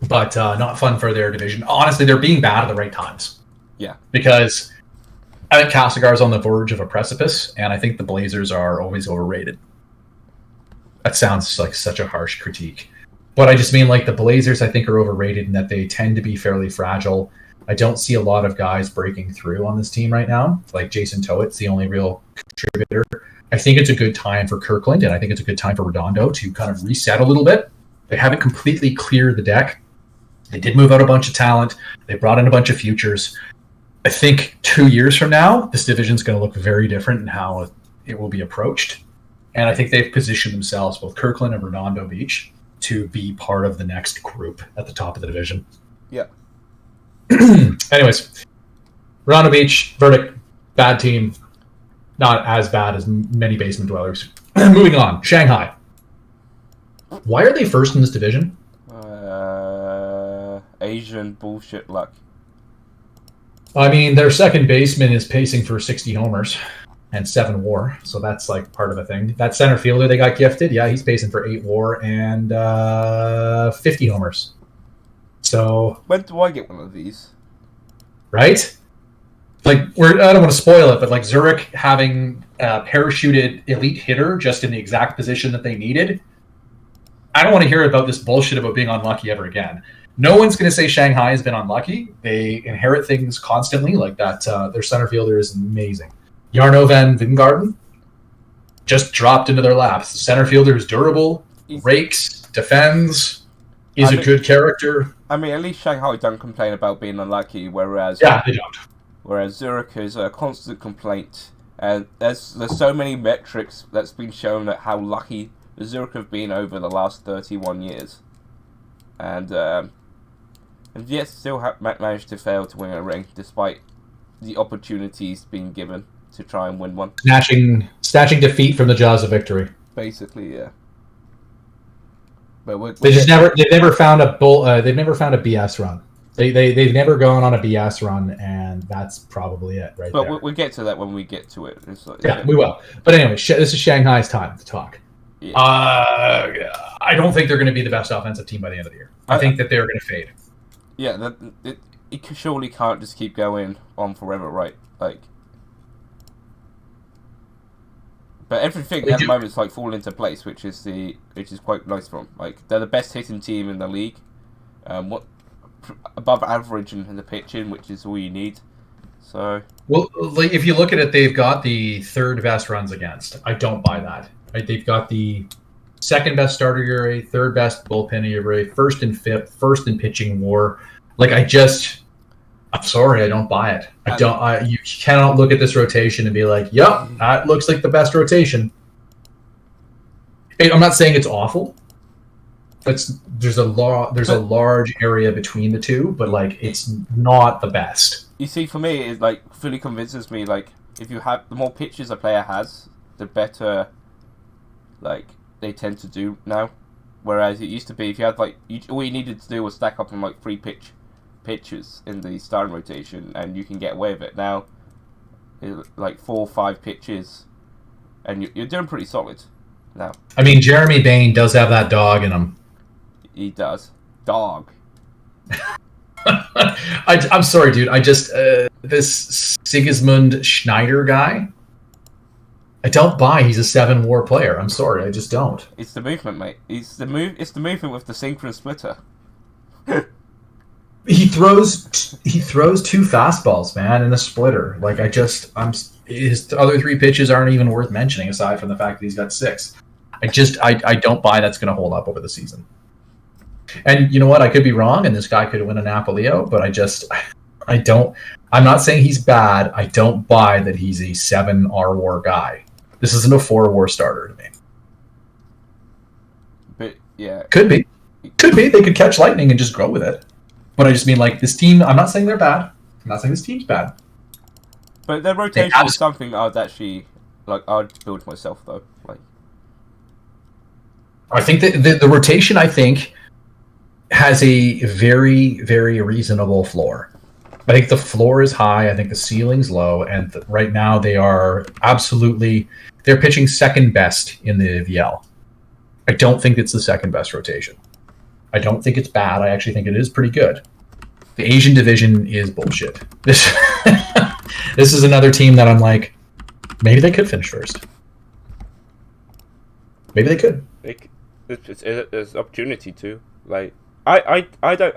But not fun for their division. Honestly, they're being bad at the right times. Yeah. Because I think Castigar's on the verge of a precipice, and I think the Blazers are always overrated. That sounds like such a harsh critique. But I just mean like the Blazers, I think, are overrated in that they tend to be fairly fragile. I don't see a lot of guys breaking through on this team right now. Like Jason Toett's the only real contributor. I think it's a good time for Kirkland, and I think it's a good time for Redondo to kind of reset a little bit. They haven't completely cleared the deck. They did move out a bunch of talent. They brought in a bunch of futures. I think 2 years from now, this division's going to look very different in how it will be approached. And I think they've positioned themselves, both Kirkland and Redondo Beach, to be part of the next group at the top of the division. Yeah. Anyways, Redondo Beach, verdict, bad team. Not as bad as many basement dwellers. Moving on, Shanghai. Why are they first in this division? Asian bullshit luck. I mean, their second baseman is pacing for 60 homers and 7 WAR, so that's like part of the thing. That center fielder they got gifted, yeah, he's pacing for 8 WAR and 50 homers. So when do I get one of these? Right? Like, I don't want to spoil it, but like Zurich having a parachuted elite hitter just in the exact position that they needed. I don't want to hear about this bullshit about being unlucky ever again. No one's going to say Shanghai has been unlucky. They inherit things constantly like that. Their center fielder is amazing. Jarno van Vingarden just dropped into their laps. The center fielder is durable, rakes, defends, is a good character. I mean, at least Shanghai don't complain about being unlucky, whereas yeah, they don't. Whereas Zurich is a constant complaint, and there's so many metrics that's been shown at how lucky Zurich have been over the last 31 years, and yet still managed to fail to win a ring despite the opportunities being given to try and win one. Snatching defeat from the jaws of victory. Basically, yeah. But they've never found a BS run. They've never gone on a BS run, and that's probably it, right? But we'll get to that when we get to it. We will. But anyway, this is Shanghai's time to talk. Yeah. I don't think they're going to be the best offensive team by the end of the year. I think that they're going to fade. Yeah, it surely can't just keep going on forever, right? Like, but everything at the moment is like falling into place, which is quite nice for them. Like, they're the best hitting team in the league. Above average in the pitching, which is all you need. So, well, like, if you look at it, they've got the third best runs against. I don't buy that. Right? They've got the second best starter ERA, third best bullpen ERA, first in FIP, first in pitching WAR. Like, I'm sorry, I don't buy it. You cannot look at this rotation and be like, "Yep, that looks like the best rotation." I'm not saying it's awful. There's a large area between the two, but like it's not the best. You see, for me, it like fully convinces me. Like, if you have the more pitches a player has, the better, like, they tend to do now. Whereas it used to be, if you had like all you needed to do was stack up on like 3 pitches in the starting rotation, and you can get away with it. Now, like 4 or 5 pitches, and you're doing pretty solid now. I mean, Jeremy Bain does have that dog in him. He does. Dog. I'm sorry, dude. I just this Sigismund Schneider guy. I don't buy he's a 7 WAR player. I'm sorry, I just don't. It's the movement, mate. It's the movement with the synchronous splitter. He throws 2 fastballs, man, in the splitter. Like, his other 3 pitches aren't even worth mentioning aside from the fact that he's got 6. I don't buy that's going to hold up over the season. And you know what? I could be wrong, and this guy could win a Napolio, but I don't. I'm not saying he's bad. I don't buy that he's a 7 R-WAR guy. This isn't a 4 WAR starter to me. But yeah, could be. They could catch lightning and just grow with it. But I just mean, like, this team. I'm not saying they're bad. I'm not saying this team's bad. But their rotation is something I'd actually I'd build myself though. Like, I think that the rotation, I think, has a very, very reasonable floor. I think the floor is high. I think the ceiling's low, and right now they are they're pitching second best in the VL. I don't think it's the second best rotation. I don't think it's bad. I actually think it is pretty good. The Asian division is bullshit. This is another team that I'm like, maybe they could finish first. Maybe they could. There's opportunity to. Like, I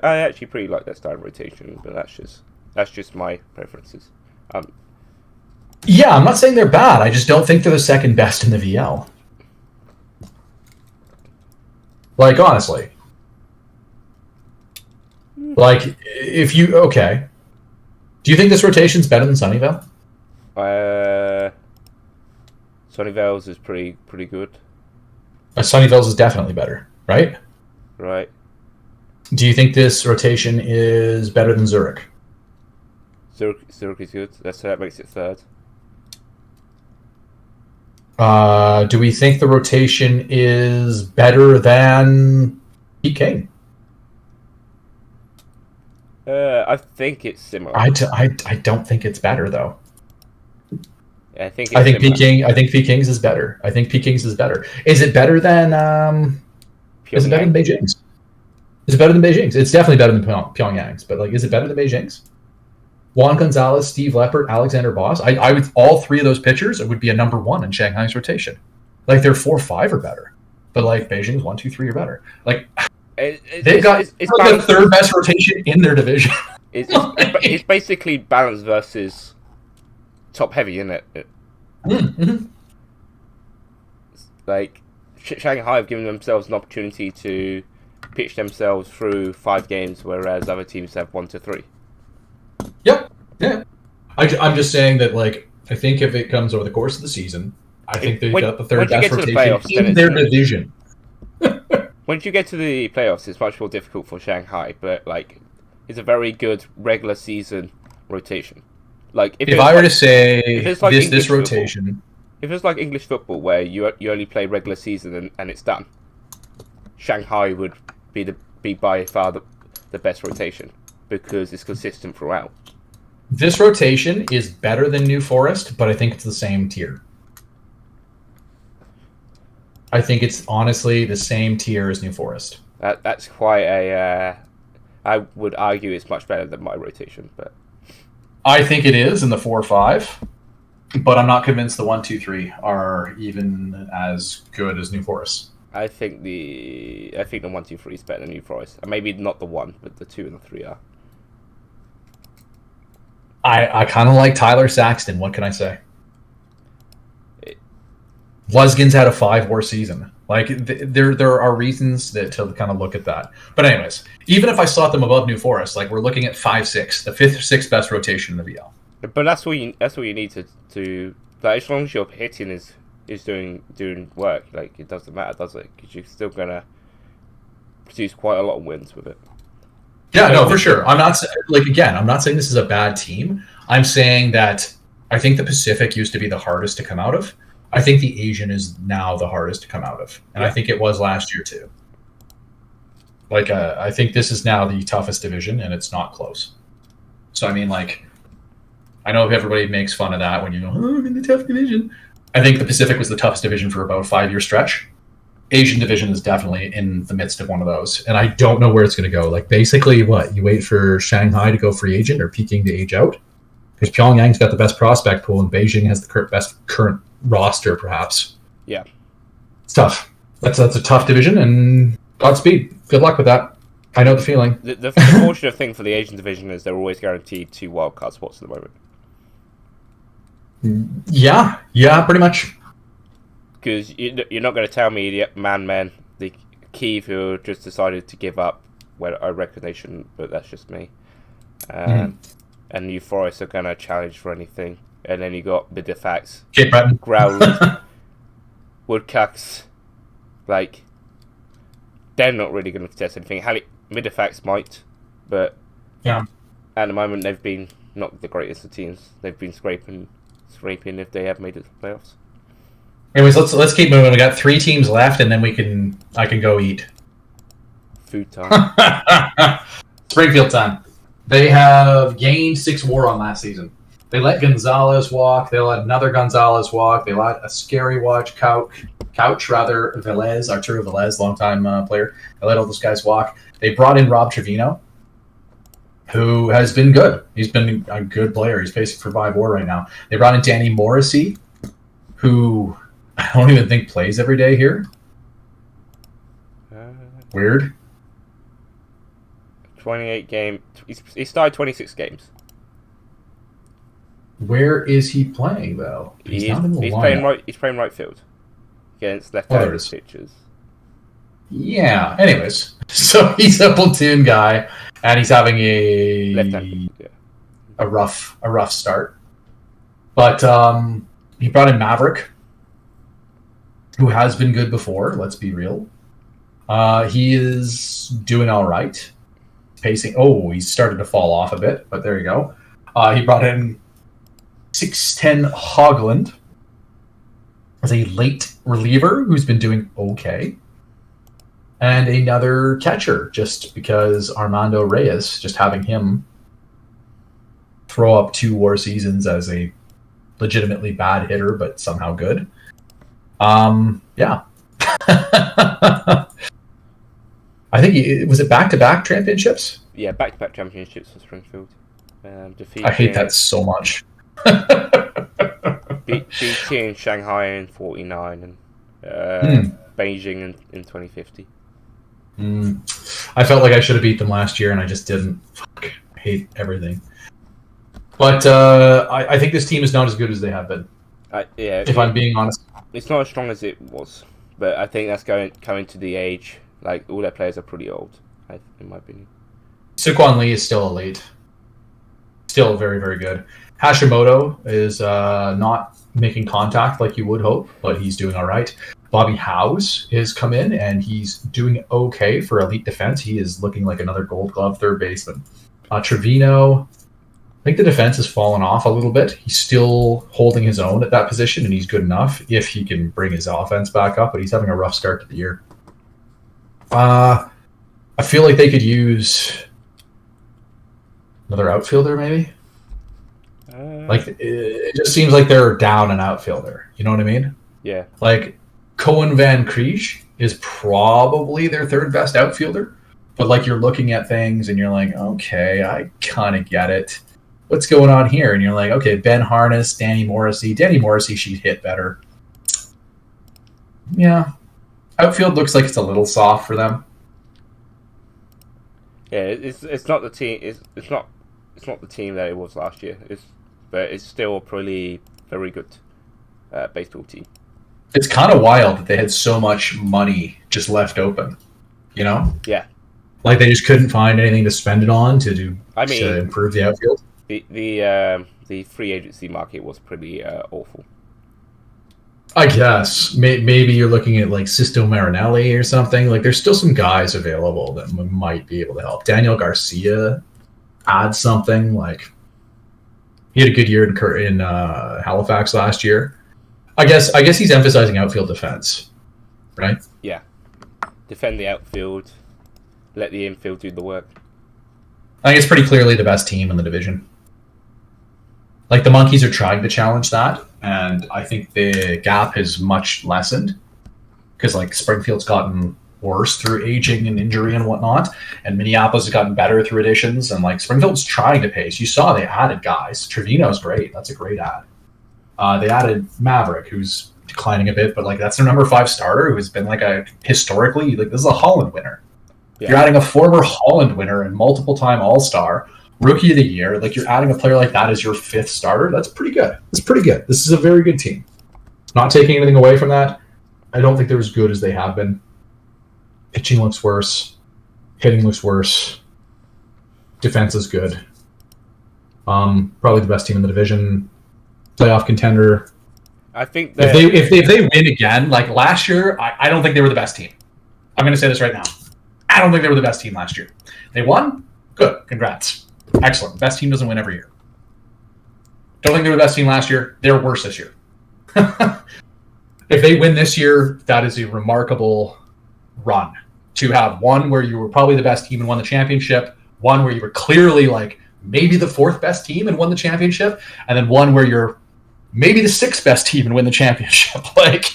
actually pretty like their starting rotation, but that's just my preferences. Yeah, I'm not saying they're bad. I just don't think they're the second best in the VL. Like, honestly. Like, if you... Okay. Do you think this rotation's better than Sunnyvale? Sunnyvale's is pretty good. Sunnyvale's is definitely better, right? Right. Do you think this rotation is better than Zurich? Zurich is good. That makes it third. Do we think the rotation is better than Peking? I think it's similar. I don't think it's better though. I think Peking's is better. I think Peking's is better. Is it better than Is it better than Beijing's? Is it better than Beijing's? It's definitely better than Pyongyang's, but like, is it better than Beijing's? Juan Gonzalez, Steve Leppert, Alexander Boss. I would all three of those pitchers. It would be a number one in Shanghai's rotation. Like they're 4-5 or better, but like Beijing's 1-2-3 or better. Like they've got the third best rotation in their division. It's basically balance versus top heavy, isn't it? Mm-hmm. Like Shanghai have given themselves an opportunity to pitch themselves through 5 games, whereas other teams have 1 to 3. Yep. Yeah. I'm just saying that, like, I think if it comes over the course of the season, I think they've got the third best rotation in their division. Once you get to the playoffs, it's much more difficult for Shanghai, but like, it's a very good regular season rotation. Like, if I were to say this rotation, if it's like English football where you only play regular season and it's done, Shanghai would be by far the best rotation because it's consistent throughout. This rotation is better than New Forest, but I think it's the same tier. I think it's honestly the same tier as New Forest. That's quite a... I would argue it's much better than my rotation, but... I think it is in the 4-5, but I'm not convinced the 1-2-3 are even as good as New Forest. I think the 1-2-3 is better than New Forest. Maybe not the 1, but the 2 and the 3 are. I kind of like Tyler Saxton. What can I say? Luskin's had a 5-war season. Like, there are reasons to kind of look at that. But anyways, even if I slot them above New Forest, like, we're looking at 5-6, the 5th or 6th best rotation in the VL. But that's what you need to like, as long as your hitting is doing work, like, it doesn't matter, does it? Because you're still gonna produce quite a lot of wins with it. Yeah, no, for sure. I'm not saying this is a bad team. I'm saying that I think the Pacific used to be the hardest to come out of. I think the Asian is now the hardest to come out of, and I think it was last year too. Like, I think this is now the toughest division, and it's not close. So I mean, like, I know everybody makes fun of that when you go, "Oh, in the tough division." I think the Pacific was the toughest division for about a 5-year stretch. Asian division is definitely in the midst of one of those, and I don't know where it's going to go. Like, basically, what you wait for Shanghai to go free agent or Peking to age out, because Pyongyang's got the best prospect pool and Beijing has the best current roster, perhaps. Yeah, it's tough. That's a tough division, and Godspeed. Good luck with that. I know the feeling. The fortunate thing for the Asian division is they're always guaranteed 2 wildcard spots at the moment. Yeah, pretty much. Because you're not going to tell me the Kyiv who just decided to give up a recognition, but that's just me. And New Forest are going to challenge for anything. And then you got Midifax, Growlers, Woodcucks. Like, they're not really going to contest anything. Midifax might, but yeah, at the moment they've been not the greatest of teams. They've been scraping if they have made it to the playoffs. Anyways, let's keep moving. We got 3 teams left, and then I can go eat. Food time. Springfield time. They have gained 6 WAR on last season. They let Gonzalez walk. They let another Gonzalez walk. They let a scary watch Velez, Arturo Velez, longtime player. They let all those guys walk. They brought in Rob Trevino, who has been good. He's been a good player. He's pacing for 5 WAR right now. They brought in Danny Morrissey, who I don't even think plays every day here. Weird. 28 game. He started 26 games. Where is he playing though? He's playing right. He's playing right field against left-handed pitchers. Yeah. Anyways, so he's a platoon guy, and he's having a rough start. But he brought in Maverick, who has been good before. Let's be real. He is doing all right. Pacing. Oh, he's started to fall off a bit, but there you go. He brought in 6'10" Hogland as a late reliever who's been doing okay. And another catcher, just because Armando Reyes, just having him throw up 2 WAR seasons as a legitimately bad hitter, but somehow good. Yeah. I think was it back-to-back championships? Yeah, back-to-back championships for Springfield. I hate that so much. beating Shanghai in 49 and Beijing in 2050. I felt like I should have beat them last year, and I just didn't. Fuck, I hate everything. But I think this team is not as good as they have been. If I'm being honest, it's not as strong as it was, but I think that's coming to the age. Like, all their players are pretty old, in my opinion. Sukwon Lee is still elite. Still very, very good. Hashimoto is not making contact like you would hope, but he's doing all right. Bobby Howes has come in, and he's doing okay for elite defense. He is looking like another Gold Glove third baseman. Trevino, I think the defense has fallen off a little bit. He's still holding his own at that position, and he's good enough if he can bring his offense back up, but he's having a rough start to the year. I feel like they could use another outfielder, maybe. Like, it just seems like they're down an outfielder. You know what I mean? Yeah. Like, Cohen Van Kriege is probably their third best outfielder, but like, you're looking at things and you're like, okay, I kind of get it. What's going on here? And you're like, okay, Ben Harness, Danny Morrissey. Danny Morrissey should hit better. Yeah. Outfield looks like it's a little soft for them. Yeah, it's not the team. It's not the team that it was last year. But it's still a pretty very good baseball team. It's kind of wild that they had so much money just left open. You know? Yeah. Like, they just couldn't find anything to spend it on to improve the outfield. The free agency market was pretty awful. I guess maybe you're looking at like Sisto Marinelli or something. Like, there's still some guys available that might be able to help. Daniel Garcia adds something. Like, he had a good year in Halifax last year. I guess he's emphasizing outfield defense, right? Yeah, defend the outfield, let the infield do the work. I think it's pretty clearly the best team in the division. Like, the Monkeys are trying to challenge that, and I think the gap has much lessened because, like, Springfield's gotten worse through aging and injury and whatnot, and Minneapolis has gotten better through additions, and, like, Springfield's trying to pace. You saw they added guys. Trevino's great. That's a great add. They added Maverick, who's declining a bit, but, like, that's their number 5 starter, who's been, like, historically, like, this is a Holland winner. Yeah. You're adding a former Holland winner and multiple-time All-Star, Rookie of the Year. Like, you're adding a player like that as your 5th starter. That's pretty good. That's pretty good. This is a very good team. Not taking anything away from that. I don't think they're as good as they have been. Pitching looks worse. Hitting looks worse. Defense is good. Probably the best team in the division. Playoff contender. I think if they win again, like last year, I don't think they were the best team. I'm going to say this right now. I don't think they were the best team last year. They won? Good. Congrats. Excellent. Best team doesn't win every year. Don't think they were the best team last year. They're worse this year. If they win this year, that is a remarkable run. To have one where you were probably the best team and won the championship, one where you were clearly like maybe the fourth best team and won the championship, and then one where you're maybe the sixth best team and win the championship. Like,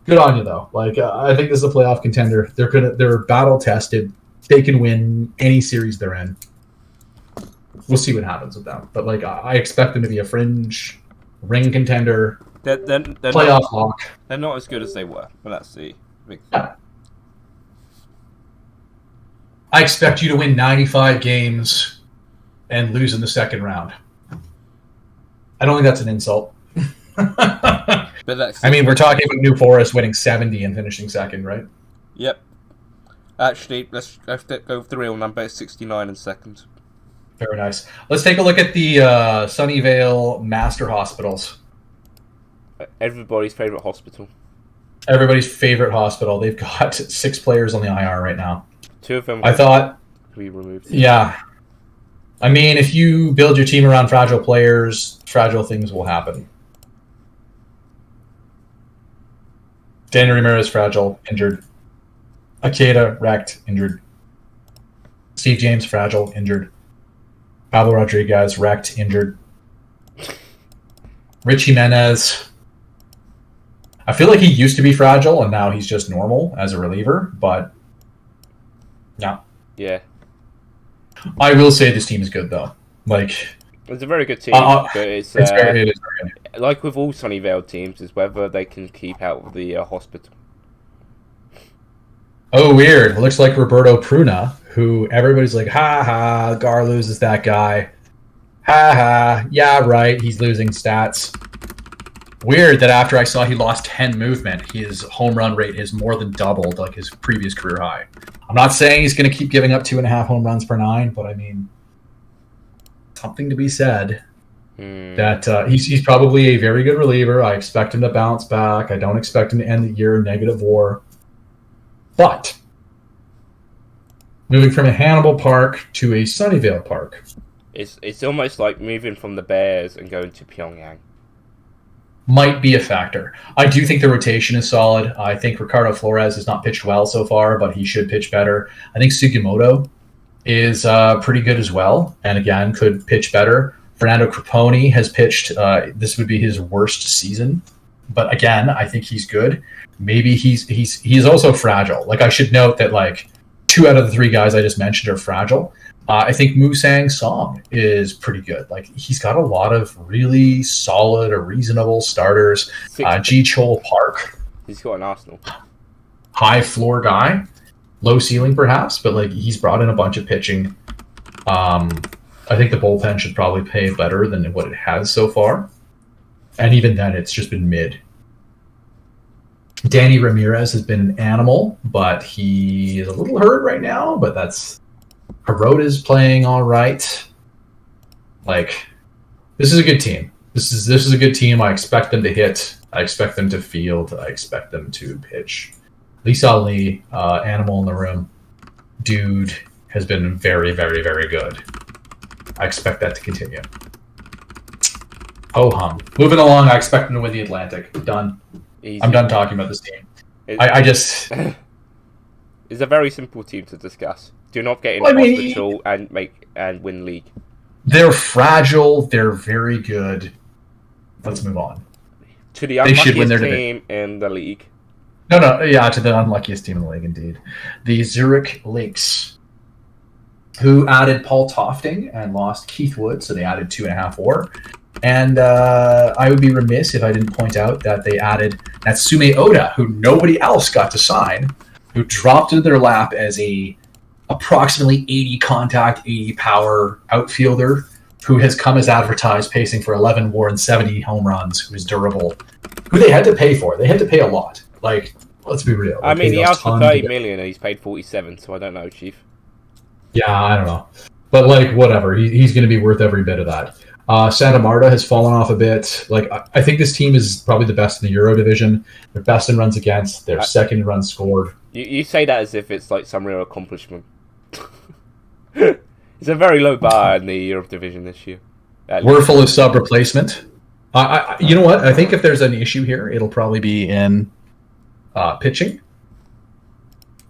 good on you though. Like, I think this is a playoff contender. They're battle tested. They can win any series they're in. We'll see what happens with them. But like, I expect them to be a fringe ring contender. They're Playoff lock. They're not as good as they were, but that's the big thing. Yeah. I expect you to win 95 games and lose in the second round. I don't think that's an insult. But that's I mean, we're talking about New Forest winning 70 and finishing second, right? Yep. Actually, let's go with the real number, 69 and second. Very nice. Let's take a look at the Sunnyvale Master Hospitals. Everybody's favorite hospital. Everybody's favorite hospital. They've got 6 players on the IR right now. 2 of them I thought we removed. Yeah. I mean, if you build your team around fragile players, fragile things will happen. Daniel Ramirez, fragile, injured. Akeda, wrecked, injured. Steve James, fragile, injured. Pablo Rodriguez, wrecked, injured. Rich Jimenez. I feel like he used to be fragile, and now he's just normal as a reliever, but yeah. Yeah. I will say this team is good, though. Like, it's a very good team, but it is very good. Like with all Sunnyvale teams, is whether they can keep out of the hospital. Oh, weird. It looks like Roberto Pruna, who everybody's like, ha ha, Gar loses that guy. Ha ha, yeah, right, he's losing stats. Weird that after I saw he lost 10 movement, his home run rate has more than doubled, like his previous career high. I'm not saying he's going to keep giving up 2.5 home runs per 9, but I mean, something to be said. That he's probably a very good reliever. I expect him to bounce back. I don't expect him to end the year in negative WAR. But moving from a Hannibal Park to a Sunnyvale Park, it's almost like moving from the Bears and going to Pyongyang. Might be a factor. I do think the rotation is solid. I think Ricardo Flores has not pitched well so far, but he should pitch better. I think Sugimoto is pretty good as well, and again could pitch better. Fernando Creponi has pitched. This would be his worst season, but again, I think he's good. Maybe he's also fragile. Like, I should note that like 2 out of the 3 guys I just mentioned are fragile. I think Musang Song is pretty good. Like, he's got a lot of really solid or reasonable starters. Ji Chol Park. He's got an Arsenal. High floor guy, low ceiling perhaps, but like he's brought in a bunch of pitching. I think the bullpen should probably pay better than what it has so far. And even then, it's just been mid. Danny Ramirez has been an animal, but he is a little hurt right now, but that's... Hirota's playing all right. Like, this is a good team. This is a good team. I expect them to hit. I expect them to field. I expect them to pitch. Lisa Lee, animal in the room. Dude has been very, very, very good. I expect that to continue. Ho-hum. Moving along, I expect them to win the Atlantic. Done. Easy. I'm done talking about this team. I just... It's a very simple team to discuss. Do not get in hospital and win league. They're fragile. They're very good. Let's move on. To the unluckiest team in the league. Yeah, to the unluckiest team in the league, indeed. The Zurich Lynx, who added Paul Tofting and lost Keith Wood, so they added 2.5 WAR. And I would be remiss if I didn't point out that they added Natsume Oda, who nobody else got to sign, who dropped into their lap as a approximately 80 contact, 80 power outfielder who has come as advertised, pacing for 11 WAR and 70 home runs, who is durable, who they had to pay for. They had to pay a lot. Like, let's be real. I mean, he asked for 30 million and he's paid 47, so I don't know, Chief. Yeah, I don't know. But, like, whatever. He's going to be worth every bit of that. Santa Marta has fallen off a bit. Like, I think this team is probably the best in the Euro division. They're best in runs against. They're second in runs scored. You say that as if it's like some real accomplishment. It's a very low bar in the Europe division this year. Werfel is sub replacement. You know what? I think if there's an issue here, it'll probably be in pitching.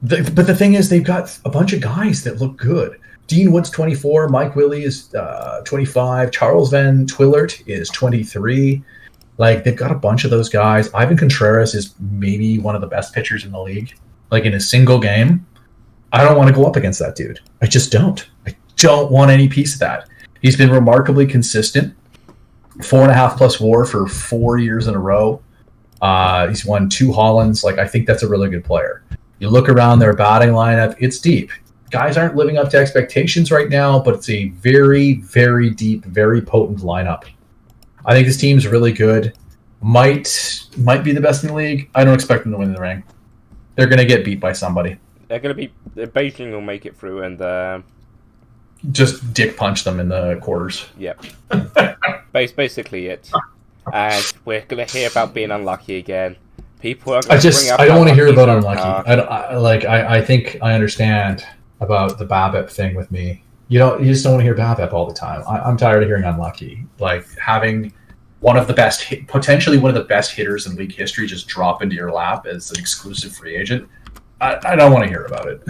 But the thing is, they've got a bunch of guys that look good. Dean Wood's 24. Mike Willie is 25. Charles Van Twillert is 23. Like, they've got a bunch of those guys. Ivan Contreras is maybe one of the best pitchers in the league. Like, in a single game, I don't want to go up against that dude. I just don't. I don't want any piece of that. He's been remarkably consistent. 4.5+ WAR for 4 years in a row. He's won 2 Hollands. Like, I think that's a really good player. You look around their batting lineup, it's deep. Guys aren't living up to expectations right now, but it's a very, very deep, very potent lineup. I think this team's really good. Might be the best in the league. I don't expect them to win the ring. They're going to get beat by somebody. They're going to be... Beijing will make it through and... just dick punch them in the quarters. Yep. Basically it. And we're going to hear about being unlucky again. People are going to bring up... I don't want to hear about unlucky. I think I understand about the BABIP thing with me. You just don't want to hear BABIP all the time. I'm tired of hearing unlucky. Like, having potentially one of the best hitters in league history just drop into your lap as an exclusive free agent. I don't want to hear about it.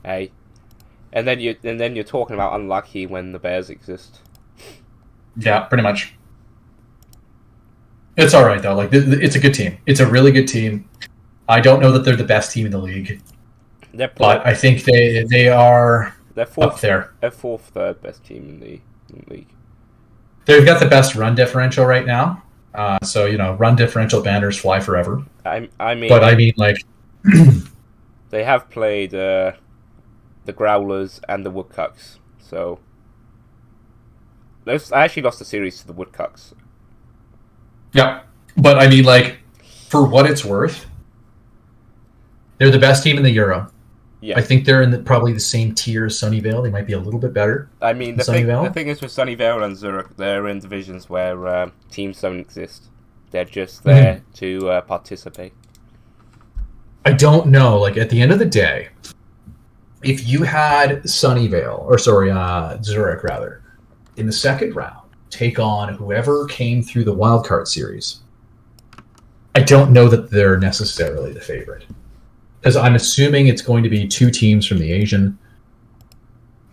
Hey, and then you're talking about unlucky when the Bears exist. Yeah, pretty much. It's all right though. Like, it's a good team. It's a really good team. I don't know that they're the best team in the league, but I think they are up there. They're third best team in the league. They've got the best run differential right now. So, run differential banners fly forever. I mean, like... they have played the Growlers and the Woodcocks. So, I actually lost the series to the Woodcocks. Yeah, but I mean, like, for what it's worth, they're the best team in the Euro. Yeah. I think they're in probably the same tier as Sunnyvale. They might be a little bit better. I mean, the thing is with Sunnyvale and Zurich, they're in divisions where teams don't exist. They're just there to participate. I don't know. Like, at the end of the day, if you had Zurich rather, in the second round, take on whoever came through the wildcard series, I don't know that they're necessarily the favorite. Because I'm assuming it's going to be 2 teams from the Asian.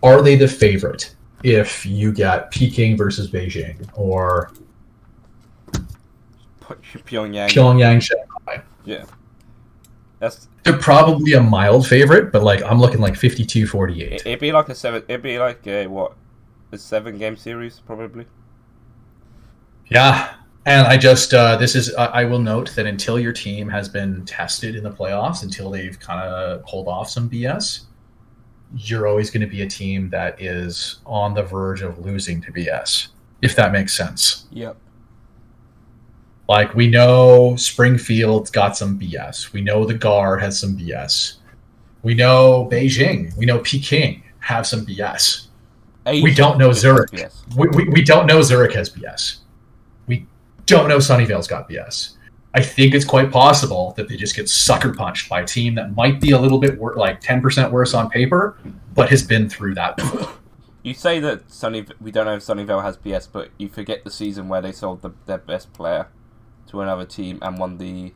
Are they the favorite if you get Peking versus Beijing or Pyongyang, Shanghai? Yeah. They're probably a mild favorite, but like I'm looking like 52-48. It'd be like a 7-game series probably. Yeah. And I will note that until your team has been tested in the playoffs, until they've kind of pulled off some BS, you're always going to be a team that is on the verge of losing to BS, if that makes sense. Yep. Like, we know Springfield's got some BS. We know the GAR has some BS. We know Beijing, we know Peking have some BS. We don't know Zurich. We don't know Zurich has BS. Don't know Sunnyvale's got BS. I think it's quite possible that they just get sucker punched by a team that might be a little bit like 10% worse on paper, but has been through that before. You say that we don't know if Sunnyvale has BS, but you forget the season where they sold their best player to another team and won the...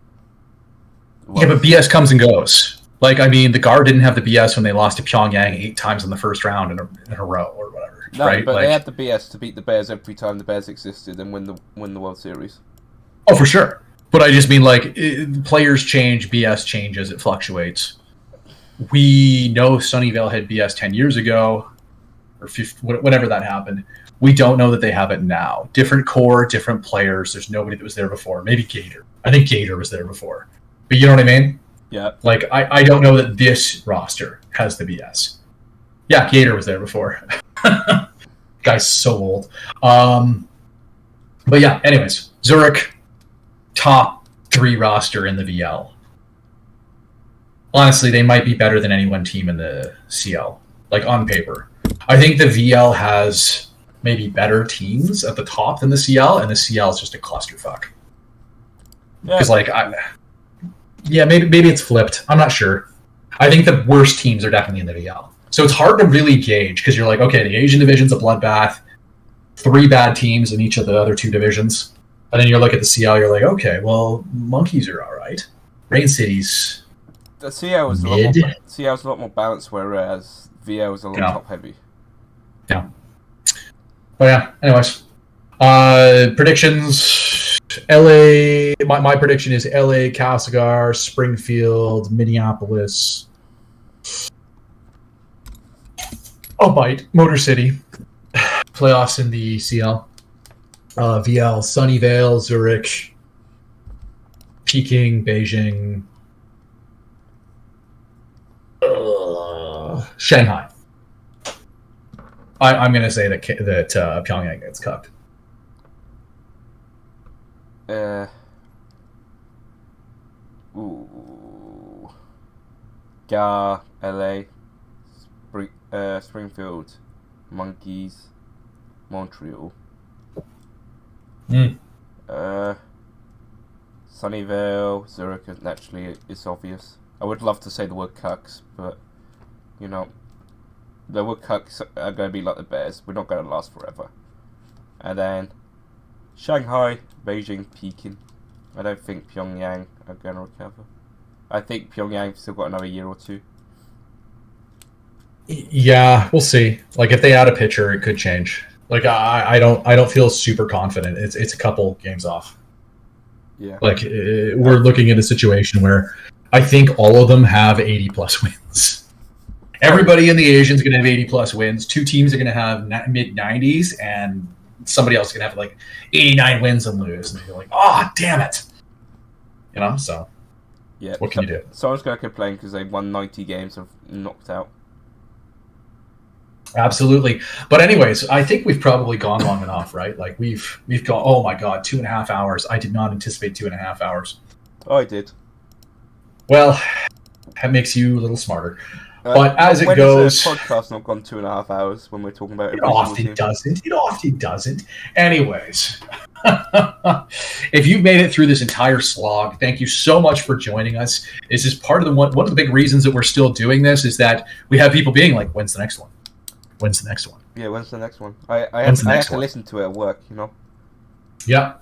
Yeah, but BS comes and goes. Like, I mean, the GAR didn't have the BS when they lost to Pyongyang 8 times in the first round in a row or whatever. No, right? But they had the BS to beat the Bears every time the Bears existed and win the World Series. Oh, for sure. But I just mean, like, players change, BS changes, it fluctuates. We know Sunnyvale had BS 10 years ago, or whenever that happened. We don't know that they have it now. Different core, different players. There's nobody that was there before. Maybe Gator. I think Gator was there before. But you know what I mean? Yeah. Like, I don't know that this roster has the BS. Yeah, Gator was there before. Guy's so old. But yeah, anyways, Zurich, top 3 roster in the VL. Honestly, they might be better than any one team in the CL, like on paper. I think the VL has maybe better teams at the top than the CL, and the CL is just a clusterfuck. Because, maybe it's flipped. I'm not sure. I think the worst teams are definitely in the VL. So it's hard to really gauge because you're like, okay, the Asian division's a bloodbath, 3 bad teams in each of the other 2 divisions. And then you look at the CL, you're like, okay, well, Monkeys are all right. Rain City's The CL was a lot more balanced, whereas VL was a lot top heavy. Yeah. But yeah. Anyways, predictions. LA. My prediction is LA, Castlegar, Springfield, Minneapolis. I'll bite. Motor City. Playoffs in the CL. VL, Sunnyvale, Zurich, Peking, Beijing, Shanghai. I'm going to say that Pyongyang gets cucked. Ga, LA, Springfield, Monkeys, Montreal. Sunnyvale, Zurich, naturally, is obvious. I would love to say the word cucks, but, you know, the word cucks are going to be like the Bears. We're not going to last forever. And then Shanghai, Beijing, Peking. I don't think Pyongyang are going to recover. I think Pyongyang's still got another year or two. Yeah, we'll see. Like, if they add a pitcher, it could change. Like, I don't feel super confident. It's a couple games off. Yeah. Like, we're looking at a situation where I think all of them have 80-plus wins. Everybody in the Asian's going to have 80-plus wins. Two teams are going to have mid-90s, and somebody else is going to have, like, 89 wins and lose. And you're like, oh, damn it. You know, so yeah. What can you do? Someone's going to complain because they won 90 games of knocked out. Absolutely. But anyways, I think we've probably gone long enough, right? Like, we've gone, oh my God, 2.5 hours. I did not anticipate 2.5 hours. Oh, I did. Well, that makes you a little smarter. But as it goes, has a podcast not gone 2.5 hours when we're talking about it often doesn't. It often doesn't. Anyways, if you've made it through this entire slog, thank you so much for joining us. This is part of one of the big reasons that we're still doing this is that we have people being like, "When's the next one? When's the next one?" Yeah, when's the next one? I have to listen to it at work, you know. Yeah,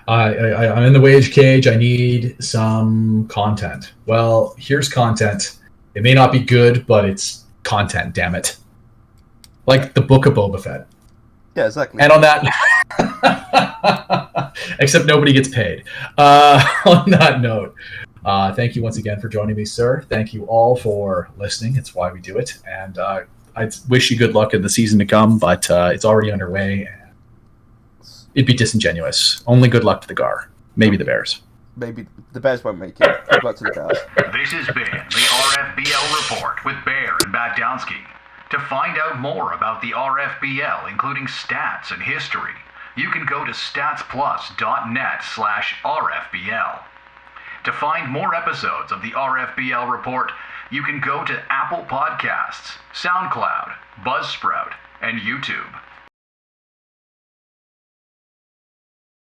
I'm in the wage cage. I need some content. Well, here's content. It may not be good, but it's content, damn it. Like the Book of Boba Fett. Yeah, exactly. And on that... except nobody gets paid. On that note, thank you once again for joining me, sir. Thank you all for listening. It's why we do it. And I wish you good luck in the season to come, but it's already underway. It'd be disingenuous. Only good luck to the Gar. Maybe the Bears. Maybe the Bears won't make it. Good luck to the Bears. This has been the RFBL Report with Bear and Bagdowski. To find out more about the RFBL, including stats and history, you can go to statsplus.net/RFBL. To find more episodes of the RFBL Report, you can go to Apple Podcasts, SoundCloud, Buzzsprout, and YouTube.